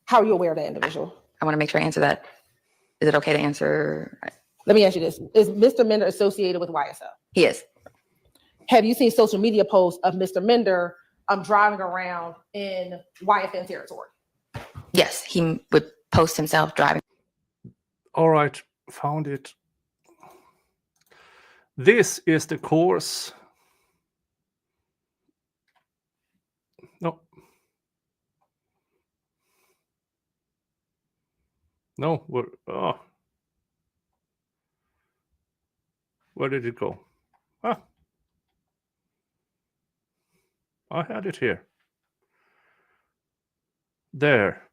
How are you aware of that individual? I want to make sure I answer that. Is it okay to answer? Let me ask you this. Is Mr. Mender associated with YSL? He is. Have you seen social media posts of Mr. Mender driving around in YFN territory? Yes, he would post himself driving. All right, found it. This is the course. No. No, where did it go? Ah, I had it here. There.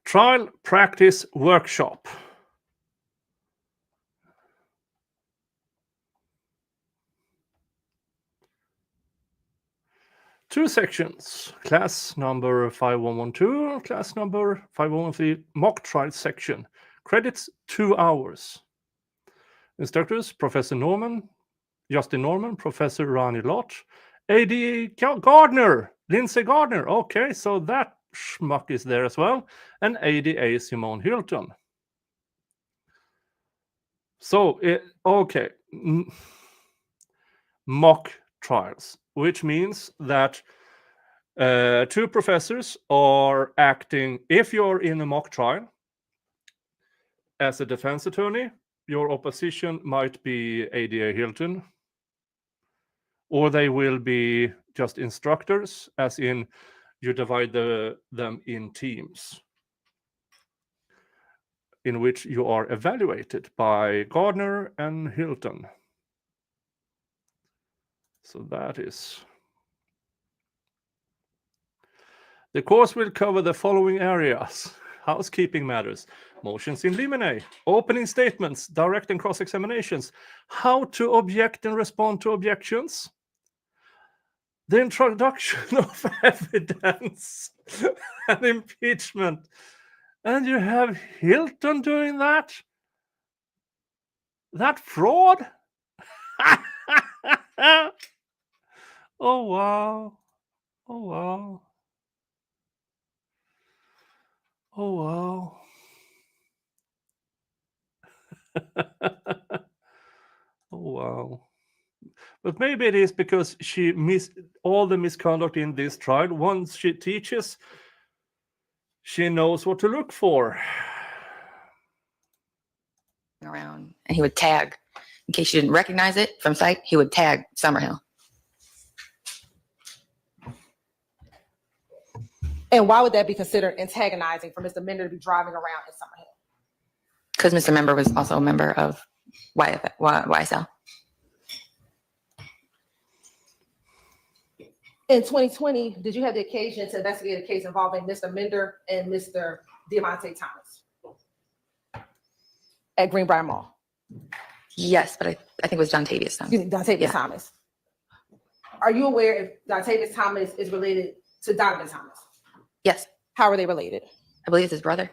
Trial practice workshop. Two sections, class number 5112, class number 5113, mock trial section. Credits 2 hours. Instructors, Professor Norman, Justin Norman, Professor Ronnie Lott, AD Gardner, Lindsay Gardner. Okay, so that schmuck is there as well. And ADA Simone Hilton. So, okay. Mock trials, which means that two professors are acting, if you're in a mock trial as a defense attorney, your opposition might be ADA Hilton, or they will be just instructors, as in you divide them in teams in which you are evaluated by Gardner and Hilton. So that is. The course will cover the following areas: housekeeping matters, motions in limine, opening statements, direct and cross-examinations, how to object and respond to objections, the introduction of evidence, and impeachment. And you have Hilton doing that? That fraud? Oh, wow. Oh, wow. Oh, wow. Oh, wow. But maybe it is because she missed all the misconduct in this trial. Once she teaches, she knows what to look for. Around, and he would tag, in case you didn't recognize it from sight, he would tag Summerhill. And why would that be considered antagonizing for Mr. Mender to be driving around in Summerhill? Because Mr. Member was also a member of YSL. In 2020, did you have the occasion to investigate a case involving Mr. Mender and Mr. Diamante Thomas at Greenbrier Mall? Yes, but I think it was Dontavius Thomas. Dontavius Thomas. Are you aware if Dontavius Thomas is related to Donovan Thomas? Yes. How are they related? I believe it's his brother.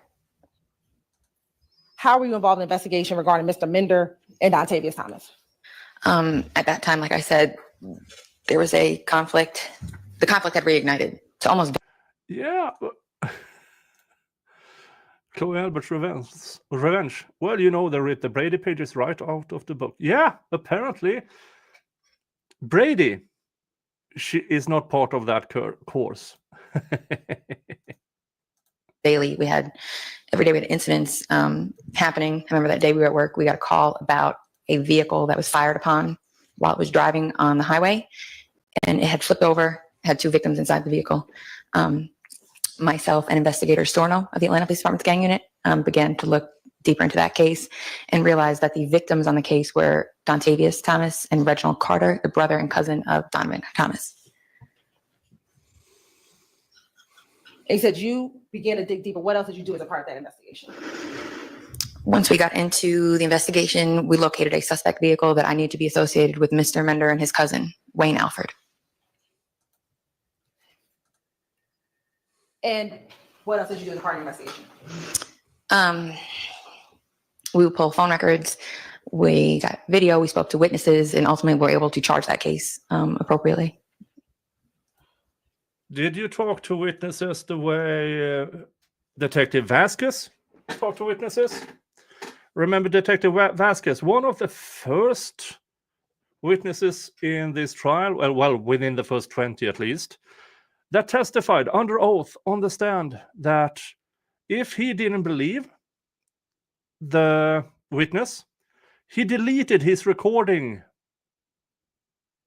How were you involved in the investigation regarding Mr. Mender and Dontavius Thomas? At that time, like I said, there was a conflict. The conflict had reignited to almost. Yeah. Chloe Albert's revenge. Well, you know, they read the Brady pages right out of the book. Yeah, apparently Brady, she is not part of that course. Daily, every day we had incidents happening. I remember that day we were at work, we got a call about a vehicle that was fired upon while it was driving on the highway, and it had flipped over, had 2 victims inside the vehicle. Myself and Investigator Storno of the Atlanta Police Department's gang unit began to look deeper into that case and realized that the victims on the case were Dontavius Thomas and Reginald Carter, the brother and cousin of Donovan Thomas. And you said you began to dig deeper. What else did you do as a part of that investigation? Once we got into the investigation, we located a suspect vehicle that I knew to be associated with Mr. Mender and his cousin, Wayne Alford. And what else did you do as a part of the investigation? We would pull phone records, we got video, we spoke to witnesses, and ultimately were able to charge that case appropriately. Did you talk to witnesses the way Detective Vasquez talked to witnesses? Remember Detective Vasquez, one of the first witnesses in this trial, well, within the first 20 at least, that testified under oath on the stand that if he didn't believe the witness, he deleted his recording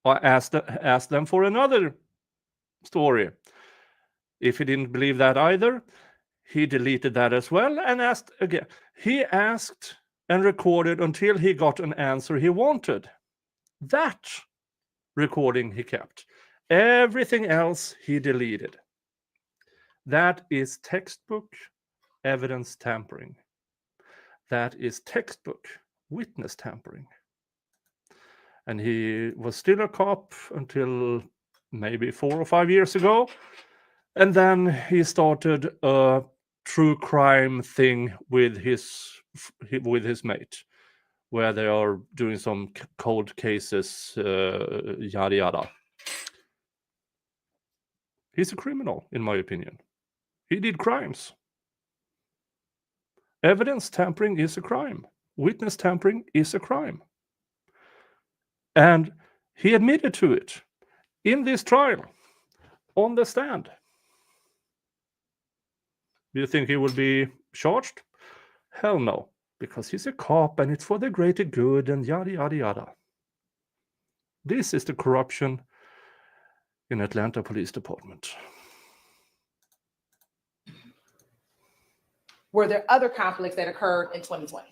or asked them for another story. If he didn't believe that either, he deleted that as well and asked again. He asked and recorded until he got an answer he wanted. That recording he kept. Everything else he deleted. That is textbook evidence tampering. That is textbook witness tampering. And he was still a cop until maybe 4 or 5 years ago. And then he started a true crime thing with his mate, where they are doing some cold cases, yada yada. He's a criminal, in my opinion. He did crimes. Evidence tampering is a crime. Witness tampering is a crime. And he admitted to it in this trial, on the stand. Do you think he will be charged? Hell no, because he's a cop and it's for the greater good and yada, yada, yada. This is the corruption in Atlanta Police Department. Were there other conflicts that occurred in 2020?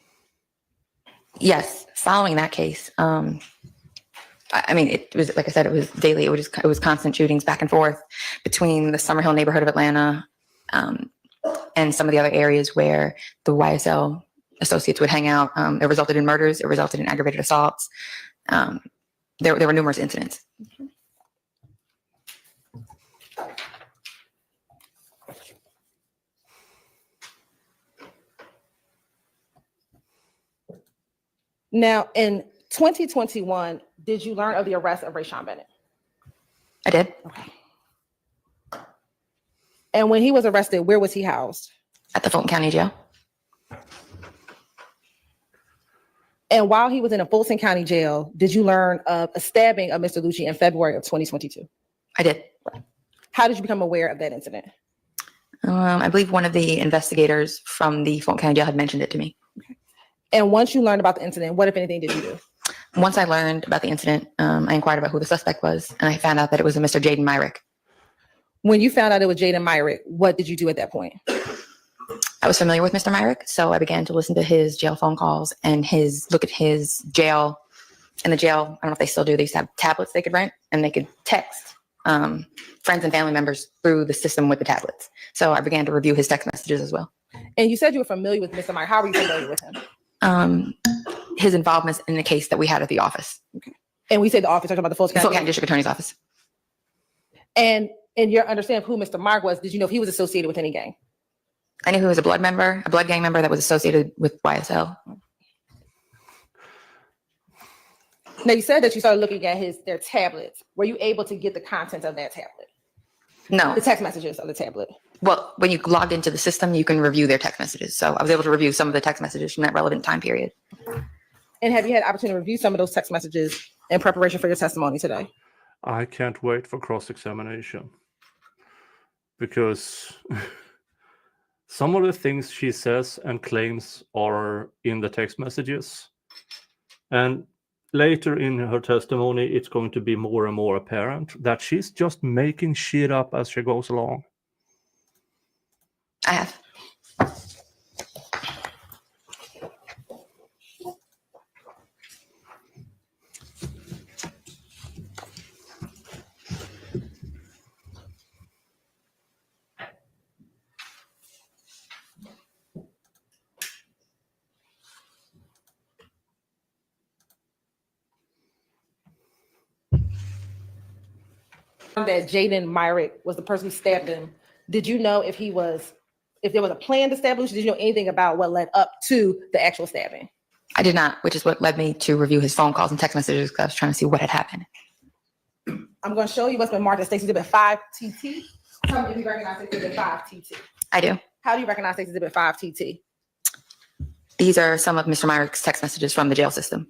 Yes, following that case, I mean, it was, like I said, it was daily. It was constant shootings back and forth between the Summerhill neighborhood of Atlanta and some of the other areas where the YSL associates would hang out. It resulted in murders. It resulted in aggravated assaults. There were numerous incidents. Now, in 2021, did you learn of the arrest of Rayshawn Bennett? I did. Okay. And when he was arrested, where was he housed? At the Fulton County Jail. And while he was in a Fulton County Jail, did you learn of a stabbing of Mr. Lucci in February of 2022? I did. How did you become aware of that incident? I believe one of the investigators from the Fulton County Jail had mentioned it to me. And once you learned about the incident, what, if anything, did you do? Once I learned about the incident, I inquired about who the suspect was, and I found out that it was a Mr. Jaden Myrick. When you found out it was Jaden Myrick, what did you do at that point? I was familiar with Mr. Myrick, so I began to listen to his jail phone calls and look at his jail. In the jail, I don't know if they still do, they used to have tablets they could rent, and they could text friends and family members through the system with the tablets. So I began to review his text messages as well. And you said you were familiar with Mr. Myrick. How were you familiar with him? His involvement in the case that we had at the office. Okay. And we say the office, talking about the Fulton Fulton County District Attorney's Office. And in your understanding of who Mr. Myrick was, did you know if he was associated with any gang? I knew he was a blood gang member that was associated with YSL. Now, you said that you started looking at their tablets. Were you able to get the contents of that tablet? No. The text messages of the tablet? Well, when you logged into the system, you can review their text messages. So I was able to review some of the text messages from that relevant time period. And have you had the opportunity to review some of those text messages in preparation for your testimony today? I can't wait for cross-examination. Because some of the things she says and claims are in the text messages. And later in her testimony, it's going to be more and more apparent that she's just making shit up as she goes along. I have. That Jaden Myrick was the person who stabbed him. Did you know if there was a plan to stab Lucci? Did you know anything about what led up to the actual stabbing? I did not, which is what led me to review his phone calls and text messages because I was trying to see what had happened. I'm going to show you what's been marked as Stacy Exhibit 5TT. Tell me if you recognize Exhibit 5TT. I do. How do you recognize Stacy Exhibit 5TT? These are some of Mr. Myrick's text messages from the jail system.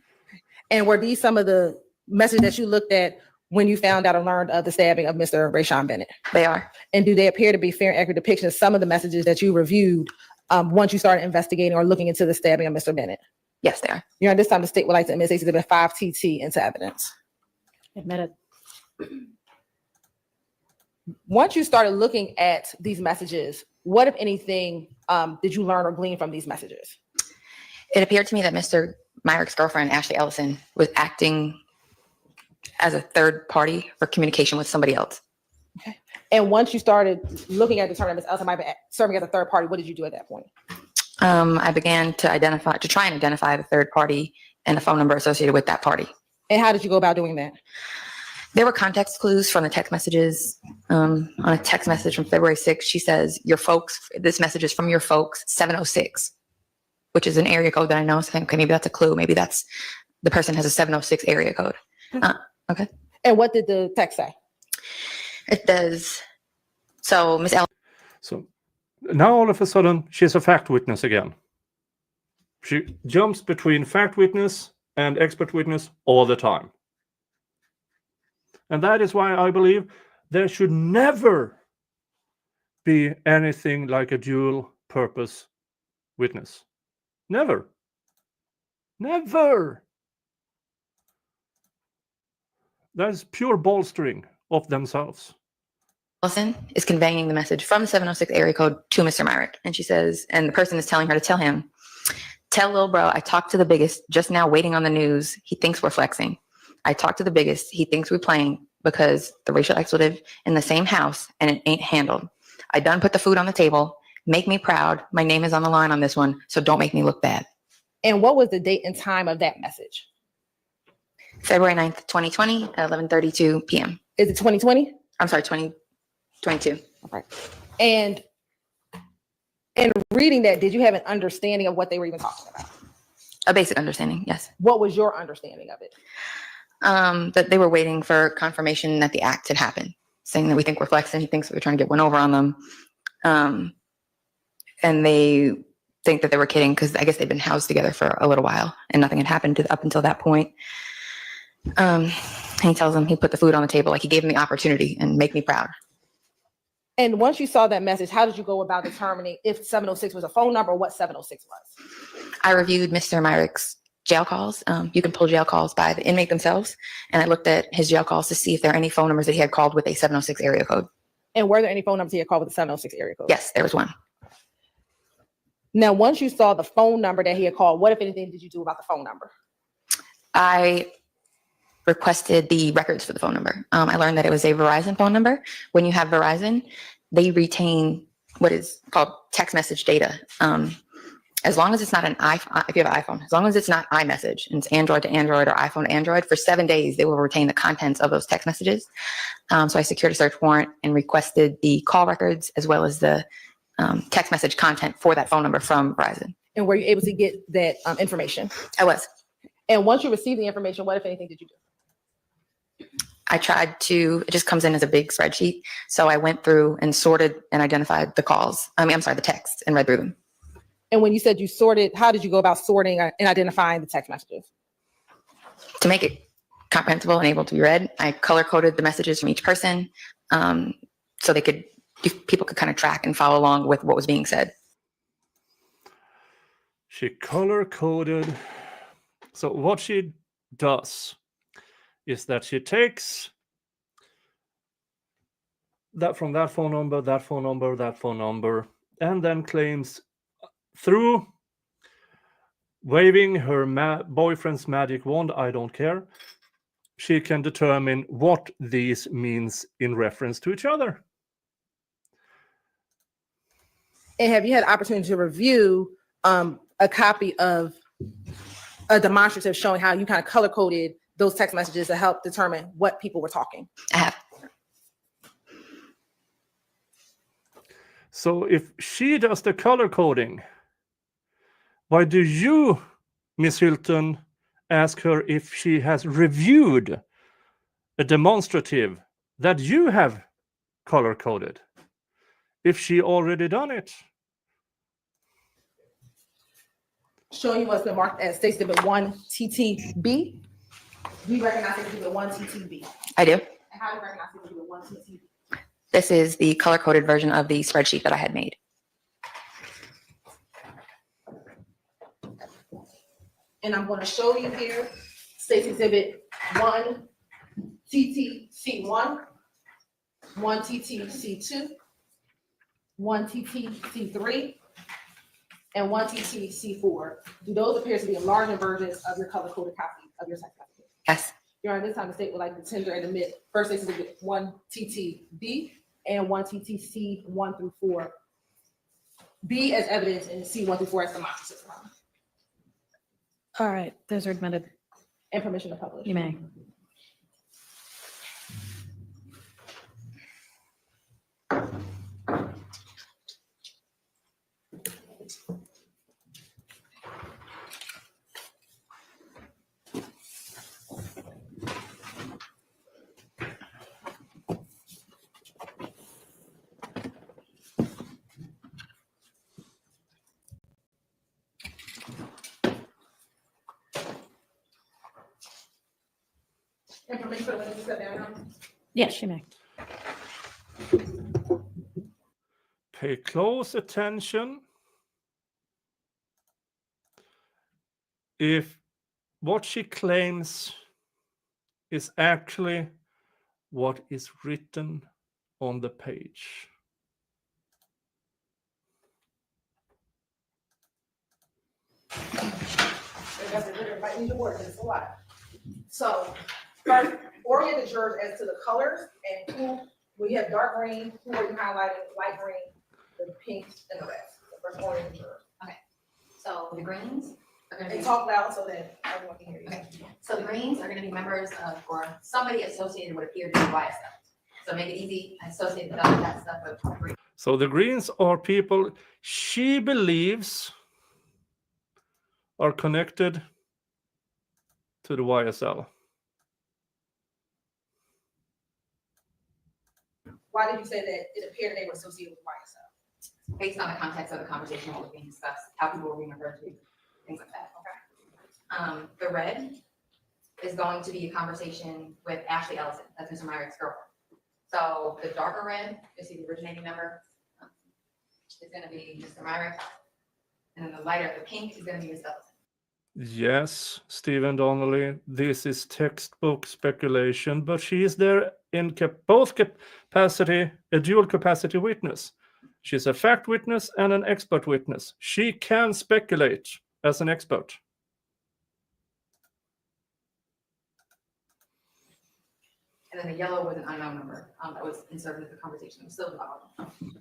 And were these some of the messages that you looked at when you found out or learned of the stabbing of Mr. Rayshawn Bennett? They are. And do they appear to be fair and accurate depictions of some of the messages that you reviewed once you started investigating or looking into the stabbing of Mr. Bennett? Yes, they are. Your Honor, this time the state would like to admit Exhibit 5 TT into evidence. Admitted. Once you started looking at these messages, what, if anything, did you learn or glean from these messages? It appeared to me that Mr. Myrick's girlfriend, Ashley Ellison, was acting as a third party for communication with somebody else. And once you started looking at determining Ms. Ellison might be serving as a third party, what did you do at that point? I began to try and identify the third party and the phone number associated with that party. And how did you go about doing that? There were context clues from the text messages. On a text message from February 6th, she says, your folks, this message is from your folks, 706, which is an area code that I know. So I think, okay, maybe that's a clue. Maybe that's the person has a 706 area code. Okay. And what did the text say? It does. So Ms. Ellison. So now all of a sudden, she's a fact witness again. She jumps between fact witness and expert witness all the time. And that is why I believe there should never be anything like a dual purpose witness. Never. Never. That is pure bolstering of themselves. Ellison is conveying the message from the 706 area code to Mr. Myrick. And she says, and the person is telling her to tell him, tell Lil Bro, I talked to the biggest, just now waiting on the news. He thinks we're flexing. I talked to the biggest. He thinks we're playing because the racial expletive in the same house and it ain't handled. I done put the food on the table. Make me proud. My name is on the line on this one, so don't make me look bad. And what was the date and time of that message? February 9th, 2020 at 11:32 p.m. Is it 2020? I'm sorry, 2022. Okay. And in reading that, did you have an understanding of what they were even talking about? A basic understanding, yes. What was your understanding of it? That they were waiting for confirmation that the act had happened, saying that we think we're flexing. He thinks we're trying to get one over on them. And they think that they were kidding because I guess they've been housed together for a little while and nothing had happened up until that point. He tells them he put the food on the table, like he gave him the opportunity and make me proud. And once you saw that message, how did you go about determining if 706 was a phone number or what 706 was? I reviewed Mr. Myrick's jail calls. You can pull jail calls by the inmate themselves. And I looked at his jail calls to see if there are any phone numbers that he had called with a 706 area code. And were there any phone numbers he had called with the 706 area code? Yes, there was one. Now, once you saw the phone number that he had called, what, if anything, did you do about the phone number? I requested the records for the phone number. I learned that it was a Verizon phone number. When you have Verizon, they retain what is called text message data. As long as it's not an iPhone, if you have an iPhone, as long as it's not iMessage and it's Android to Android or iPhone to Android, for 7 days, they will retain the contents of those text messages. So I secured a search warrant and requested the call records as well as the text message content for that phone number from Verizon. And were you able to get that information? I was. And once you received the information, what, if anything, did you do? I tried to, it just comes in as a big spreadsheet. So I went through and sorted and identified the calls. The texts and read through them. And when you said you sorted, how did you go about sorting and identifying the text messages? To make it comprehensible and able to be read, I color coded the messages from each person so people could kind of track and follow along with what was being said. She color coded. So what she does is that she takes that from that phone number, that phone number, that phone number, and then claims through waving her boyfriend's magic wand, I don't care, she can determine what these means in reference to each other. And have you had opportunity to review a copy of a demonstrative showing how you kind of color coded those text messages to help determine what people were talking? I have. So if she does the color coding, why do you, Miss Hilton, ask her if she has reviewed a demonstrative that you have color coded? If she already done it? showing you what's been marked as State Exhibit 1 TTB. Do you recognize State Exhibit 1 TTB? I do. And how do you recognize State Exhibit 1 TTB? This is the color-coded version of the spreadsheet that I had made. And I'm going to show you here State Exhibit 1 TTC1, 1 TTC2, 1 TTC3, and 1 TTC4. Do those appear to be enlarged versions of your color-coded copy of your text message? Yes. Your Honor, this time the state would like to tender and admit first Exhibit 1 TTB and 1 TTC 1 through 4. B as evidence and C 1 through 4 as demonstrative. All right, those are admitted. And permission to publish. You may. And permission for the witness to step down. Yes, you may. Pay close attention. If what she claims is actually what is written on the page. So first, orient the jurors as to the colors and who, when you have dark green, who are you highlighting, light green, the pinks, and the rest. So first, orient the jurors. So the greens are going to And be, talk loud so that everyone can hear you. okay. So the greens are going to be members of, or somebody associated with appear to be YSL. So make it easy, associate that stuff with green. So the Greens are people she believes are connected to the YSL. Why did you say that it appeared they were associated with YSL? Based on the context of the conversation, what was being discussed, how people were being referred to, things like that. Okay. The red is going to be a conversation with Ashley Ellison. That's Mr. Myrick's girlfriend. So the darker red, you see the originating member, is going to be Mr. Myrick. And then the lighter, the pink, is going to be Ms. Ellison. Yes, Stephen Donnelly, this is textbook speculation, but she is there in both capacity, a dual capacity witness. She's a fact witness and an expert witness. She can speculate as an expert. And then the yellow was an unknown number that was inserted into the conversation. It was still developing.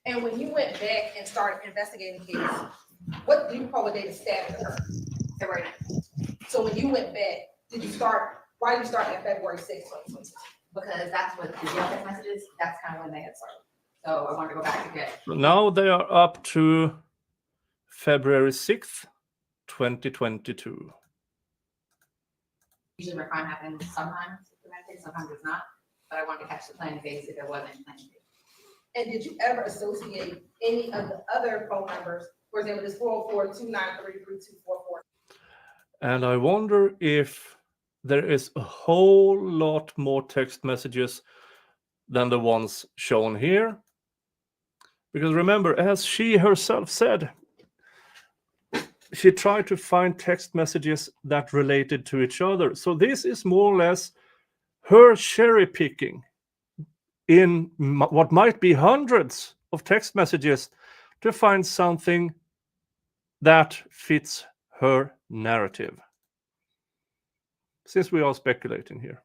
And when you went back and started investigating the case, what do you call a date of status of her? February 9th. So when you went back, why did you start at February 6th, 2022? Because that's what the jail text messages, that's kind of when they had started. So I wanted to go back and get. So now they are up to February 6th, 2022. Usually where crime happens sometimes, sometimes it's not. But I wanted to catch the planning phase if there wasn't planning phase. And did you ever associate any of the other phone numbers, for example, this 404-293-3244? And I wonder if there is a whole lot more text messages than the ones shown here. Because remember, as she herself said, she tried to find text messages that related to each other. So this is more or less her cherry picking in what might be hundreds of text messages to find something that fits her narrative. Since we are speculating here.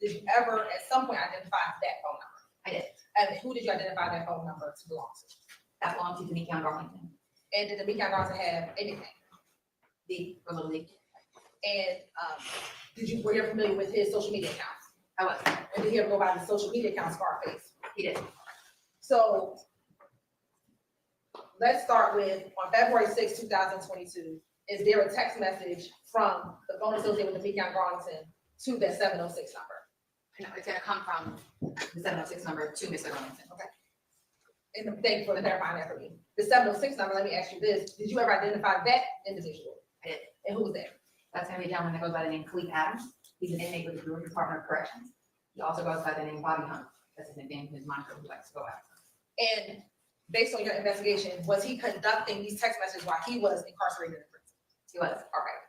Did you ever at some point identify that phone number? I did. And who did you identify that phone number to belong to? That belonged to Demikian Darlington. And did Demikian Darlington have anything? D for Little League. And were you familiar with his social media accounts? I was. And did he ever go by the social media account Scarface? He did. So let's start with on February 6, 2022. Is there a text message from the phone associated with Demikian Darlington to that 706 number? No, it's going to come from the 706 number to Mr. Darlington. Okay. And thank you for clarifying that for me. The 706 number, let me ask you this. Did you ever identify that individual? I did. And who was that? That's gonna be a gentleman that goes by the name Cleve Adams. He's an inmate with the Brewer Department of Corrections. He also goes by the name Bobby Hunt. That's his nickname, his moniker, he likes to go out. And based on your investigation, was he conducting these text messages while he was incarcerated in prison? He was. All right.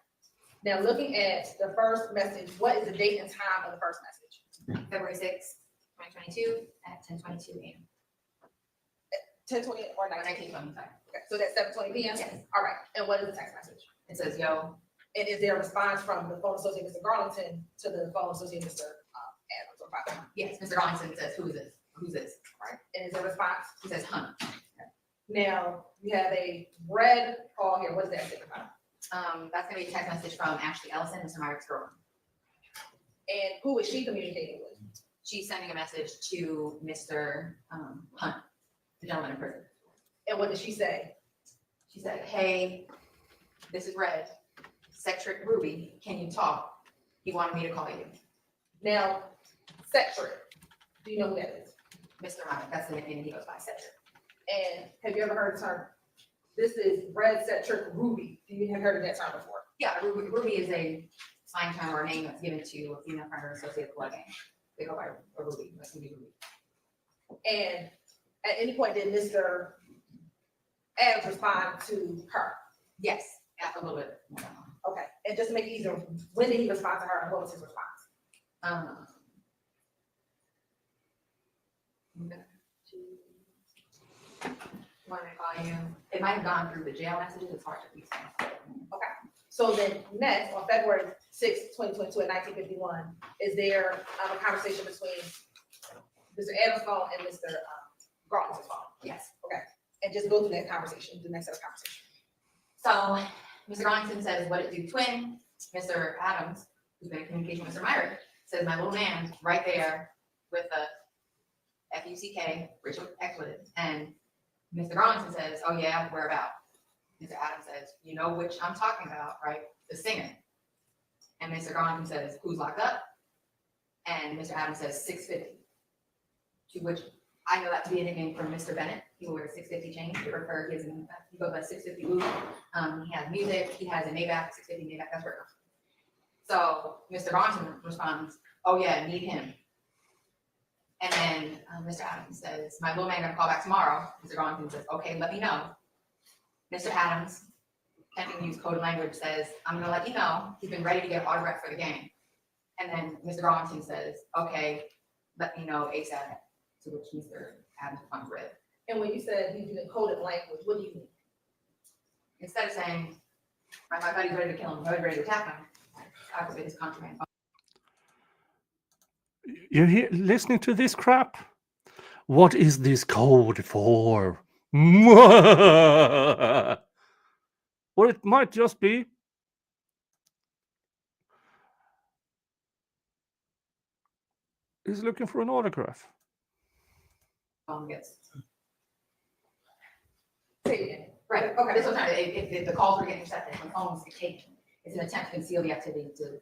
Now, looking at the first message, what is the date and time of the first message? February 6th, 2022 at 10:22 a.m. 10:20 or 19? 19:25. Okay, so that's 7:20 p.m.? Yes. All right, and what is the text message? It says, yo, And is there a response from the phone associate, Mr. Garlington, to the phone associate, Mr. Adams or Bobby? yes, Mr. Robinson says, who is this? Who's this? Right, and is there a response? He says, Hunt. Now, you have a red call here, what does that signify? That's gonna be a text message from Ashley Ellison, Mr. Myrick's girlfriend. And who is she communicating with? She's sending a message to Mr. Hunt, the gentleman in prison. And what did she say? She said, hey, this is Red, Sectric Ruby, can you talk? He wanted me to call you. Now, Sectric, do you know who that is? Mr. Myrick, that's the nickname he goes by, Sectric. And have you ever heard the term, this is Red Sectric Ruby? Do you have heard of that term before? Yeah, Ruby is a slang term or name that's given to a female friend or associated with a gang. They go by a Ruby, that's gonna be Ruby. And at any point did Mr. Adams respond to her? Yes, after a little bit. Okay, and just to make it easier, when did he respond to her and what was his response? Want me to call you? It might have gone through the jail messages, it's hard to read. Okay, so then next, on February 6th, 2022 at 1951, is there a conversation between Mr. Adams' phone and Mr. Garland's phone? Yes. Okay, and just go through that conversation, the next set of conversation. So Mr. Garlington says, what it do, twin? Mr. Adams, who's been in communication with Mr. Myrick, says, my little man right there with a F-U-C-K, Rachel expletive. And Mr. Garlington says, oh yeah, where about? Mr. Adams says, you know which I'm talking about, right? The singer. And Mr. Garlington says, who's locked up? And Mr. Adams says, 650. To which I know that to be a nickname from Mr. Bennett. He will wear a 650 chain. He goes by 650 Luke. He has music. He has a Maybach, 650 Maybach. That's where it comes from. So Mr. Garlington responds, oh yeah, need him. And then Mr. Adams says, my little man gonna call back tomorrow. Mr. Garlington says, okay, let me know. Mr. Adams, attempting to use coded language, says, I'm gonna let you know. He's been ready to get an autograph for the game. And then Mr. Garlington says, okay, let me know ASAP. To which Mr. Adams responds, red. And when you said he's using coded language, what do you mean? Instead of saying, my buddy's ready to kill him, my buddy's ready to attack him, I could be his contraband. You hear listening to this crap? What is this code for? Or it might just be he's looking for an autograph. Gets. Say it again. Right, okay, this was not, if the calls were getting intercepted, when phones get taken, it's an attempt to conceal the activity to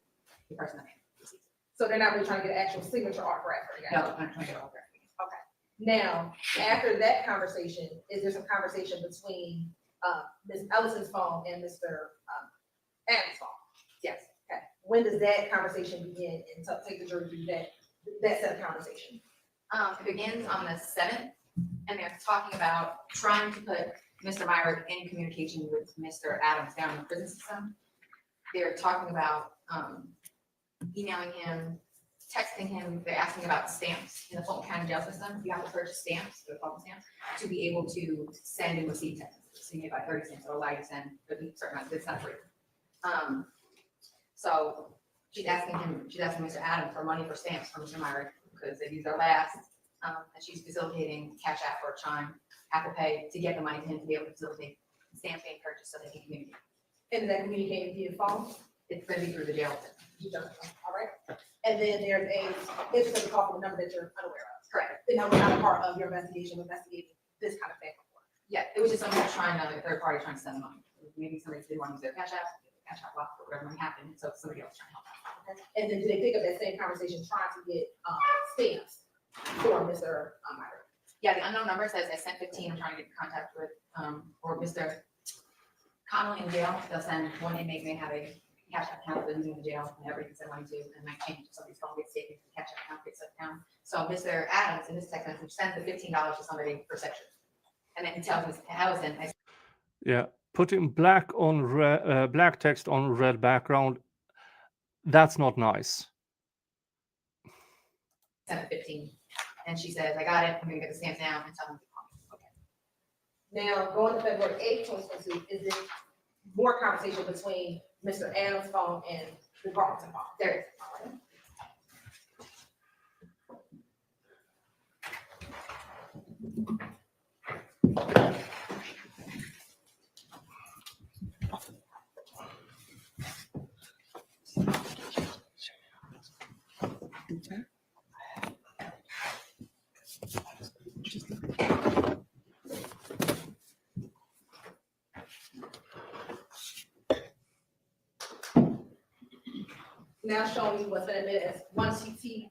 the person that receives it. So they're not really trying to get an actual signature autograph for the guy? No, I'm not trying to get autograph. Okay. Now, after that conversation, is there some conversation between Ms. Ellison's phone and Mr. Adams' phone? Yes. Okay. When does that conversation begin and take the jury through that set of conversation? It begins on the 7th, and they're talking about trying to put Mr. Myrick in communication with Mr. Adams down in the prison system. They're talking about emailing him, texting him. They're asking about stamps in the Fulton County jail system. You have to purchase stamps, the Fulton stamps, to be able to send and receive text. So you need about 30 stamps that will allow you to send, but a certain amount, it's not free. So she's asking Mr. Adams for money for stamps from Mr. Myrick because they use their last, and she's facilitating Cash App or Chime, Apple Pay to get the money to him to be able to facilitate stamps being purchased so they can communicate. And that communicating via phone? It's going to be through the jail. All right. And then there's it's just a call from a number that you're unaware of. Correct. The number not a part of your investigation, investigating this kind of thing before. Yeah, it was just someone trying to, a third party trying to send money. Maybe somebody didn't want to use their Cash App locked or whatever might happen, so somebody else trying to help out. Okay. And then do they pick up that same conversation trying to get stamps for Mr. Myrick? Yeah, the unknown number says I sent 15. I'm trying to get in contact with, or Mr. Connolly in jail. They'll send one inmate may have a cash app account that's using the jail and everything sent money to, and might change if somebody's phone gets taken, the cash app account gets shut down. So Mr. Adams in this text message sends the $15 to somebody for section. And then he tells Ms. Allison, I Yeah, putting black on black text on red background. That's not nice. sent the 15. And she says, I got it. I'm gonna get the stamps now and tell them to call me. Okay. Now, going to February 8th, 2022, is there more conversation between Mr. Adams' phone and the Garlington phone? There is. Now showing you what's been admitted as 1CTC2.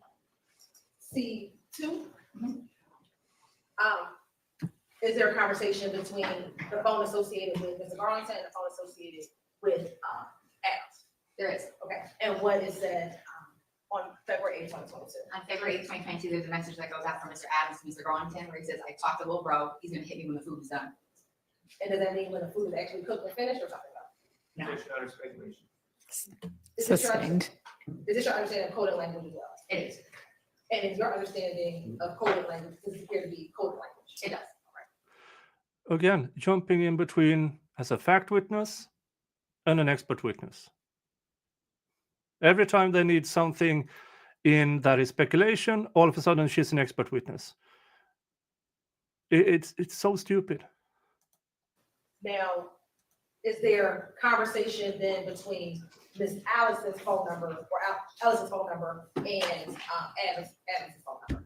Is there a conversation between the phone associated with Mr. Garlington and the phone associated with Adams? There is. Okay, and what is said on February 8th, 2022? On February 8th, 2022, there's a message that goes out from Mr. Adams to Mr. Garlington where he says, I talked to little bro. He's gonna hit me when the food is done. And does that mean when the food is actually cooked and finished or something else? No. Is this your- Sustained. Is this your understanding of coded language as well? It is. And is your understanding of coded language, does it appear to be coded language? It does. Again, jumping in between as a fact witness and an expert witness. Every time they need something in that is speculation, all of a sudden she's an expert witness. It's so stupid. Now, is there conversation then between Ms. Allison's phone number or Allison's phone number and Adam's phone number?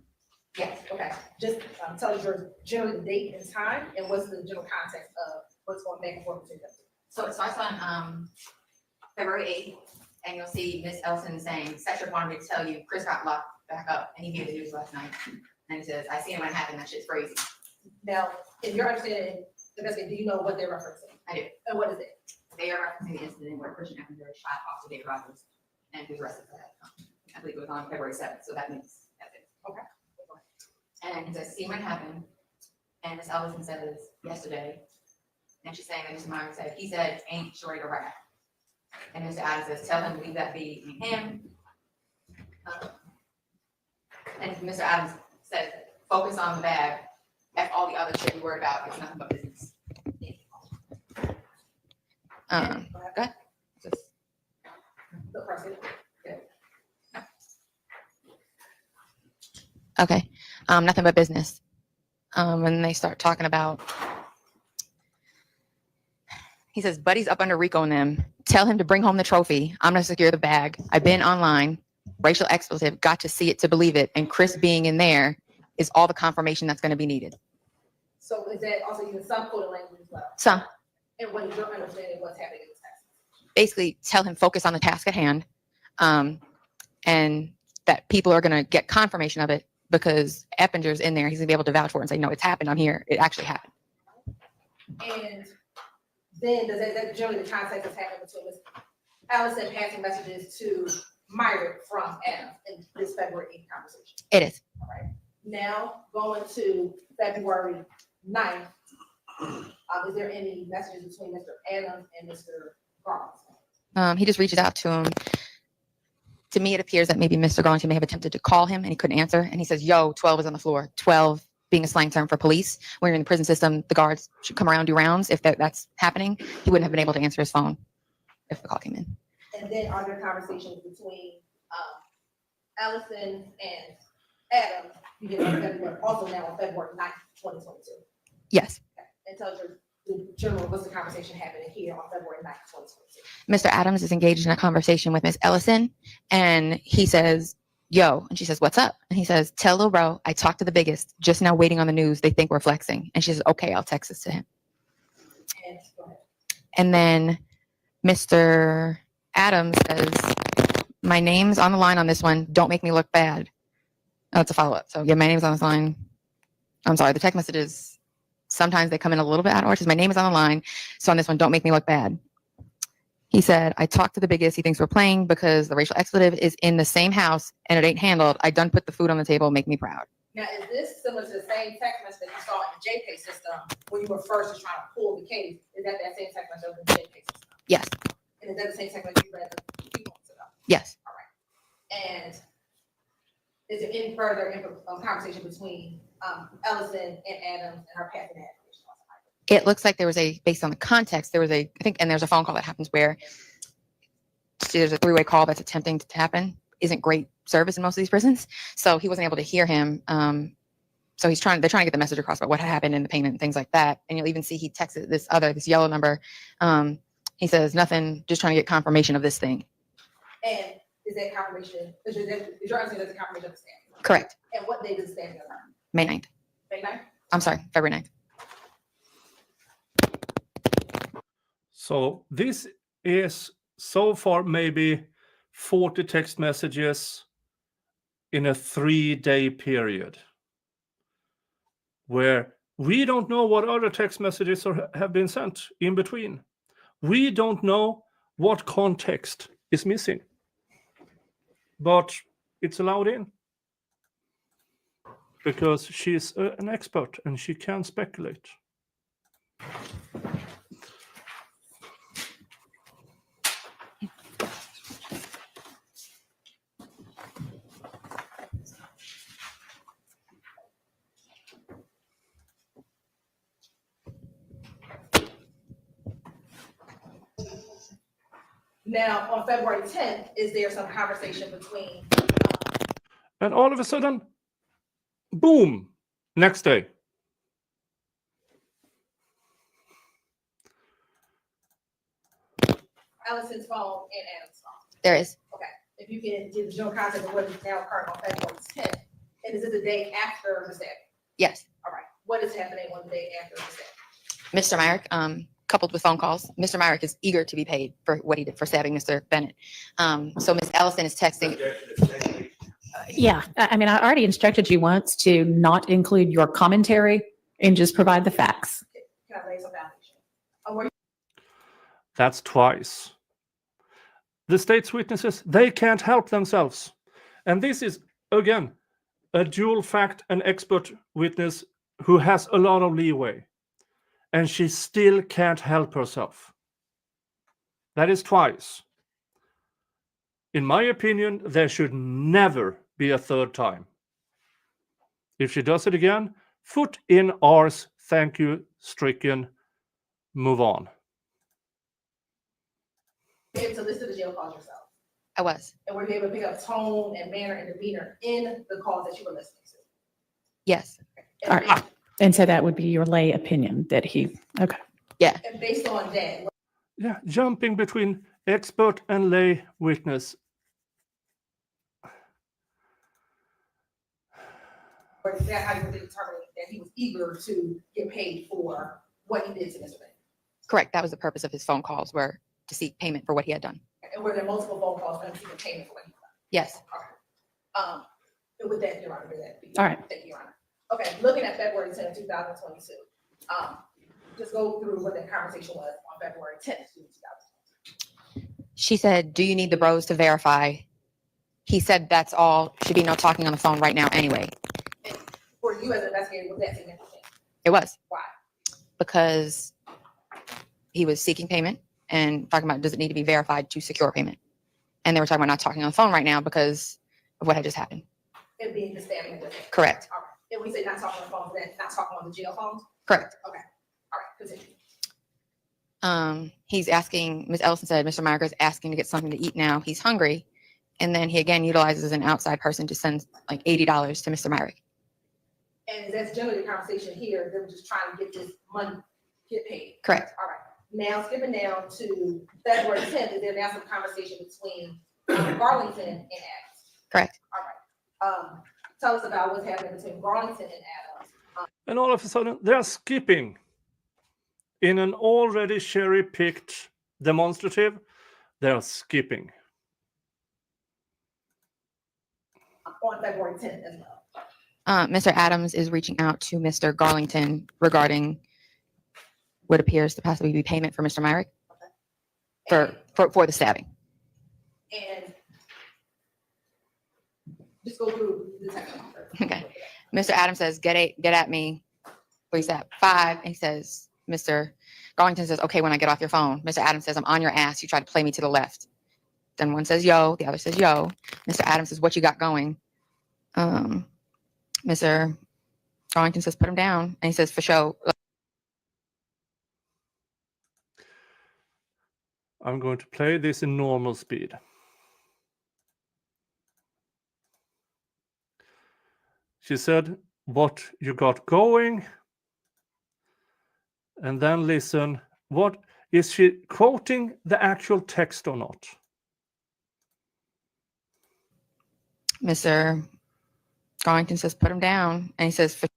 Yes. Okay, just tell us your generally the date and time and what's the general context of what's going back and forth between them. So it starts on February 8th, and you'll see Miss Elson saying, Cedric wanted me to tell you, Chris got locked back up, and he gave the news last night. And he says, I seen it when it happened, that shit's crazy. Now, in your understanding, do you know what they're referencing? I do. And what is it? They are referencing the incident where Christian Eppender shot Officer Dave Rogers and was arrested for that. I believe it was on February 7th, so that means that's it. Okay. And he says, see what happened. And Miss Ellison says yesterday, and she's saying that Mr. Myers said, he said, ain't shorty to rat. And Mr. Adams says, tell him to leave that be him. And Mr. Adams says, focus on the bag. That's all the other shit we worried about. It's nothing but business. Go ahead. Just The president. Okay, nothing but business. And they start talking about, he says, Buddy's up under Rico and them. Tell him to bring home the trophy. I'm gonna secure the bag. I've been online, racial expletive, got to see it to believe it. And Chris being in there is all the confirmation that's gonna be needed. So is that also using some coded language as well? So And what is your understanding of what's happening in this text? basically tell him focus on the task at hand. And that people are gonna get confirmation of it because Eppinger's in there. He's gonna be able to vouch for it and say, no, it's happened. I'm here. It actually happened. And then does that generally the context that's happening between Ms. Allison passing messages to Myrick from Adams in this February 8th conversation? It is. All right. Now going to February 9th, is there any messages between Mr. Adams and Mr. Garlington? He just reaches out to him. To me, it appears that maybe Mr. Garlington may have attempted to call him and he couldn't answer. And he says, yo, 12 is on the floor. 12 being a slang term for police. When you're in the prison system, the guards should come around, do rounds. If that's happening, he wouldn't have been able to answer his phone if the call came in. And then are there conversations between Allison and Adams? You get on February, also now on February 9th, 2022. Yes. Okay. And tell us the general, what's the conversation happening here on February 9th, 2022? Mr. Adams is engaged in a conversation with Miss Ellison and he says, yo, and she says, what's up? And he says, tell Lil Bro, I talked to the biggest, just now waiting on the news. They think we're flexing. And she says, okay, I'll text this to him. And go ahead. And then Mr. Adams says, my name's on the line on this one. Don't make me look bad. Oh, it's a follow-up. So yeah, my name's on this line. I'm sorry, the text messages, sometimes they come in a little bit out of order. My name is on the line. So on this one, don't make me look bad. He said, I talked to the biggest. He thinks we're playing because the racial expletive is in the same house and it ain't handled. I done put the food on the table. Make me proud. Now, is this similar to the same text message that you saw in the JK system when you were first just trying to pull the case? Is that same text message in the JK system? Yes. And is that the same text message you read a few months ago? Yes. All right. And is there any further conversation between Ellison and Adams and her passing that information on somebody? It looks like there was based on the context, there was I think, and there's a phone call that happens where there's a three-way call that's attempting to happen. Isn't great service in most of these prisons. So he wasn't able to hear him. So they're trying to get the message across about what happened in the payment and things like that. And you'll even see he texted this yellow number. He says nothing, just trying to get confirmation of this thing. And is that confirmation, is your understanding that's a confirmation of the stamping? Correct. And what date does the stamping occur? May 9th. May 9th? I'm sorry, February 9th. So this is so far maybe 40 text messages in a 3-day period where we don't know what other text messages have been sent in between. We don't know what context is missing, but it's allowed in because she's an expert and she can speculate. Now, on February 10th, is there some conversation between? And all of a sudden, boom, next day. Allison's phone and Adam's phone? There is. Okay, if you can give the general context of what is now occurring on February 10th, and is it the day after the stabbing? Yes. All right, what is happening on the day after the stabbing? Mr. Myrick, coupled with phone calls, Mr. Myrick is eager to be paid for what he did for stabbing Mr. Bennett. So Ms. Ellison is texting. Yeah, I mean, I already instructed you once to not include your commentary and just provide the facts. Can I lay some foundation? That's twice. The state's witnesses, they can't help themselves. And this is, again, a dual fact and expert witness who has a lot of leeway. And she still can't help herself. That is twice. In my opinion, there should never be a third time. If she does it again, foot in ours, thank you, stricken, move on. Okay, so listen to the jail calls yourself. I was. And were you able to pick up tone and manner and demeanor in the calls that you were listening to? Yes. All right. And so that would be your lay opinion that he, okay. Yeah. And based on that, Yeah, jumping between expert and lay witness. or is that how you were determining that he was eager to get paid for what he did to Mr. Bennett? Correct. That was the purpose of his phone calls, were to seek payment for what he had done. And were there multiple phone calls for him seeking payment for what he done? Yes. And with that, Your Honor, with that. All right. Thank you, Your Honor. Okay, looking at February 10th, 2022, just go through what that conversation was on February 10th, 2022. She said, do you need the bros to verify? He said, that's all. Should be no talking on the phone right now anyway. For you as an investigator, was that significant? It was. Why? Because he was seeking payment and talking about, does it need to be verified to secure payment? And they were talking about not talking on the phone right now because of what had just happened. It being the stabbing and the thing. Correct. All right. And we say not talking on the phone, then not talking on the jail phones? Correct. Okay. All right, continue. He's asking, Ms. Ellison said, Mr. Myrick is asking to get something to eat now. He's hungry. And then he again utilizes an outside person to send like $80 to Mr. Myrick. And that's generally the conversation here, they were just trying to get this money, get paid. Correct. All right. Now skipping down to February 10th, is there now some conversation between Garlington and Adams? Correct. All right. Tell us about what's happening between Garlington and Adams. And all of a sudden, they're skipping in an already cherry-picked demonstrative. They're skipping. On February 10th as well. Mr. Adams is reaching out to Mr. Garlington regarding what appears to possibly be payment for Mr. Myrick for the stabbing. And just go through the text. Okay. Mr. Adams says, get at me, please, at 5. And he says, Mr. Garlington says, okay, when I get off your phone. Mr. Adams says, I'm on your ass. You tried to play me to the left. Then one says, yo. The other says, yo. Mr. Adams says, what you got going? Mr. Garlington says, put him down. And he says, for sure. I'm going to play this in normal speed. She said, what you got going? And then listen, what is she quoting the actual text or not? Mr. Garlington says, put him down. And he says, for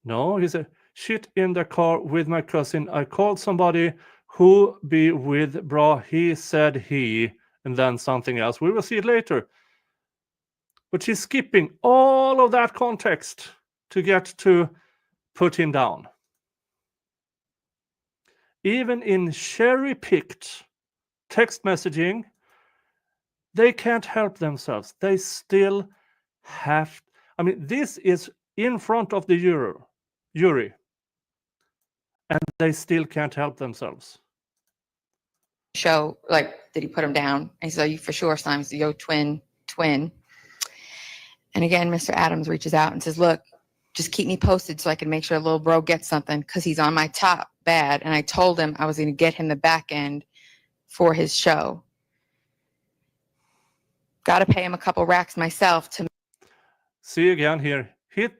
No, he said, shit in the car with my cousin. I called somebody who be with bra. He said he, and then something else. We will see it later. But she's skipping all of that context to get to put him down. Even in cherry-picked text messaging, they can't help themselves. They still have. I mean, this is in front of the jury, and they still can't help themselves. show, like, did he put him down? And he says, are you for sure, Simon? Yo, twin. And again, Mr. Adams reaches out and says, look, just keep me posted so I can make sure little bro gets something because he's on my top bad. And I told him I was going to get him the back end for his show. Got to pay him a couple racks myself to. See again here. Hit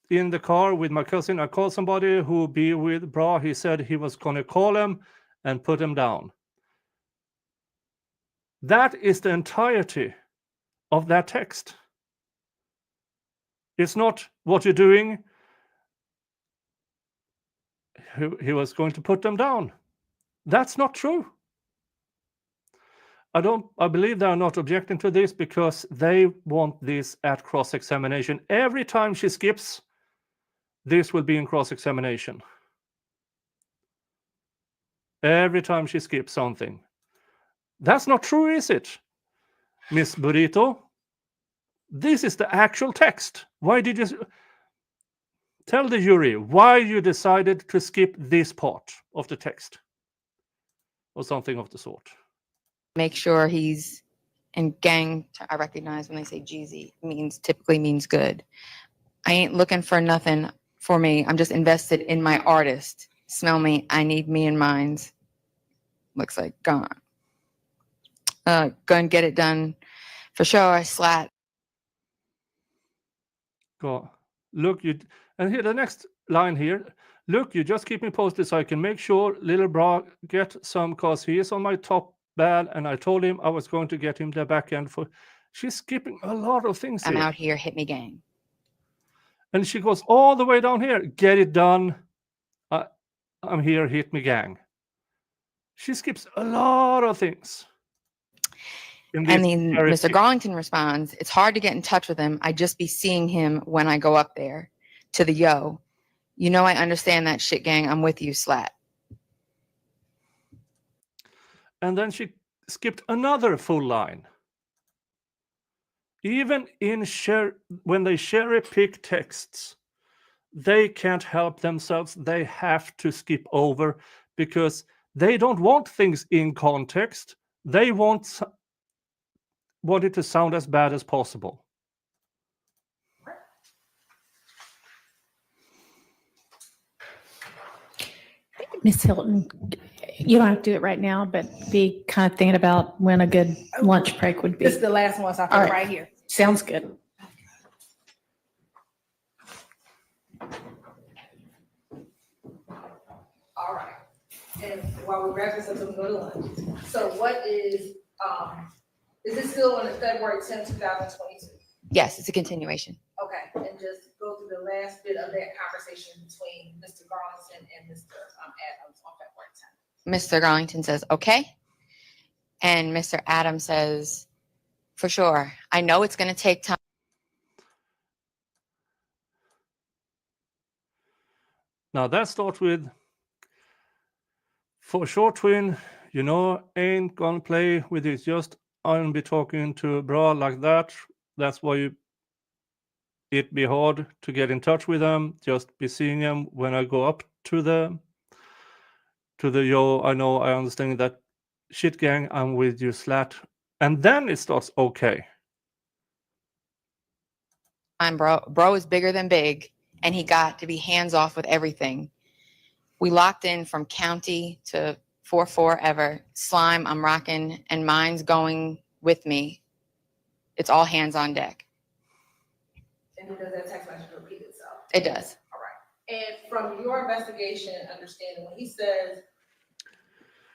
in the car with my cousin. I called somebody who be with bra. He said he was going to call him and put him down. That is the entirety of that text. It's not what you're doing. He was going to put them down. That's not true. I believe they are not objecting to this because they want this at cross-examination. Every time she skips, this will be in cross-examination. Every time she skips something. That's not true, is it, Miss Burrito? This is the actual text. Why did you tell the jury why you decided to skip this part of the text? Or something of the sort. Make sure he's in gang. I recognize when they say Jeezy typically means good. I ain't looking for nothing for me. I'm just invested in my artist. Smell me. I need me and mines. Looks like gone. Go and get it done for sure. I slat. Go. Look, and here the next line here. Look, you just keep me posted so I can make sure little bra get some cause he is on my top bad, and I told him I was going to get him the back end for. She's skipping a lot of things I'm here. out here, hit me gang. And she goes all the way down here. Get it done. I'm here, hit me gang. She skips a lot of things. And then Mr. Garlington responds, it's hard to get in touch with him. I just be seeing him when I go up there to the yo. You know, I understand that shit, gang. I'm with you, slat. And then she skipped another full line. Even when they cherry pick texts, they can't help themselves. They have to skip over because they don't want things in context. They want it to sound as bad as possible. Miss Hilton, you don't have to do it right now, but be kind of thinking about when a good lunch break would be. This is the last one, so I put it right here. Sounds good. All right. And while we're wrapping this up, we'll go to lunch. So what is this still on the February 10th, 2022? Yes, it's a continuation. Okay, and just go through the last bit of that conversation between Mr. Garlington and Mr. Adams on February 10th. Mr. Garlington says, okay. And Mr. Adams says, for sure. I know it's going to take time. Now that starts with, for short twin, you know, ain't gonna play with it. Just I'll be talking to bra like that. That's why it be hard to get in touch with them. Just be seeing them when I go up to the yo. I know, I understand that shit gang. I'm with you, slat. And then it starts. Okay. Bro is bigger than big, and he got to be hands off with everything. We locked in from county to 4-4 ever. Slime, I'm rocking, and mine's going with me. It's all hands on deck. And does that text message repeat itself? It does. All right. And from your investigation, understanding, when he says,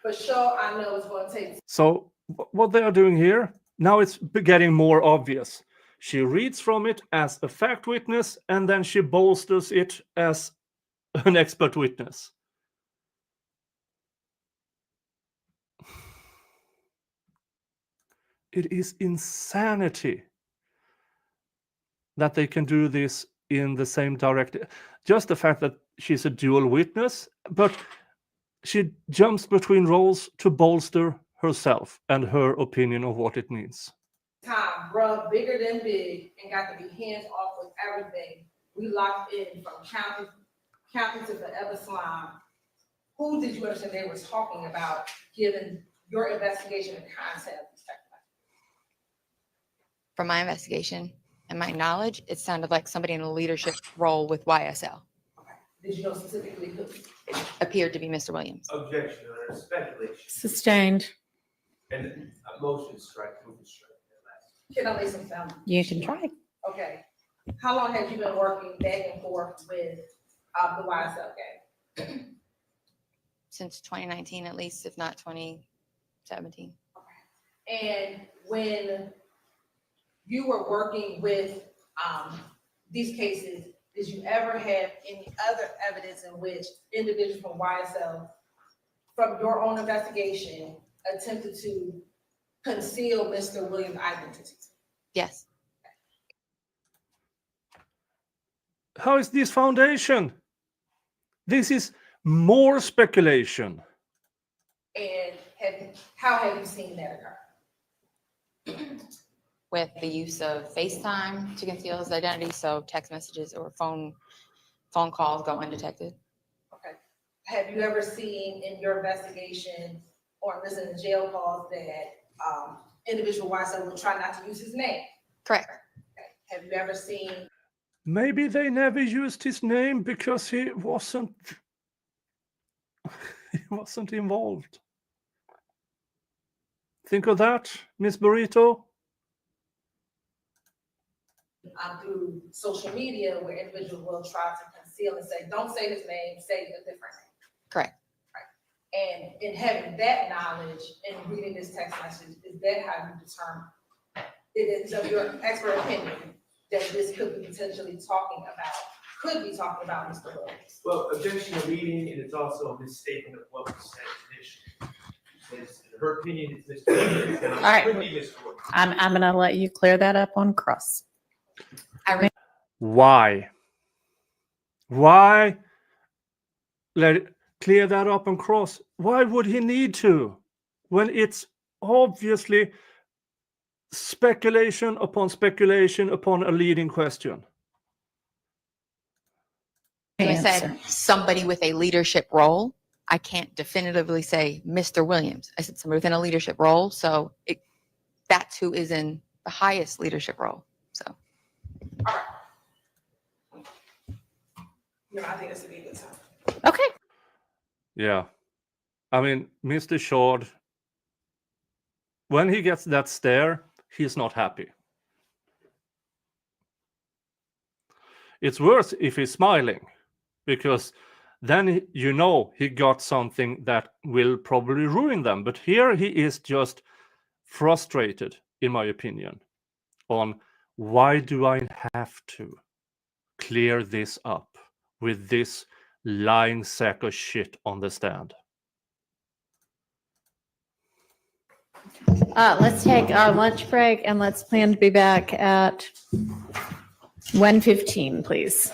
for sure, I know it's going to take. So what they are doing here, now it's getting more obvious. She reads from it as a fact witness, and then she bolsters it as an expert witness. It is insanity that they can do this in the same direction. Just the fact that she's a dual witness, but she jumps between roles to bolster herself and her opinion of what it means. Time, bruh, bigger than big, and got to be hands off with everything. We locked in from county to forever slime. Who did you understand they were talking about, given your investigation and content of this text message? From my investigation and my knowledge, it sounded like somebody in a leadership role with YSL. Did you know specifically who? It appeared to be Mr. Williams. Objection, Your Honor, speculation. Sustained. And a motion strike, moving strike. Can I lay some down? You can try. Okay. How long have you been working back and forth with the YSL gang? Since 2019, at least, if not 2017. And when you were working with these cases, did you ever have any other evidence in which individuals from YSL, from your own investigation, attempted to conceal Mr. Williams' identity? Yes. How is this foundation? This is more speculation. And how have you seen that occur? With the use of FaceTime to conceal his identity, so text messages or phone calls go undetected. Okay. Have you ever seen in your investigation or listened to jail calls that individual YSL will try not to use his name? Correct. Okay. Have you ever seen? Maybe they never used his name because he wasn't involved. Think of that, Miss Burrito. Through social media, where individuals will try to conceal and say, don't say his name, say a different name. Correct. Right. And in having that knowledge and reading this text message, is that how you determine, it is of your expert opinion that this could be potentially talking about Mr. Williams? Well, objection to reading, and it's also a misstatement of what was said initially. Says, in her opinion, it's Mr. Williams. Now, All right. it could be Mr. Williams. I'm going to let you clear that up on cross. Why? Why let it clear that up and cross? Why would he need to when it's obviously speculation upon a leading question? I said somebody with a leadership role. I can't definitively say Mr. Williams. I said somebody within a leadership role. So that's who is in the highest leadership role. So. All right. I think this would be a good time. Okay. Yeah. I mean, Mr. Short, when he gets that stare, he's not happy. It's worse if he's smiling, because then he got something that will probably ruin them. But here he is just frustrated, in my opinion, on why do I have to clear this up with this lying sack of shit on the stand? Let's take our lunch break and let's plan to be back at 1:15, please.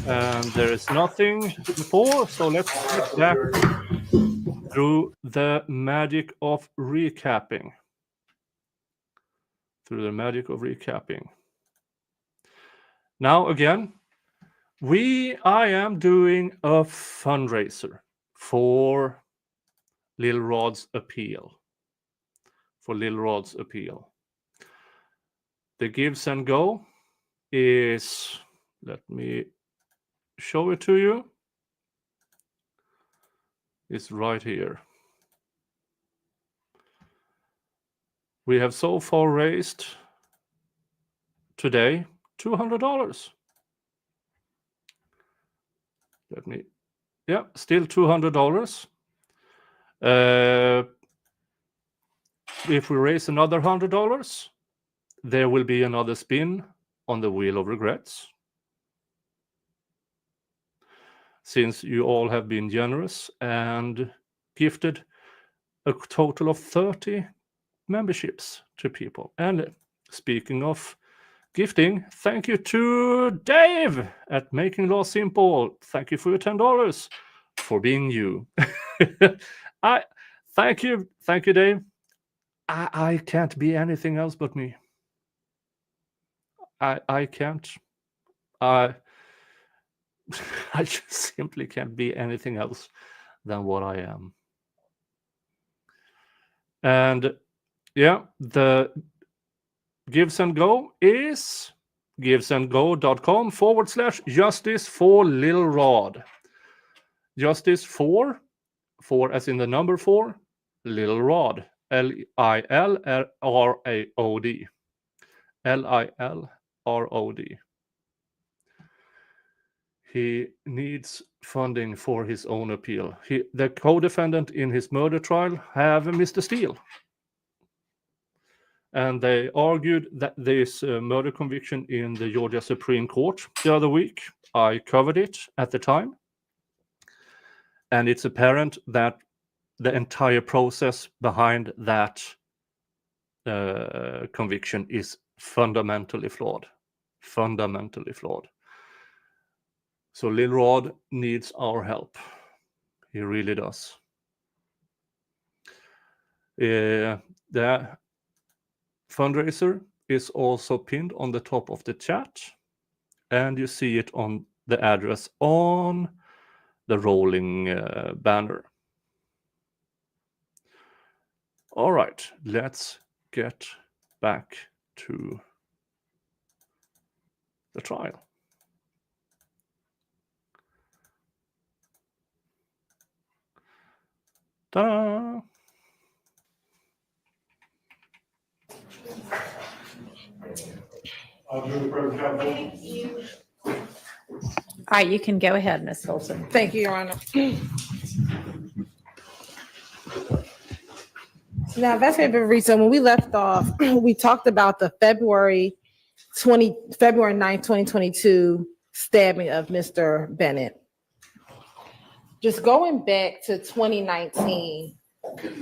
And there is nothing before, so let's get back through the magic of recapping. Now again, I am doing a fundraiser for Lil Rod's appeal. The gives and go is, let me show it to you. It's right here. We have so far raised today $200. Still $200. If we raise another $100, there will be another spin on the Wheel of Regrets. Since you all have been generous and gifted a total of 30 memberships to people. And speaking of gifting, thank you to Dave at Making Law Simple. Thank you for your $10 for being you. Thank you, Dave. I can't be anything else but me. I can't. I just simply can't be anything else than what I am. And yeah, the Gives and Go is givesandgo.com/justice for Lil Rod. Justice for as in the number 4, Lil Rod. Lilrod. Lilrod. He needs funding for his own appeal. The co-defendant in his murder trial have Mr. Steele. And they argued that this murder conviction in the Georgia Supreme Court the other week. I covered it at the time. And it's apparent that the entire process behind that conviction is fundamentally flawed. So Lil Rod needs our help. He really does. The fundraiser is also pinned on the top of the chat, and you see it on the address on the rolling banner. All right, let's get back to the trial. Ta-da! All right, you can go ahead, Ms. Hilton. Thank you, Your Honor. Now, Investigator Vivorito, when we left off, we talked about the February 9th, 2022 stabbing of Mr. Bennett. Just going back to 2019,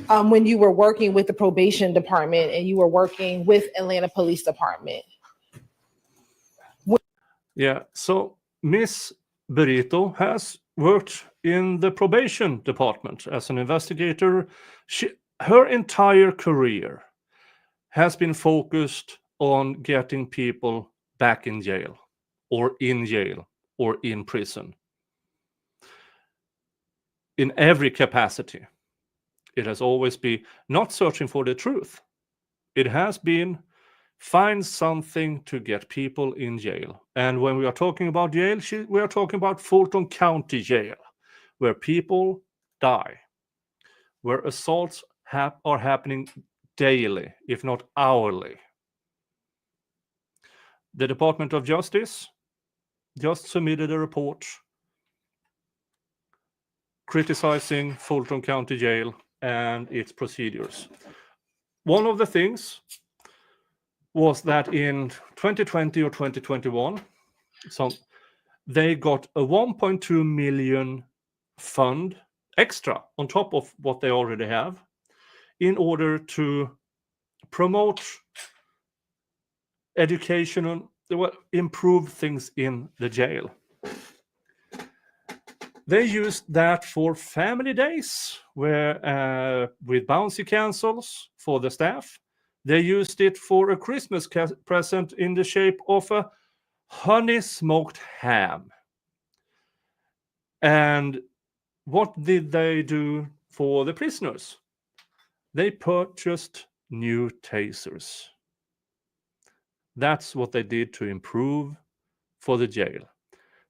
when you were working with the probation department and you were working with Atlanta Police Department. Yeah, so Miss Burrito has worked in the probation department as an investigator. Her entire career has been focused on getting people back in jail or in prison. In every capacity. It has always been not searching for the truth. It has been find something to get people in jail. And when we are talking about jail, we are talking about Fulton County Jail, where people die, where assaults are happening daily, if not hourly. The Department of Justice just submitted a report criticizing Fulton County Jail and its procedures. One of the things was that in 2020 or 2021, so they got a 1.2 million fund extra on top of what they already have in order to promote education and improve things in the jail. They used that for family days, where with bouncy castles for the staff. They used it for a Christmas present in the shape of a honey smoked ham. And what did they do for the prisoners? They purchased new tasers. That's what they did to improve for the jail.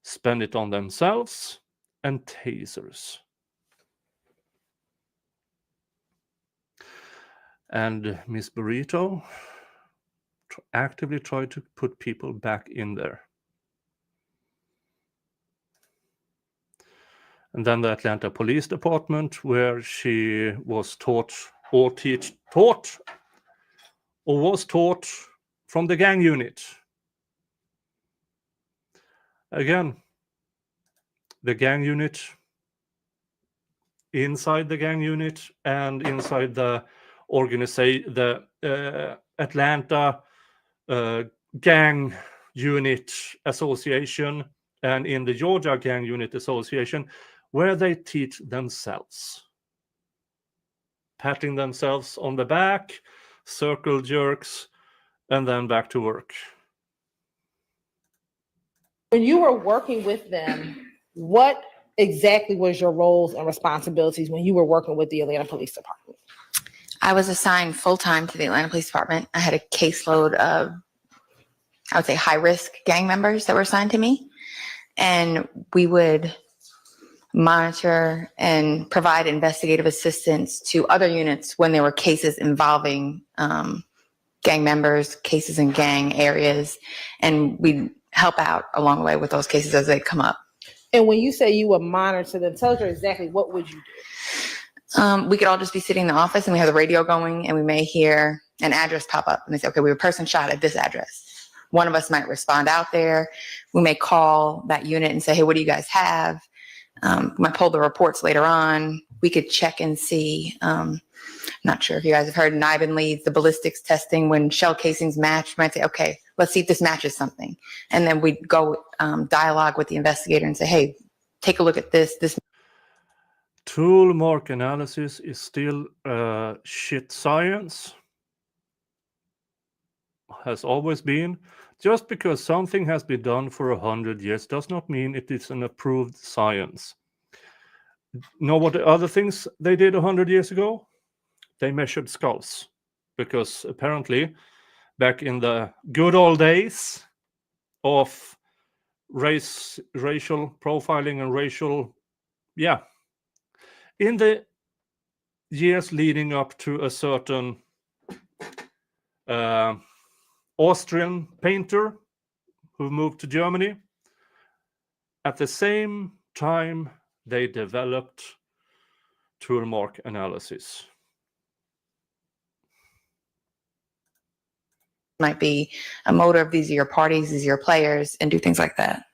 Spend it on themselves and tasers. And Miss Burrito actively tried to put people back in there. And then the Atlanta Police Department, where she was taught from the gang unit. Again, the gang unit, inside the gang unit and inside the organization, the Atlanta Gang Unit Association and in the Georgia Gang Unit Association, where they teach themselves. Patting themselves on the back, circle jerks, and then back to work. When you were working with them, what exactly was your roles and responsibilities when you were working with the Atlanta Police Department? I was assigned full-time to the Atlanta Police Department. I had a caseload of, I would say, high-risk gang members that were assigned to me. And we would monitor and provide investigative assistance to other units when there were cases involving gang members, cases in gang areas, and we'd help out along the way with those cases as they come up. And when you say you would monitor them, tell us exactly what would you do? We could all just be sitting in the office and we have the radio going and we may hear an address pop up and they say, okay, we have a person shot at this address. One of us might respond out there. We may call that unit and say, hey, what do you guys have? We might pull the reports later on. We could check and see. Not sure if you guys have heard NIBIN leads the ballistics testing when shell casings match. We might say, okay, let's see if this matches something. And then we'd go dialogue with the investigator and say, hey, take a look at this. Tool mark analysis is still shit science. Has always been. Just because something has been done for 100 years does not mean it is an approved science. Know what the other things they did 100 years ago? They measured skulls. Because apparently, back in the good old days of racial profiling and racial, in the years leading up to a certain Austrian painter who moved to Germany, at the same time they developed tool mark analysis. Might be a motive, these are your parties, these are your players, and do things like that.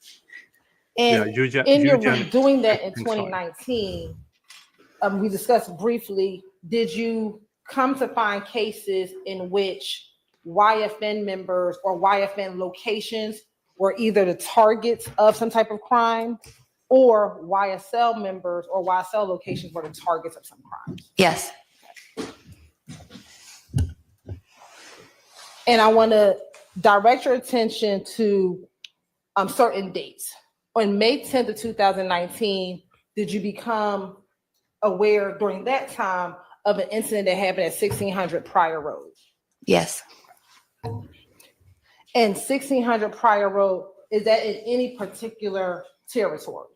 And in your doing that in 2019, we discussed briefly, did you come to find cases in which YFN members or YFN locations were either the targets of some type of crime, or YSL members or YSL locations were the targets of some crime? Yes. And I want to direct your attention to certain dates. On May 10th of 2019, did you become aware during that time of an incident that happened at 1600 Pryor Road? Yes. And 1600 Pryor Road, is that in any particular territory?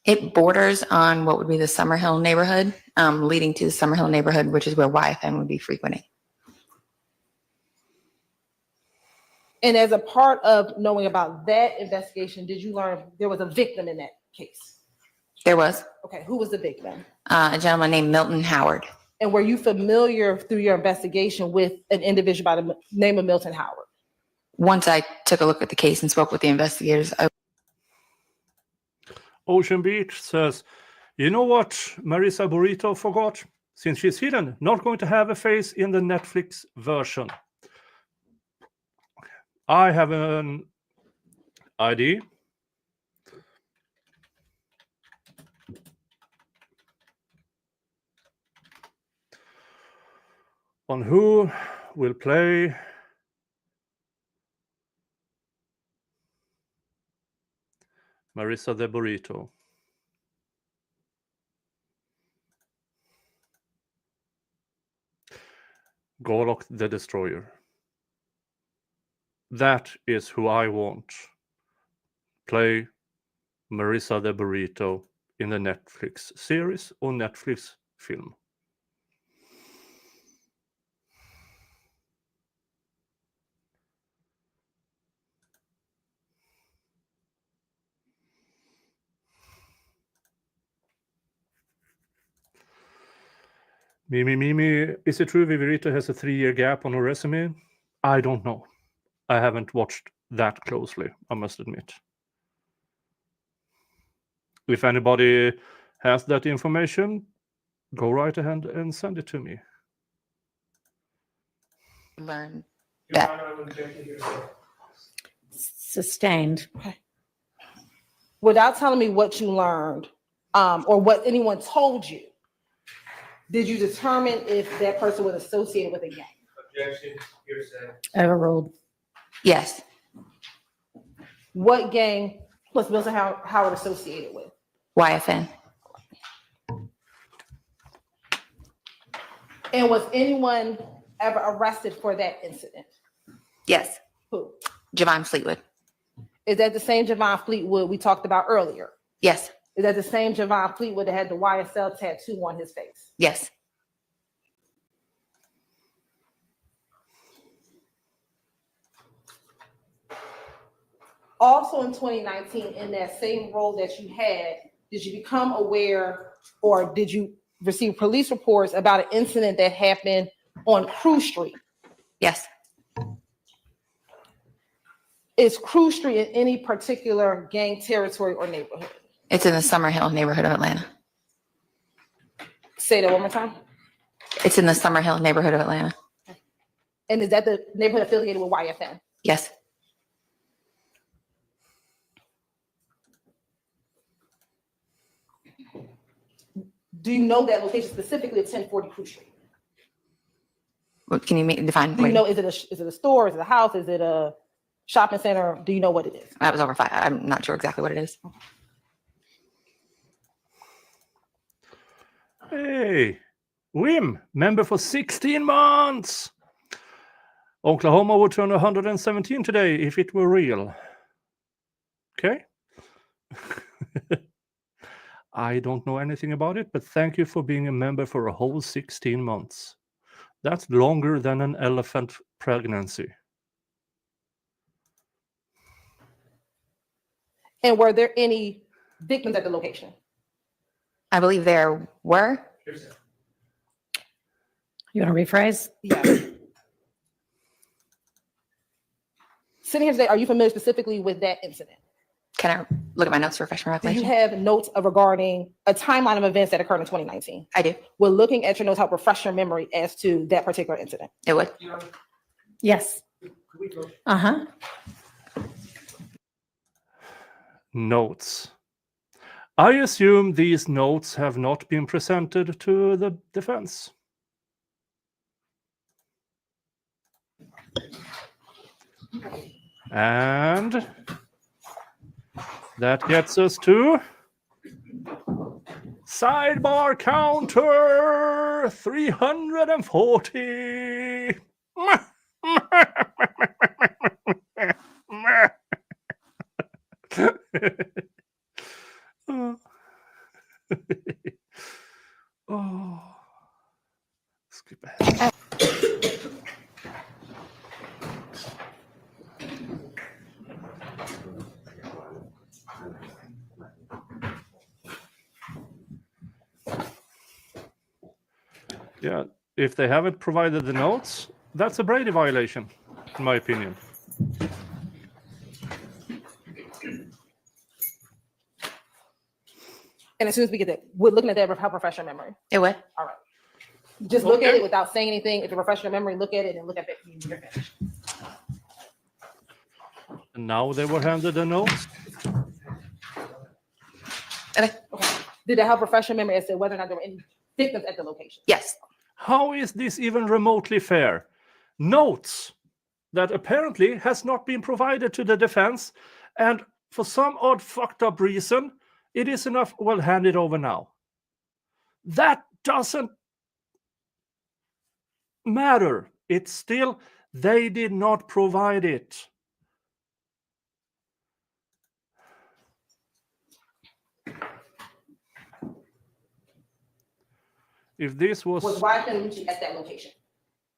It borders on what would be the Summerhill neighborhood, leading to the Summerhill neighborhood, which is where YFN would be frequenting. And as a part of knowing about that investigation, did you learn there was a victim in that case? There was. Okay, who was the victim? A gentleman named Milton Howard. And were you familiar through your investigation with an individual by the name of Milton Howard? Once I took a look at the case and spoke with the investigators. Ocean Beach says, you know what Marissa Burrito forgot? Since she's hidden, not going to have a face in the Netflix version. I have an ID. on who will play Marissa the Burrito. Gorlock the Destroyer. That is who I want. Play Marissa the Burrito in the Netflix series or Netflix film. Mimi, is it true Vivorito has a 3-year gap on her resume? I don't know. I haven't watched that closely, I must admit. If anybody has that information, go right ahead and send it to me. Learn. Sustained. Without telling me what you learned, or what anyone told you, did you determine if that person was associated with a gang? Objection, hearsay. Overruled. Yes. What gang was Milton Howard associated with? YFN. And was anyone ever arrested for that incident? Yes. Who? Javon Fleetwood. Is that the same Javon Fleetwood we talked about earlier? Yes. Is that the same Javon Fleetwood that had the YSL tattoo on his face? Yes. Also in 2019, in that same role that you had, did you become aware or did you receive police reports about an incident that happened on Crew Street? Yes. Is Crew Street in any particular gang territory or neighborhood? It's in the Summerhill neighborhood of Atlanta. Say that one more time. It's in the Summerhill neighborhood of Atlanta. And is that the neighborhood affiliated with YFN? Yes. Do you know that location specifically at 1040 Crew Street? What can you define? Do you know, is it a store? Is it a house? Is it a shopping center? Do you know what it is? That was over 5. I'm not sure exactly what it is. Hey, Wim, member for 16 months. Oklahoma would turn 117 today if it were real. Okay. I don't know anything about it, but thank you for being a member for a whole 16 months. That's longer than an elephant pregnancy. And were there any victims at the location? I believe there were. You want to rephrase? Yeah. Sitting here today, are you familiar specifically with that incident? Can I look at my notes to refresh my Do you recollection? have notes regarding a timeline of events that occurred in 2019? I do. Will looking at your notes help refresh your memory as to that particular incident? It would. Yes. Uh-huh. Notes. I assume these notes have not been presented to the defense. And that gets us to sidebar counter 340. Oh. Skip ahead. Yeah, if they haven't provided the notes, that's a Brady violation, in my opinion. And as soon as we get that, we're looking at that, help refresh your memory. It would. All right. Just look at Okay. it without saying anything. If it refresh your memory, look at it and look at it when you're finished. And now they were handed the notes. Okay. Okay. Did that help refresh your memory as to whether or not there were any victims at the location? Yes. How is this even remotely fair? Notes that apparently has not been provided to the defense, and for some odd fucked up reason, it is enough. Well, hand it over now. That doesn't matter. It's still, they did not provide it. If this was YSL at that location?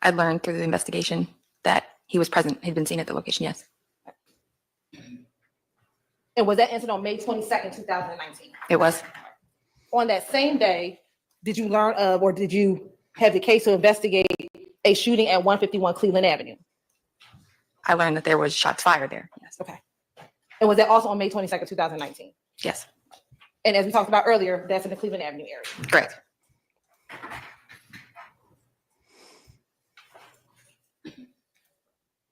I learned through the investigation that he was present, he'd been seen at the location, yes. And was that incident on May 22nd, 2019? It was. On that same day, did you learn of, or did you have the case to investigate a shooting at 151 Cleveland Avenue? I learned that there was shots fired there, yes. Okay. And was that also on May 22nd, 2019? Yes, And as we talked about earlier, that's in the Cleveland Avenue area. correct.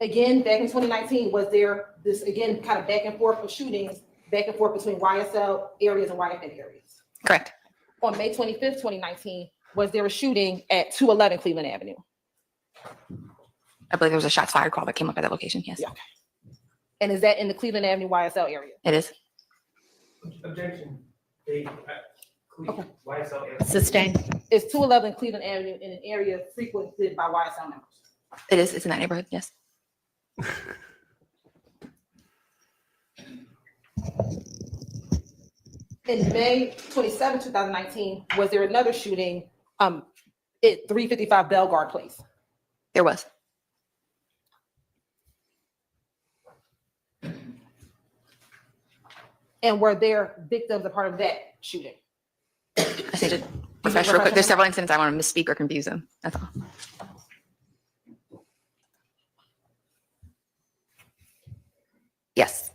Again, back in 2019, was there this, again, kind of back and forth of shootings, back and forth between YSL areas and YFN areas? Correct. On May 25th, 2019, was there a shooting at 211 Cleveland Avenue? I believe there was a shots fired call that came up at that location, yes. Yeah. And is that in the Cleveland Avenue YSL area? It is. Objection. Okay. Sustained. Is 211 Cleveland Avenue in an area frequented by YSL members? It is, it's in that neighborhood, yes. In May 27, 2019, was there another shooting at 355 Bellegarde Place? There was. And were there victims a part of that shooting? I just need to refresh real quick. There's several incidents I want to misspeak or confuse them, that's all. Yes,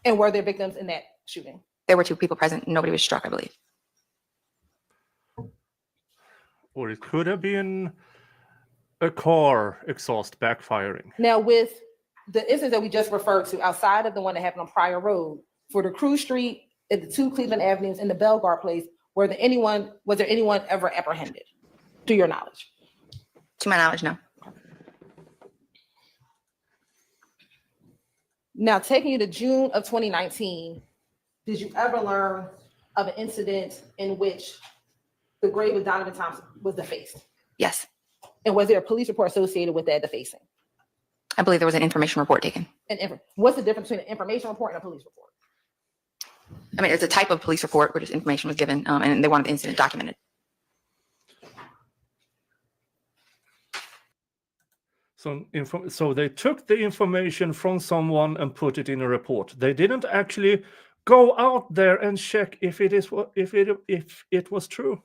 And were there victims in that shooting? there were 2 people present. Nobody was struck, I believe. Or it could have been a car exhaust backfiring. Now, with the instance that we just referred to, outside of the one that happened on Pryor Road, for the Crew Street and the 2 Cleveland Avenues and the Bellegarde Place, was there anyone ever apprehended, to your knowledge? To my knowledge, no. Now, taking you to June of 2019, did you ever learn of an incident in which the grave of Donovan Thompson was defaced? Yes, And was there a police report associated with that defacing? I believe there was an information report taken. What's the difference between an information report and a police report? I mean, it's a type of police report where just information was given, and they wanted the incident documented. So they took the information from someone and put it in a report. They didn't actually go out there and check if it was true.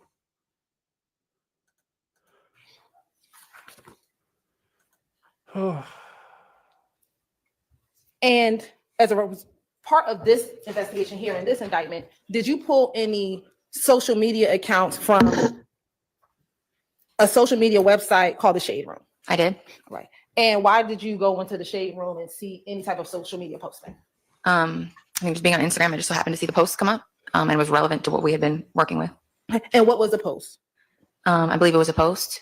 And as a part of this investigation here in this indictment, did you pull any social media accounts from a social media website called the Shade Room? I did. Right. And why did you go into the Shade Room and see any type of social media posting? I think just being on Instagram, I just so happened to see the posts come up, and it was relevant to what we had been working with. And what was the post? I believe it was a post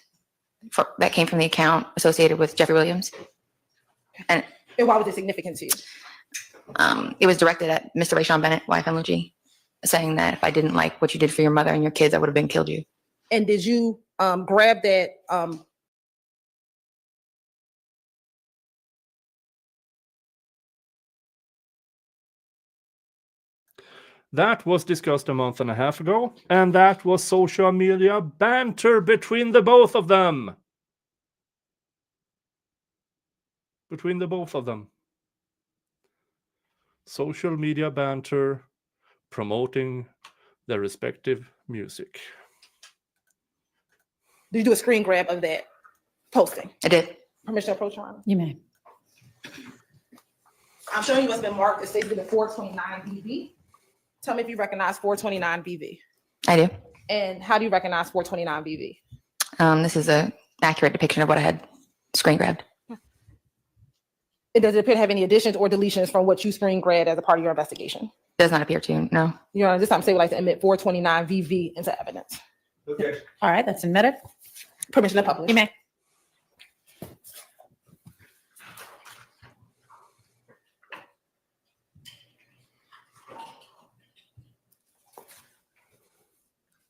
that came from the account associated with Jeffrey Williams. And why was it significant to you? it was directed at Mr. Rayshawn Bennett, YSL-Trial, saying that if I didn't like what you did for your mother and your kids, I would have been killed you. And did you grab that That was discussed a month and a half ago, and that was social media banter between the both of them. Social media banter promoting their respective music. Did you do a screen grab of that posting? I did. Permission to approach, Your Honor? You may. I'm showing you what's been marked as stated in 429 BV. Tell me if you recognize 429 BV. I do. And how do you recognize 429 BV? This is an accurate depiction of what I had screen grabbed. It doesn't appear to have any additions or deletions from what you screen grabbed as a part of your investigation. Does not appear to, no. Your Honor, this time say would like to admit 429 VV into evidence. All right, that's admitted. Permission to publish. You may.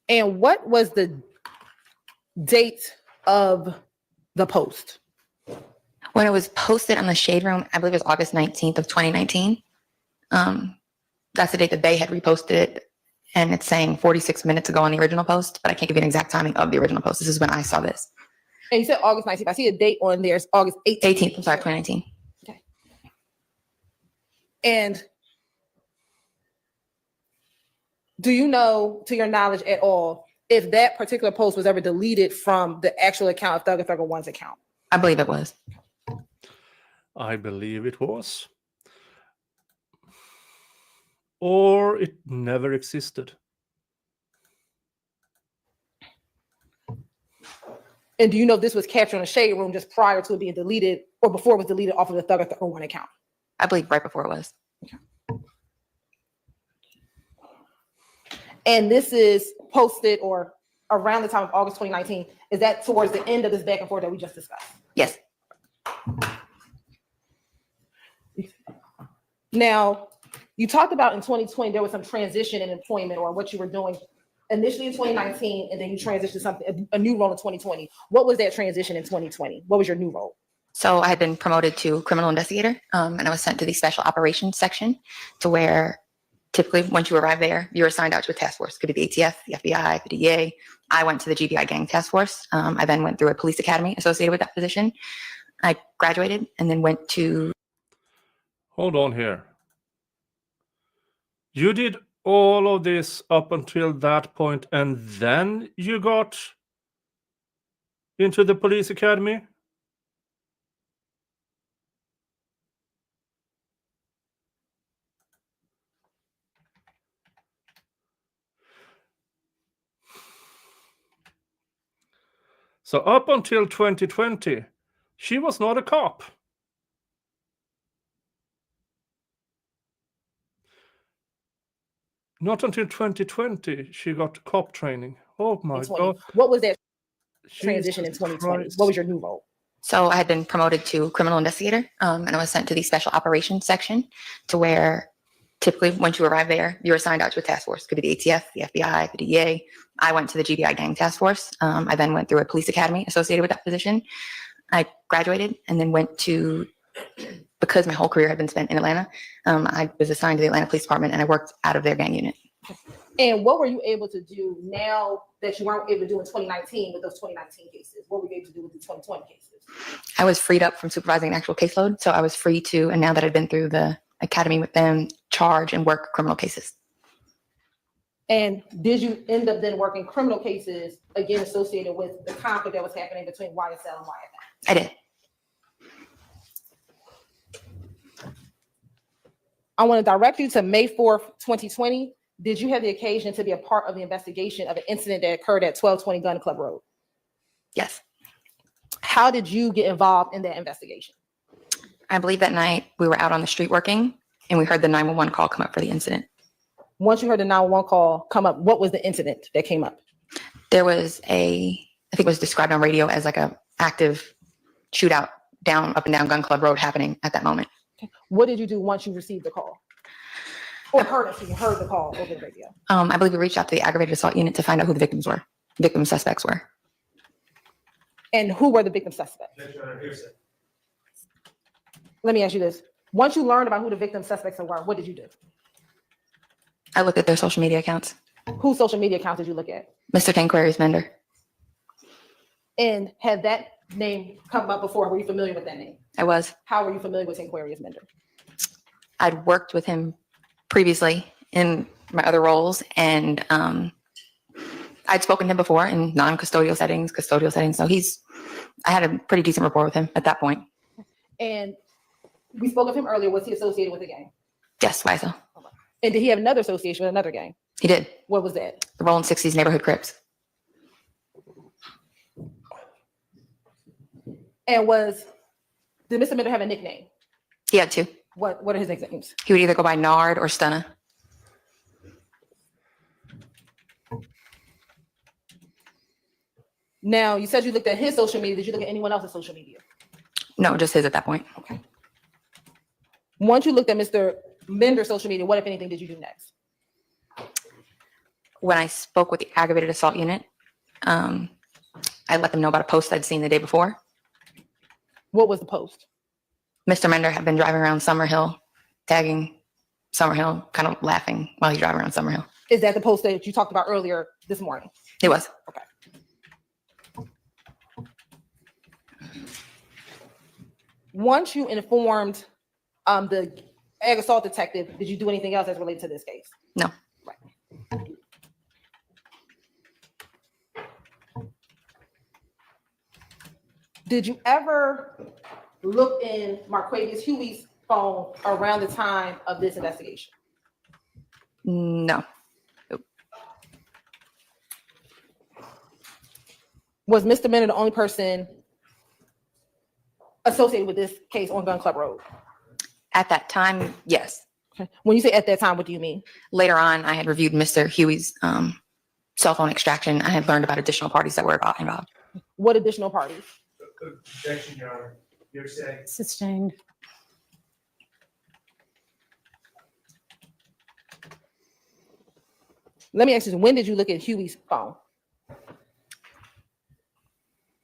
And what was the date of the post? When it was posted on the Shade Room, I believe it was August 19th of 2019. That's the date that they had reposted it. And it's saying 46 minutes ago on the original post, but I can't give you an exact timing of the original post. This is when I saw this. And you said August 19th. I see a date on there. It's August 18th. 18th, I'm sorry, 2019. Okay. And do you know, to your knowledge at all, if that particular post was ever deleted from the actual account of Thugger Thugger One's account? I believe it was. I believe it was. Or it never existed. And do you know if this was captured on the Shade Room just prior to it being deleted or before it was deleted off of the Thugger Thugger One account? I believe right before it was. And this is posted or around the time of August 2019. Is that towards the end of this back and forth that we just discussed? Yes. Now, you talked about in 2020, there was some transition in employment or what you were doing initially in 2019, and then you transitioned to something, a new role in 2020. What was that transition in 2020? What was your new role? So I had been promoted to criminal investigator, and I was sent to the special operations section, to where typically once you arrive there, you're assigned out to a task force. Could be the ATF, the FBI, the DEA. I went to the GBI gang task force. I then went through a police academy associated with that position. I graduated and then went to... Hold on here. You did all of this up until that point, and then you got into the police academy? So up until 2020, she was not a cop. Not until 2020, she got cop training. Oh my God. What was that transition in 2020? Christ. What was your new role? So I had been promoted to criminal investigator, and I was sent to the special operations section, to where typically once you arrive there, you're assigned out to a task force. Could be the ATF, the FBI, the DEA. I went to the GBI gang task force. I then went through a police academy associated with that position. I graduated and then went to, because my whole career had been spent in Atlanta, I was assigned to the Atlanta Police Department, and I worked out of their gang unit. And what were you able to do now that you weren't able to do in 2019 with those 2019 cases? What were you able to do with the 2020 cases? I was freed up from supervising an actual caseload, so I was free to, and now that I'd been through the academy with them, charge and work criminal cases. And did you end up then working criminal cases, again, associated with the conflict that was happening between YSL and YFL? I did. I want to direct you to May 4th, 2020. Did you have the occasion to be a part of the investigation of an incident that occurred at 1220 Gun Club Road? Yes. How did you get involved in that investigation? I believe that night we were out on the street working, and we heard the 911 call come up for the incident. Once you heard the 911 call come up, what was the incident that came up? There was I think it was described on radio as like a active shootout up and down Gun Club Road happening at that moment. Okay. What did you do once you received the call? Or heard the call over the radio? I believe we reached out to the aggravated assault unit to find out who the victim suspects were. And who were the victim suspects? Let me ask you this. Once you learned about who the victim suspects were, what did you do? I looked at their social media accounts. Whose social media accounts did you look at? Mr. Tanquarius Mender. And had that name come up before? Were you familiar with that name? I was. How were you familiar with Tanquarius Mender? I'd worked with him previously in my other roles, and I'd spoken to him before in non-custodial settings, custodial settings. So I had a pretty decent rapport with him at that point. And we spoke of him earlier. Was he associated with the gang? Yes, YSL. And did he have another association with another gang? He did. What was that? The Rolling 60s Neighborhood Crips. And did Mr. Mender have a nickname? He had two. What are his nicknames? He would either go by Nard or Stunna. Now, you said you looked at his social media. Did you look at anyone else's social media? No, just his at that point. Okay. Once you looked at Mr. Mender's social media, what, if anything, did you do next? When I spoke with the aggravated assault unit, I let them know about a post I'd seen the day before. What was the post? Mr. Mender had been driving around Summerhill, tagging Summerhill, kind of laughing while he's driving around Summerhill. Is that the post that you talked about earlier this morning? It was. Okay. Once you informed the ag assault detective, did you do anything else as related to this case? No. Right. Did you ever look in Marquavius Huey's phone around the time of this investigation? No. Was Mr. Mender the only person associated with this case on Gun Club Road? At that time, yes. Okay. When you say at that time, what do you mean? Later on, I had reviewed Mr. Huey's cell phone extraction. I had learned about additional parties that were involved. What additional parties? Objection, Your Honor. You're saying. Sustained. Let me ask you, when did you look at Huey's phone?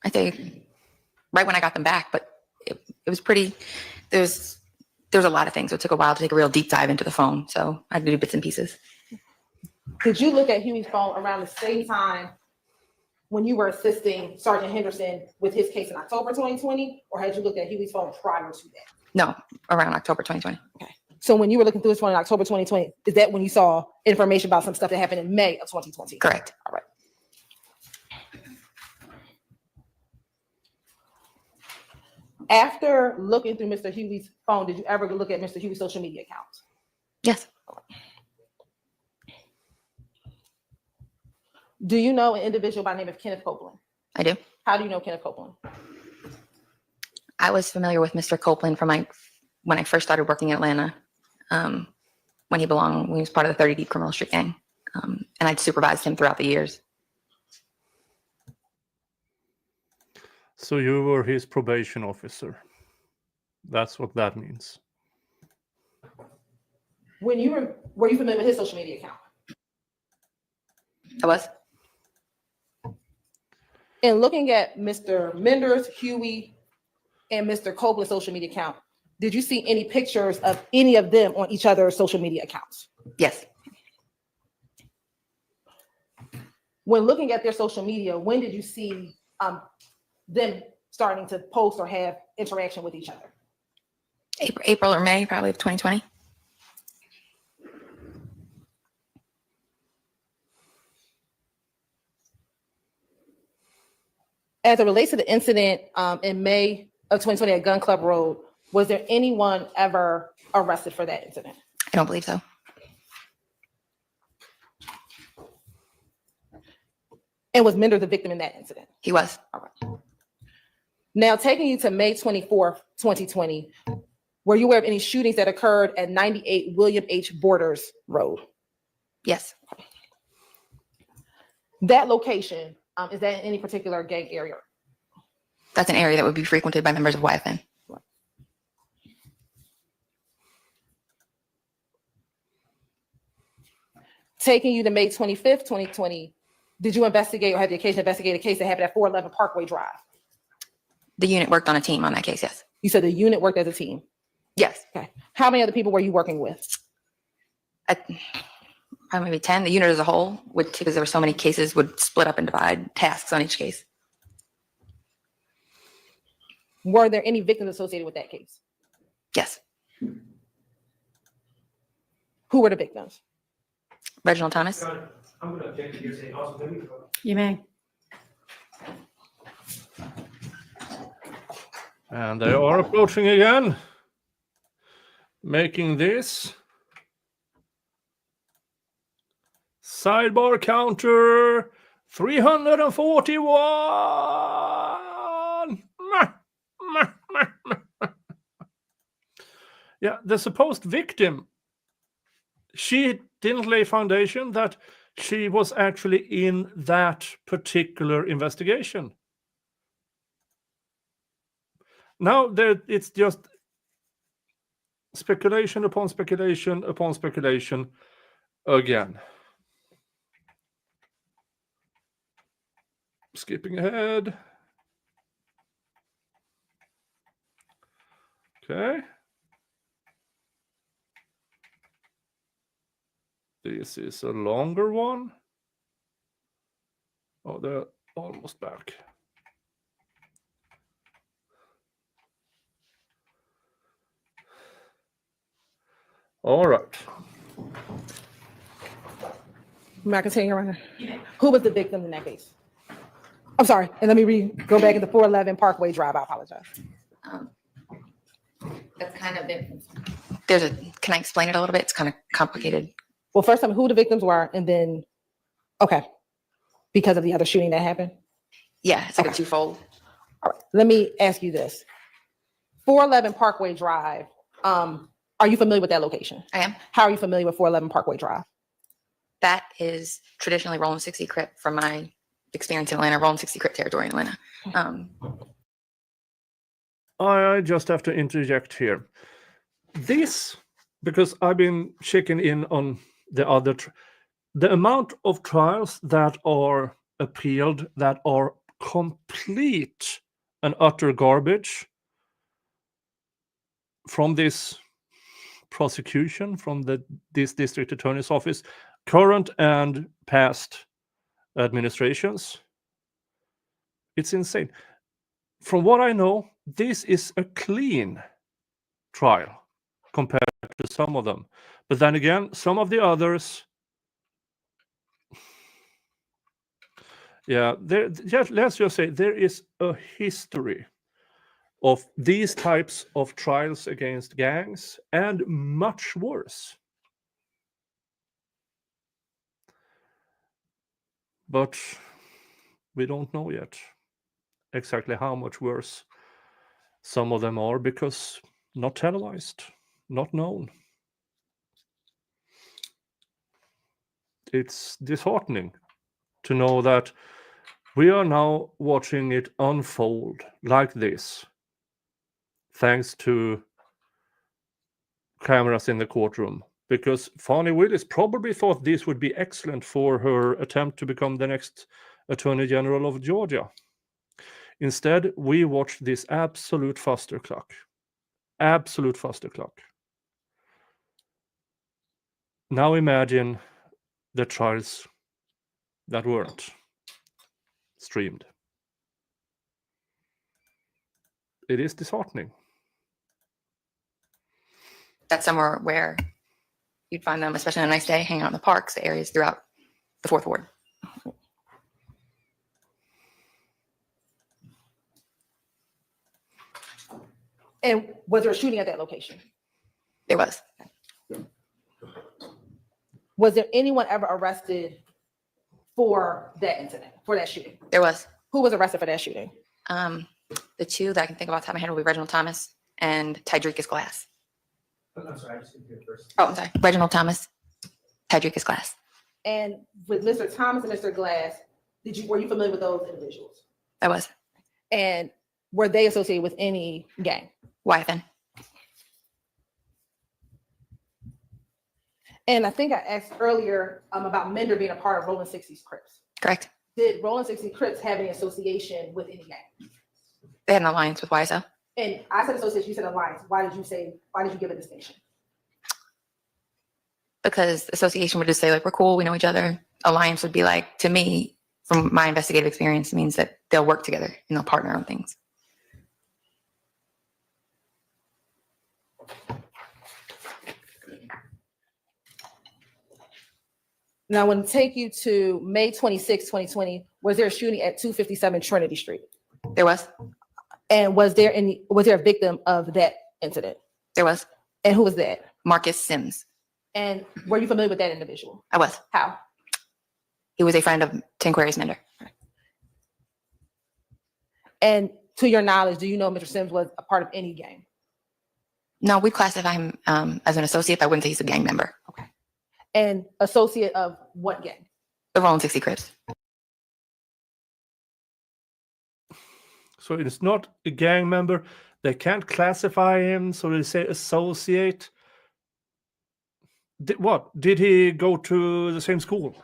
I think right when I got them back, but it was pretty, there's a lot of things. So it took a while to take a real deep dive into the phone. So I had to do bits and pieces. Did you look at Huey's phone around the same time when you were assisting Sergeant Henderson with his case in October 2020? Or had you looked at Huey's phone prior to that? No, around October 2020. Okay. So when you were looking through his phone in October 2020, is that when you saw information about some stuff that happened in May of 2020? Correct. All right. After looking through Mr. Huey's phone, did you ever look at Mr. Huey's social media accounts? Yes. Do you know an individual by the name of Kenneth Copeland? I do. How do you know Kenneth Copeland? I was familiar with Mr. Copeland from when I first started working in Atlanta, when he was part of the 30 Deep Criminal Street Gang. And I'd supervised him throughout the years. So you were his probation officer. That's what that means. Were you familiar with his social media account? I was. In looking at Mr. Mender's, Huey, and Mr. Copeland's social media account, did you see any pictures of any of them on each other's social media accounts? Yes. When looking at their social media, when did you see them starting to post or have interaction with each other? April or May, probably of 2020. As it relates to the incident in May of 2020 at Gun Club Road, was there anyone ever arrested for that incident? I don't believe so. And was Mender the victim in that incident? He was. All right. Now, taking you to May 24th, 2020, were you aware of any shootings that occurred at 98 William H. Borders Road? Yes. That location, is that in any particular gang area? That's an area that would be frequented by members of YFN. Taking you to May 25th, 2020, did you investigate or have the occasion to investigate a case that happened at 411 Parkway Drive? The unit worked on a team on that case, yes. You said the unit worked as a team? Yes. Okay. How many other people were you working with? Probably maybe 10. The unit as a whole, because there were so many cases, would split up and divide tasks on each case. Were there any victims associated with that case? Yes. Who were the victims? Reginald Thomas. I'm going to object to your saying also. You may. And they are approaching again, making this sidebar counter 341. Yeah, the supposed victim, she didn't lay foundation that she was actually in that particular investigation. Now it's just speculation upon speculation upon speculation again. Skipping ahead. Okay. This is a longer one. Oh, they're almost back. All right. May I continue, Your Honor? Who was the victim in that case? I'm sorry, and let me go back into 411 Parkway Drive. I apologize. That's kind of it. Can I explain it a little bit? It's kind of complicated. Well, first tell me who the victims were, and then, okay, because of the other shooting that happened? Yeah, it's like a twofold. All right, let me ask you this. 411 Parkway Drive, are you familiar with that location? I am. How are you familiar with 411 Parkway Drive? That is traditionally Rolling 60 Crip from my experience in Atlanta, Rolling 60 Crip territory in Atlanta. I just have to interject here. This, because I've been checking in on the other, the amount of trials that are appealed that are complete and utter garbage from this prosecution, from this district attorney's office, current and past administrations. It's insane. From what I know, this is a clean trial compared to some of them. But then again, some of the others, yeah, let's just say there is a history of these types of trials against gangs and much worse. But we don't know yet exactly how much worse some of them are, because not televised, not known. It's disheartening to know that we are now watching it unfold like this, thanks to cameras in the courtroom, because Fani Willis probably thought this would be excellent for her attempt to become the next Attorney General of Georgia. Instead, we watched this absolute fustercluck. Absolute fustercluck. Now imagine the trials that weren't streamed. It is disheartening. That's somewhere where you'd find them, especially on a nice day, hanging out in the parks, the areas throughout the Fourth Ward. And was there a shooting at that location? There was. Was there anyone ever arrested for that incident, for that shooting? There was. Who was arrested for that shooting? The two that I can think about off the top of my head will be Reginald Thomas and Tydrekus Glass. I'm sorry, I just didn't hear the first. Oh, I'm sorry. Reginald Thomas, Tydrekus Glass. And with Mr. Thomas and Mr. Glass, were you familiar with those individuals? I was. And were they associated with any gang? YFN. And I think I asked earlier about Mender being a part of Rolling 60s Crips. Correct. Did Rolling 60s Crips have any association with any gang? They had an alliance with YSL. And I said association, you said alliance. Why did you give a distinction? Because association would just say, like, we're cool, we know each other. Alliance would be like, to me, from my investigative experience, means that they'll work together and they'll partner on things. Now, I want to take you to May 26, 2020. Was there a shooting at 257 Trinity Street? There was. And was there a victim of that incident? There was. And who was that? Marcus Sims. And were you familiar with that individual? I was. How? He was a friend of Tanquarius Mender. And to your knowledge, do you know Mr. Sims was a part of any gang? No, we classify him as an associate. I wouldn't say he's a gang member. Okay. And associate of what gang? The Rolling 60 Crips. So it's not a gang member. They can't classify him, so they say associate. What? Did he go to the same school?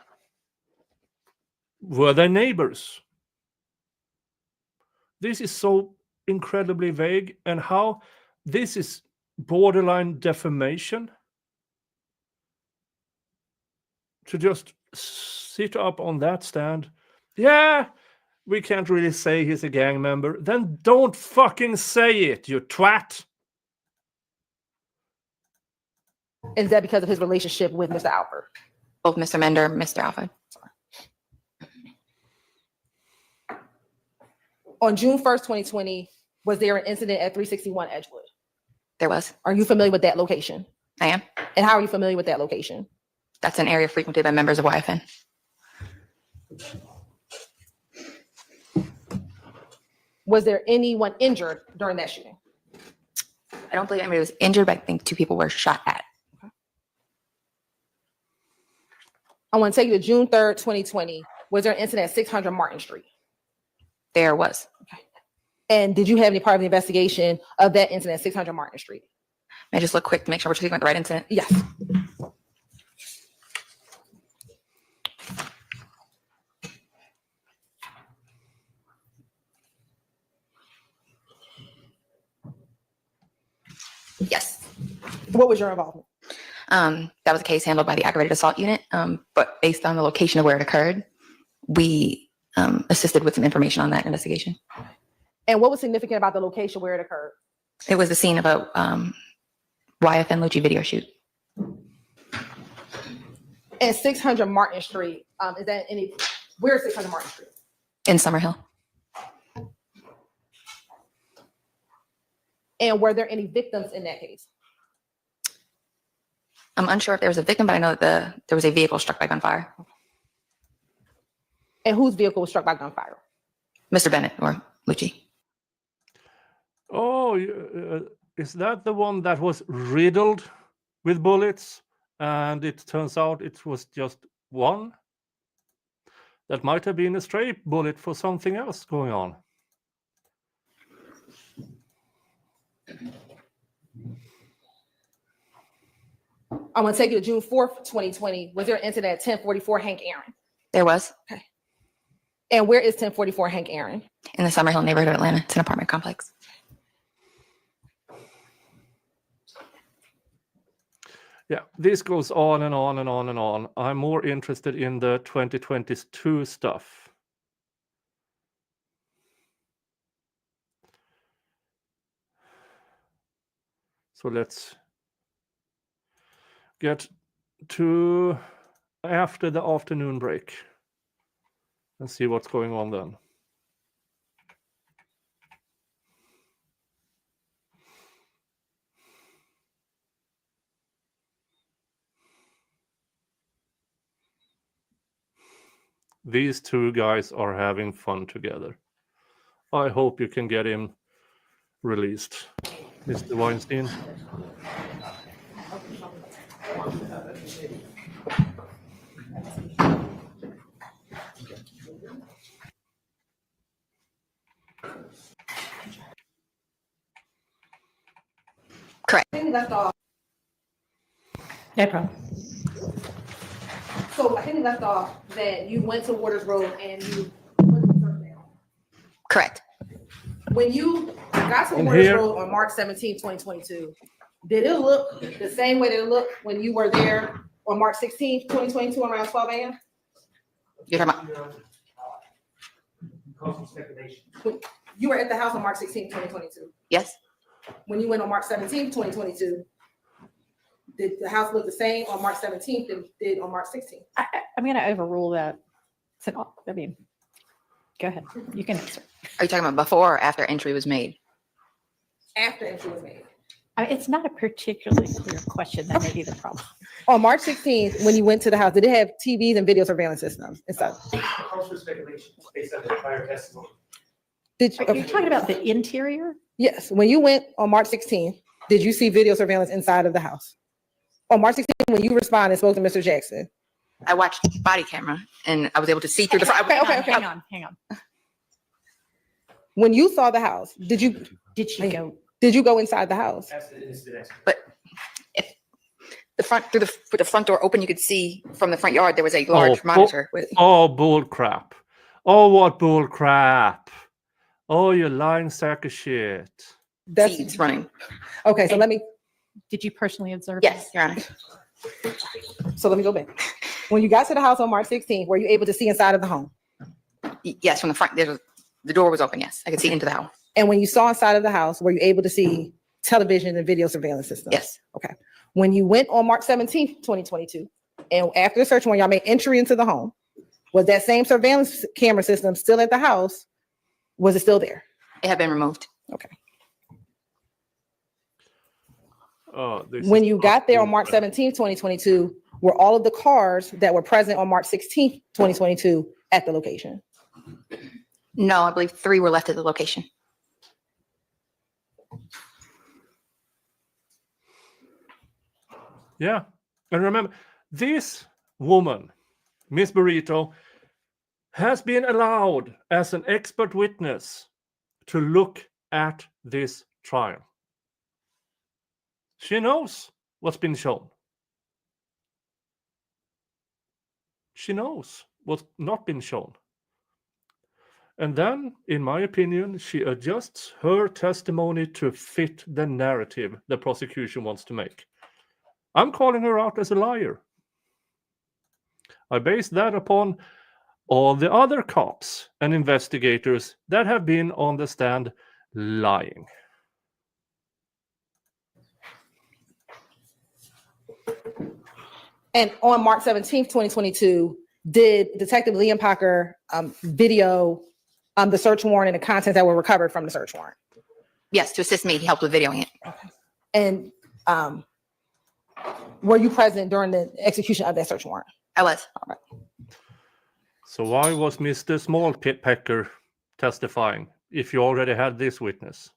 Were they neighbors? This is so incredibly vague, and how this is borderline defamation. To just sit up on that stand. Yeah, we can't really say he's a gang member. Then don't fucking say it, you twat. Is that because of his relationship with Mr. Alford? Both Mr. Mender, Mr. Alford. On June 1st, 2020, was there an incident at 361 Edgewood? There was. Are you familiar with that location? I am. And how are you familiar with that location? That's an area frequented by members of YFN. Was there anyone injured during that shooting? I don't believe anybody was injured, but I think 2 people were shot at. I want to take you to June 3rd, 2020. Was there an incident at 600 Martin Street? There was. And did you have any part of the investigation of that incident at 600 Martin Street? May I just look quick to make sure we're speaking about the right incident? Yes. Yes. What was your involvement? That was a case handled by the aggravated assault unit, but based on the location of where it occurred, we assisted with some information on that investigation. And what was significant about the location where it occurred? It was the scene of a YFN Lucci video shoot. And 600 Martin Street, is that any, where is 600 Martin Street? In Summerhill. And were there any victims in that case? I'm unsure if there was a victim, but I know that there was a vehicle struck by gunfire. And whose vehicle was struck by gunfire? Mr. Bennett or Lucci. Oh, is that the one that was riddled with bullets? And it turns out it was just one? That might have been a stray bullet for something else going on. I want to take you to June 4th, 2020. Was there an incident at 1044 Hank Aaron? There was. Okay. And where is 1044 Hank Aaron? In the Summerhill neighborhood of Atlanta. It's an apartment complex. Yeah, this goes on and on and on and on. I'm more interested in the 2022 stuff. So let's get to after the afternoon break and see what's going on then. These two guys are having fun together. I hope you can get him released, Mr. Weinstein. Correct. I think we left off. No problem. So I think we left off that you went to Waters Road and you went to the surf down. Correct. When you got to And Waters here- Road on March 17, 2022, did it look the same way that it looked when you were there on March 16, 2022 around 12 a.m.? You're talking about, You were at the house on March 16, 2022. yes? When you went on March 17, 2022, did the house look the same on March 17th than it did on March 16th? I'm going to overrule that. I mean, go ahead. You can answer. Are you talking about before or after entry was made? After entry was made. I mean, it's not a particularly clear question. That may be the problem. On March 16th, when you went to the house, did it have TVs and video surveillance systems and stuff? Did you, You're talking about the interior? yes, when you went on March 16th, did you see video surveillance inside of the house? On March 16th, when you responded and spoke to Mr. Jackson, I watched body camera and I was able to see through the front. Okay. Hang on. When you saw the house, did you go inside the house? But if the front, with the front door open, you could see from the front yard, there was a large monitor with. Oh, bull crap. Oh, what bull crap. Oh, you lying sack of shit. Feeds running. Okay, so Did you personally observe? Yes, Your Honor. So let me go back. When you got to the house on March 16th, were you able to see inside of the home? Yes, from the front, the door was open. Yes, I could see into the house. And when you saw inside of the house, were you able to see television and video surveillance systems? Yes. Okay. When you went on March 17th, 2022, and after the search warrant, y'all made entry into the home, was that same surveillance camera system still at the house? Was it still there? It had been removed. Okay. When you got there on March 17th, 2022, were all of the cars that were present on March 16th, 2022 at the location? No, I believe 3 were left at the location. Yeah. And remember, this woman, Miss Burrito, has been allowed as an expert witness to look at this trial. She knows what's been shown. She knows what's not been shown. And then, in my opinion, she adjusts her testimony to fit the narrative the prosecution wants to make. I'm calling her out as a liar. I base that upon all the other cops and investigators that have been on the stand lying. And on March 17th, 2022, did Detective Liam Packer video the search warrant and the contents that were recovered from the search warrant? Yes, to assist me, he helped with videoing it. Okay. And were you present during the execution of that search warrant? I was. All right. So why was Mr. Smallpacker testifying if you already had this witness?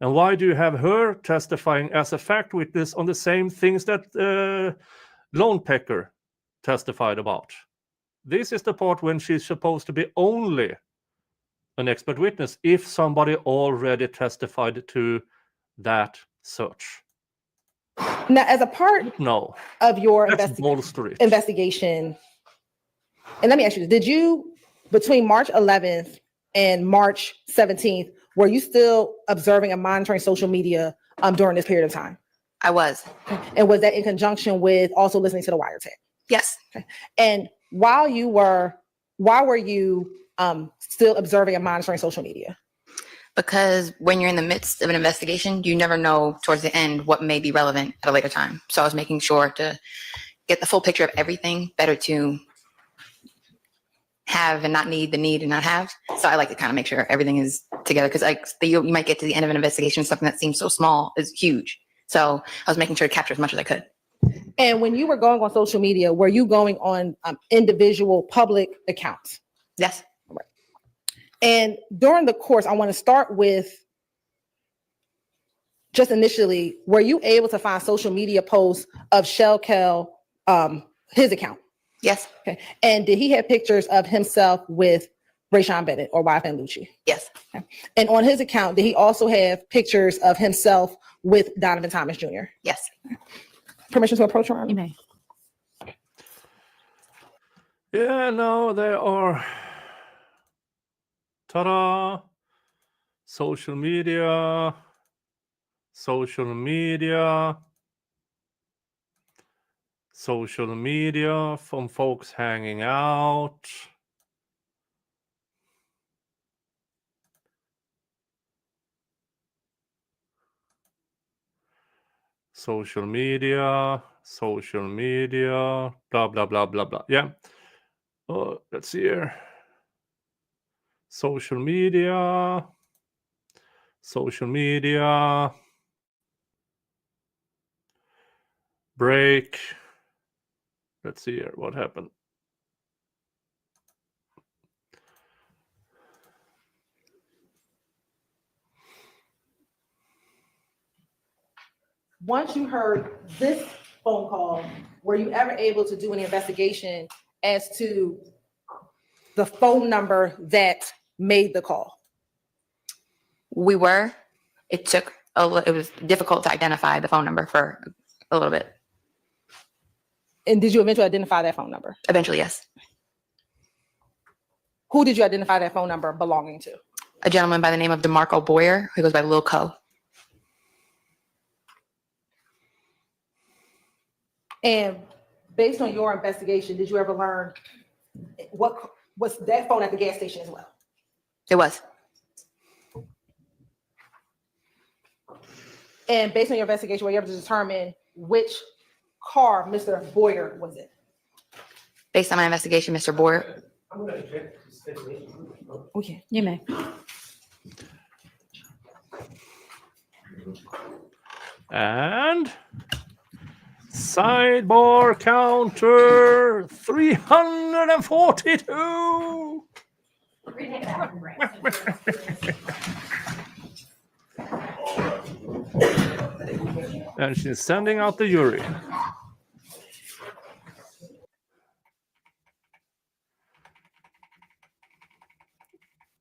And why do you have her testifying as a fact witness on the same things that Lone Pecker testified about? This is the part when she's supposed to be only an expert witness if somebody already testified to that search. Now, as a part of your investigation, and let me ask you, did you, between March 11th and March 17th, were you still observing and monitoring social media during this period of time? I was. And was that in conjunction with also listening to the wiretap? Yes. Okay. And why were you still observing and monitoring social media? Because when you're in the midst of an investigation, you never know towards the end what may be relevant at a later time. So I was making sure to get the full picture of everything, better to have and not need than need and not have. So I like to kind of make sure everything is together, because you might get to the end of an investigation, something that seems so small is huge. So I was making sure to capture as much as I could. And when you were going on social media, were you going on individual public accounts? Yes. Right. And during the course, I want to start with just initially, were you able to find social media posts of Shell Kell, his account? Yes. Okay. And did he have pictures of himself with Rayshawn Bennett or YFN Lucci? Yes. Okay. And on his account, did he also have pictures of himself with Donovan Thomas Jr.? Yes. Permission to approach, Your Honor? You may. Yeah, no, there are. Ta-da! Social media. Social media. Social media from folks hanging out. Social media, blah, blah, blah, blah, blah. Yeah. Let's see here. Social media. Break. Let's see here. What happened? Once you heard this phone call were you ever able to do an investigation as to the phone number that made the call? We were. It took it was difficult to identify the phone number for a little bit. And did you eventually identify that phone number? Eventually, yes. Who did you identify that phone number belonging to? A gentleman by the name of DeMarco Boyer, who goes by Lil Co. And based on your investigation, did you ever learn what was that phone at the gas station as well? It was. And based on your investigation, were you able to determine which car Mr. Boyer was in? Based on my investigation, Mr. Boyer. Okay. You may. And sidebar counter 342. And she's sending out the jury.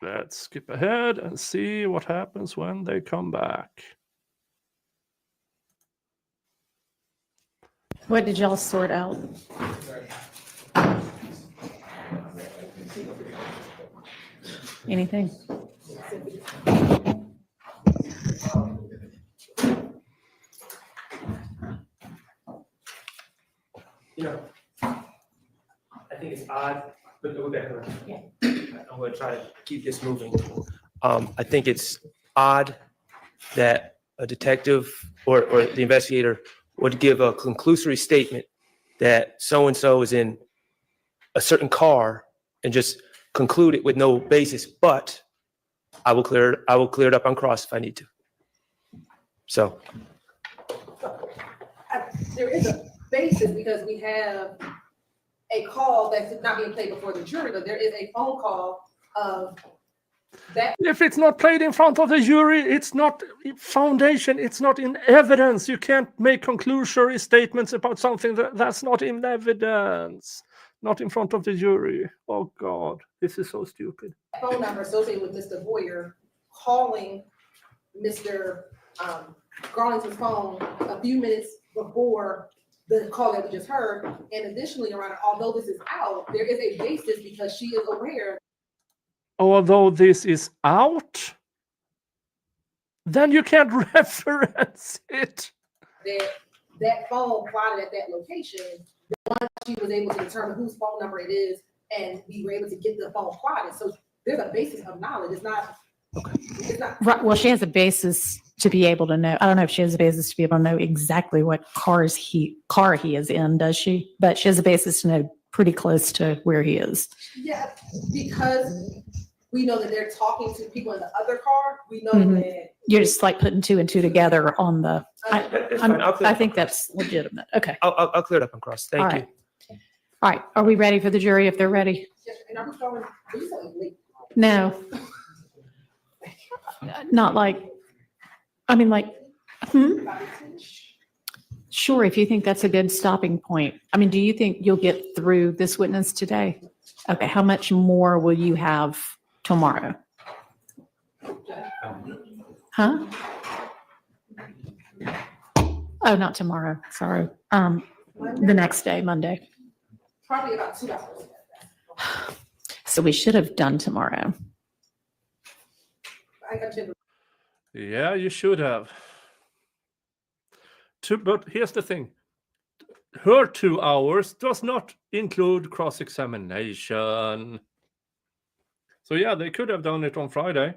Let's skip ahead and see what happens when they come back. What did y'all sort out? Anything? You know, I think it's odd, but go back around. I'm going to try to keep this moving. I think it's odd that a detective or the investigator would give a conclusory statement that so-and-so is in a certain car and just conclude it with no basis, but I will clear it up on cross if I need to. So. There is a basis because we have a call that's not being played before the jury, but there is a phone call of that. If it's not played in front of the jury, it's not foundation, it's not in evidence. You can't make conclusory statements about something that's not in evidence, not in front of the jury. Oh God, this is so stupid. Phone number associated with Mr. Boyer calling Mr. Garlington's phone a few minutes before the call that we just heard. And additionally, Your Honor, although this is out, there is a basis because she is aware. Although this is out, then you can't reference it. That phone plotted at that location, once she was able to determine whose phone number it is, and we were able to get the phone plotted. So there's a basis of knowledge. It's not. Right. Well, she has a basis to be able to know. I don't know if she has a basis to be able to know exactly what car he is in, does she? But she has a basis to know pretty close to where he is. Yeah, because we know that they're talking to people in the other car. We know that. You're just like putting two and two together on the. That's fine. I think that's legitimate. Okay. I'll clear it up on cross. Thank All you. right. All right. Are we ready for the jury if they're ready? And are we going? No. Not like, I mean, like, Sure, if you think that's a good stopping point. I mean, do you think you'll get through this witness today? Okay, how much more will you have tomorrow? Huh? Oh, not tomorrow, sorry. The next day, Monday. Probably about 2 hours. So we should have done tomorrow. Yeah, you should have. But here's the thing. Her 2 hours does not include cross-examination. So yeah, they could have done it on Friday.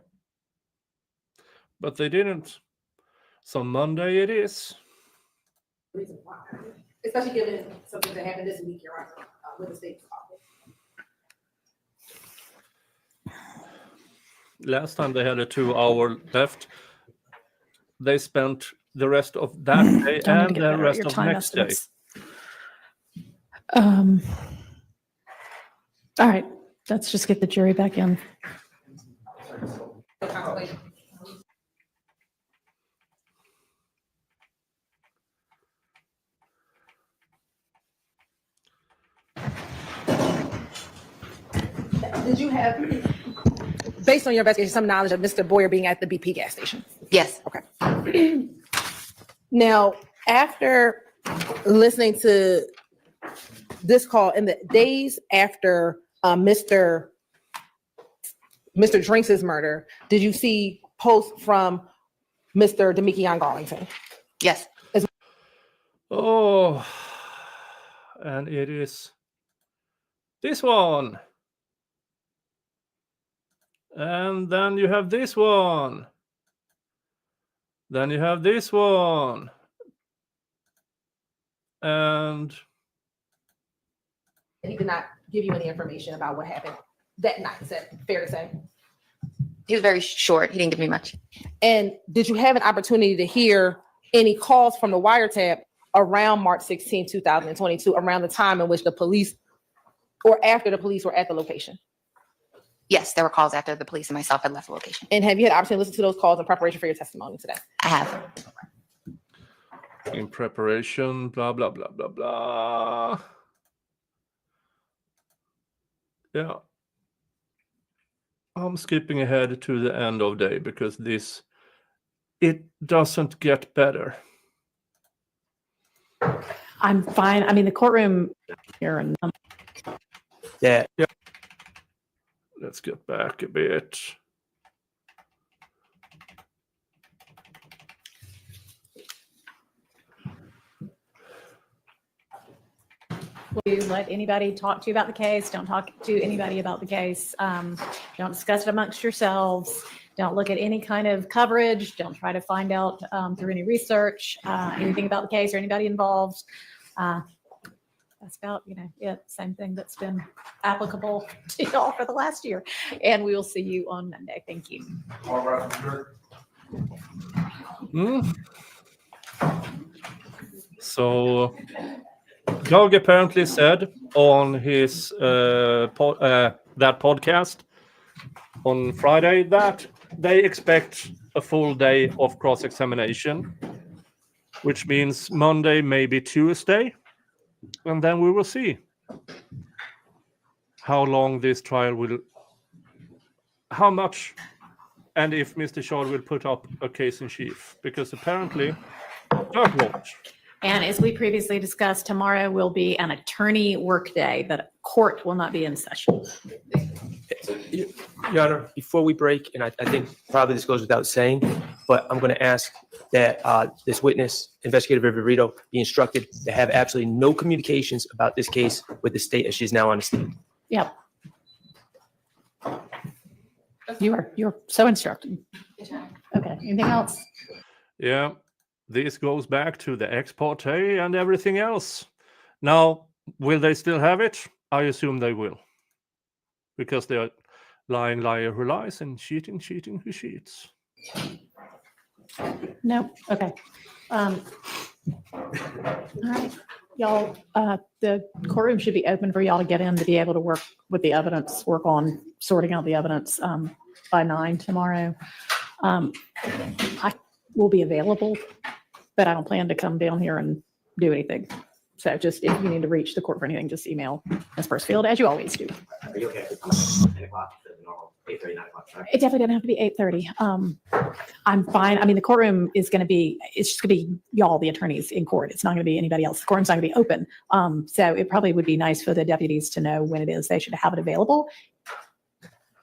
But they didn't. So Monday it is. Reason why, especially given something that happened this week, Your Honor, with the State Department. Last time they had a 2 hour left. They spent the rest of that day and the rest of next day. All right, let's just get the jury back in. Did you have, based on your investigation, some knowledge of Mr. Boyer being at the BP gas station? Yes. Okay. Now, after listening to this call in the days after Mr. Drinks' murder, did you see posts from Mr. Demikian Garlington? Yes. Oh, and it is this one. And then you have this one. Then you have this one. And He did not give you any information about what happened that night, is that fair to say? He was very short. He didn't give me much. And did you have an opportunity to hear any calls from the wiretap around March 16, 2022, around the time in which the police or after the police were at the location? Yes, there were calls after the police and myself had left the location. And have you had the opportunity to listen to those calls in preparation for your testimony today? I have. in preparation, blah, blah, blah, blah, blah. Yeah. I'm skipping ahead to the end of day because it doesn't get better. I'm fine. I mean, the courtroom here and Yeah. Let's get back a bit. will you let anybody talk to you about the case? Don't talk to anybody about the case. Don't discuss it amongst yourselves. Don't look at any kind of coverage. Don't try to find out through any research anything about the case or anybody involved. That's about, it. Same thing that's been applicable to y'all for the last year. And we will see you on Monday. Thank you. All right, sure. So Doug apparently said on his that podcast on Friday that they expect a full day of cross-examination, which means Monday, maybe Tuesday, and then we will see how long this trial will, how much, and if Mr. Shaw will put up a case in chief, because apparently Doug won't. And as we previously discussed, tomorrow will be an attorney workday. The court will not be in session. Your Honor, before we break, and I think probably this goes without saying, but I'm going to ask that this witness, Investigator Vivorito, be instructed to have absolutely no communications about this case with the state as she's now on the stand. Yep. You're so instructed. Okay, anything else? Yeah, this goes back to the ex parte and everything else. Now, will they still have it? I assume they will. Because they are lying liar who lies and cheating who cheats. No? Okay. All right. Y'all, the courtroom should be open for y'all to get in to be able to work with the evidence, work on sorting out the evidence by 9 tomorrow. I will be available, but I don't plan to come down here and do anything. So just if you need to reach the court for anything, just email Ms. Pursfield, as you always do. Are you okay if it's 9 o'clock, the normal 8:30, 9 o'clock time? It definitely doesn't have to be 8:30. I'm fine. I mean, the courtroom is going to be, it's just going to be y'all, the attorneys in court. It's not going to be anybody else. The courtroom's not going to be open. So it probably would be nice for the deputies to know when it is they should have it available.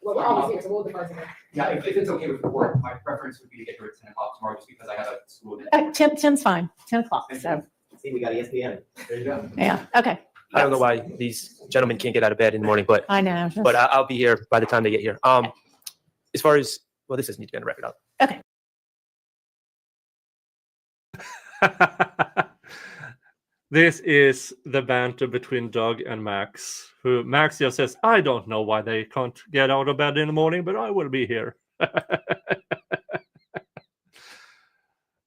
Well, we're almost here, so we'll defer to her. Yeah, if it's okay with the board, my preference would be to get here at 10 o'clock tomorrow, just because I have a school. 10's fine, 10 o'clock. So, See, we got ESPN. There you go. yeah, okay. I don't know why these gentlemen can't get out of bed in the morning, but I know. I'll be here by the time they get here. As far as, well, this doesn't need to be on the record. Okay. This is the banter between Doug and Max. Max just says, I don't know why they can't get out of bed in the morning, but I will be here.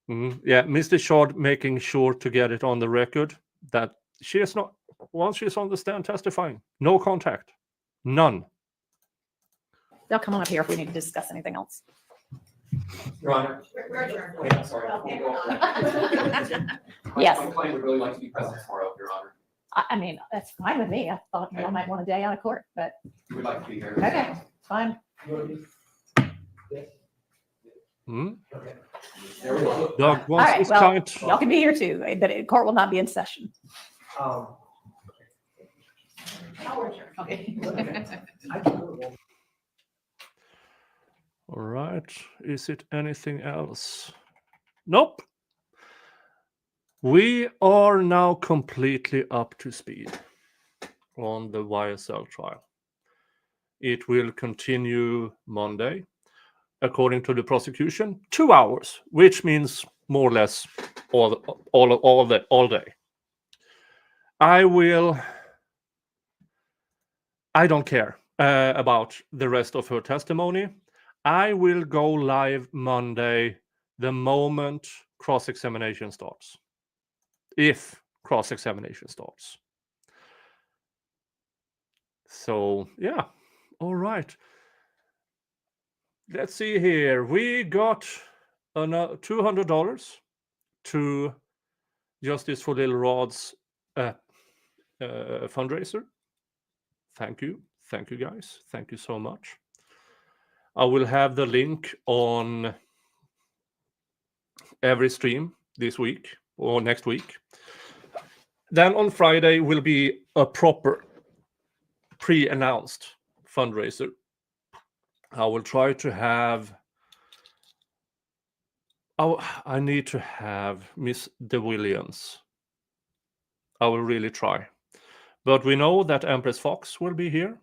Yeah, Mr. Shard making sure to get it on the record that she is not, once she's on the stand testifying, no contact, none. They'll come on up here if we need to discuss anything else. Your Honor. Wait, I'm sorry. Yes. My client would really like to be present tomorrow, Your Honor. I mean, that's fine with me. I thought y'all might want a day out of court, but We'd like to be here. okay, fine. Hmm? Doug All wants right, his well, client. y'all can be here too, but court will not be in session. Okay. All right. Is it anything else? Nope. We are now completely up to speed on the YSL trial. It will continue Monday, according to the prosecution, 2 hours, which means more or less all day. I don't care about the rest of her testimony. I will go live Monday the moment cross-examination starts. If cross-examination starts. So, yeah. All right. Let's see here. We got $200 to Justice for Little Rod's fundraiser. Thank you. Thank you, guys. Thank you so much. I will have the link on every stream this week or next week. Then on Friday will be a proper pre-announced fundraiser. I will try to have... I need to have Miss De Williams. I will really try. But we know that Empress Fox will be here.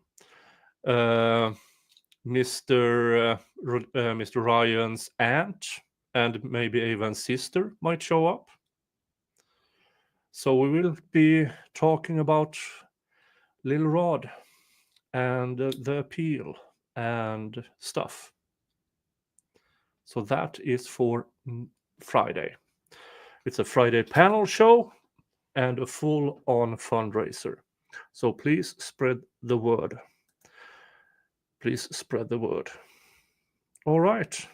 Mr. Ryan's aunt and maybe even sister might show up. So we will be talking about Little Rod and the appeal and stuff. So that is for Friday. It's a Friday panel show and a full-on fundraiser. So please spread the word. Please spread the word. All right.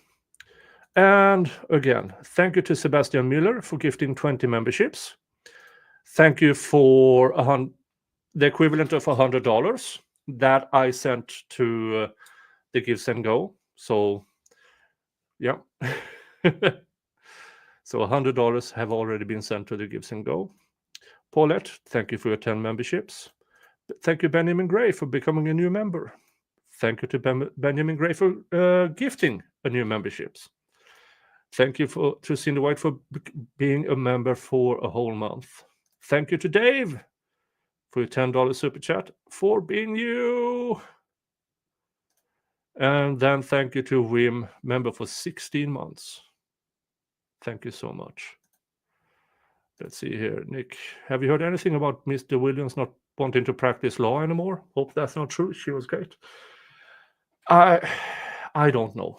And again, thank you to Sebastian Müller for gifting 20 memberships. Thank you for the equivalent of $100 that I sent to the Give and Go. So, yeah. So $100 have already been sent to the Give and Go. Paulette, thank you for your 10 memberships. Thank you, Benjamin Gray, for becoming a new member. Thank you to Benjamin Gray for gifting a new memberships. Thank you to Cindy White for being a member for a whole month. Thank you to Dave for your $10 super chat for being you. And then thank you to Wim, member for 16 months. Thank you so much. Let's see here. Nick, have you heard anything about Mr. Williams not wanting to practice law anymore? Hope that's not true. She was great. I don't know.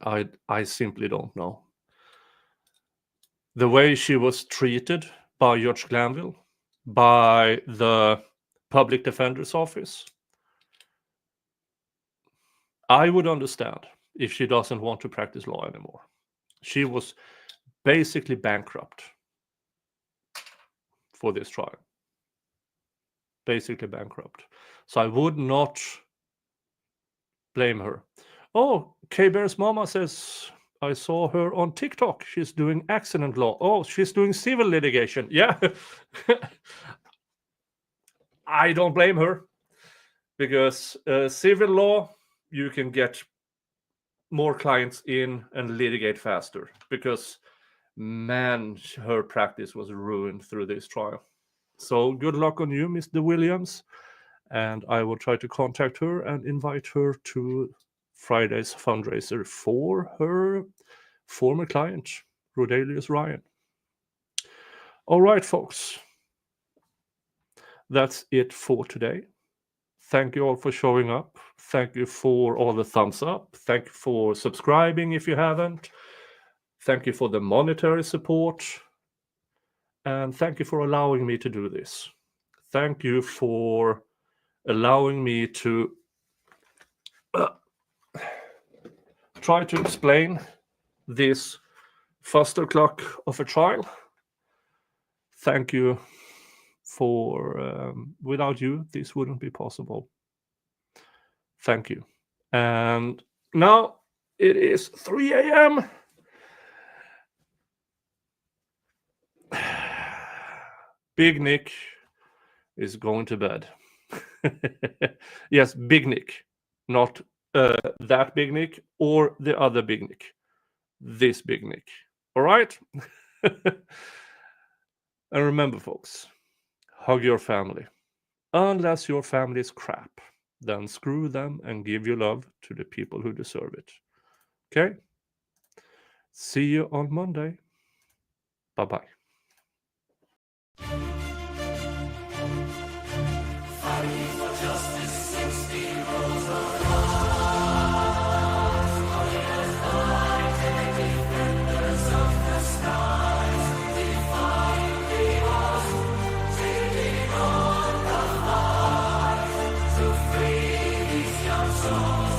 I simply don't know. The way she was treated by Judge Glanville, by the public defender's office, I would understand if she doesn't want to practice law anymore. She was basically bankrupt for this trial. Basically bankrupt. So I would not blame her. Oh, K-Bear's mama says, I saw her on TikTok. She's doing accident law. Oh, she's doing civil litigation. Yeah. I don't blame her. Because civil law, you can get more clients in and litigate faster. Because, man, her practice was ruined through this trial. So good luck on you, Mr. Williams. And I will try to contact her and invite her to Friday's fundraiser for her former client, Rodelius Ryan. All right, folks. That's it for today. Thank you all for showing up. Thank you for all the thumbs up. Thank you for subscribing if you haven't. Thank you for the monetary support. And thank you for allowing me to do this. Thank you for allowing me to try to explain this fuster clock of a trial. Thank you for without you, this wouldn't be possible. Thank you. And now it is 3 a.m. Big Nick is going to bed. Yes, Big Nick, not that Big Nick or the other Big Nick. This Big Nick. All right? And remember, folks, hug your family. Unless your family is crap, then screw them and give your love to the people who deserve it. Okay? See you on Monday. Bye-bye. Fighting for justice, 60 rows of defenders of the skies, defying the odds, leading on the fight to free these young souls.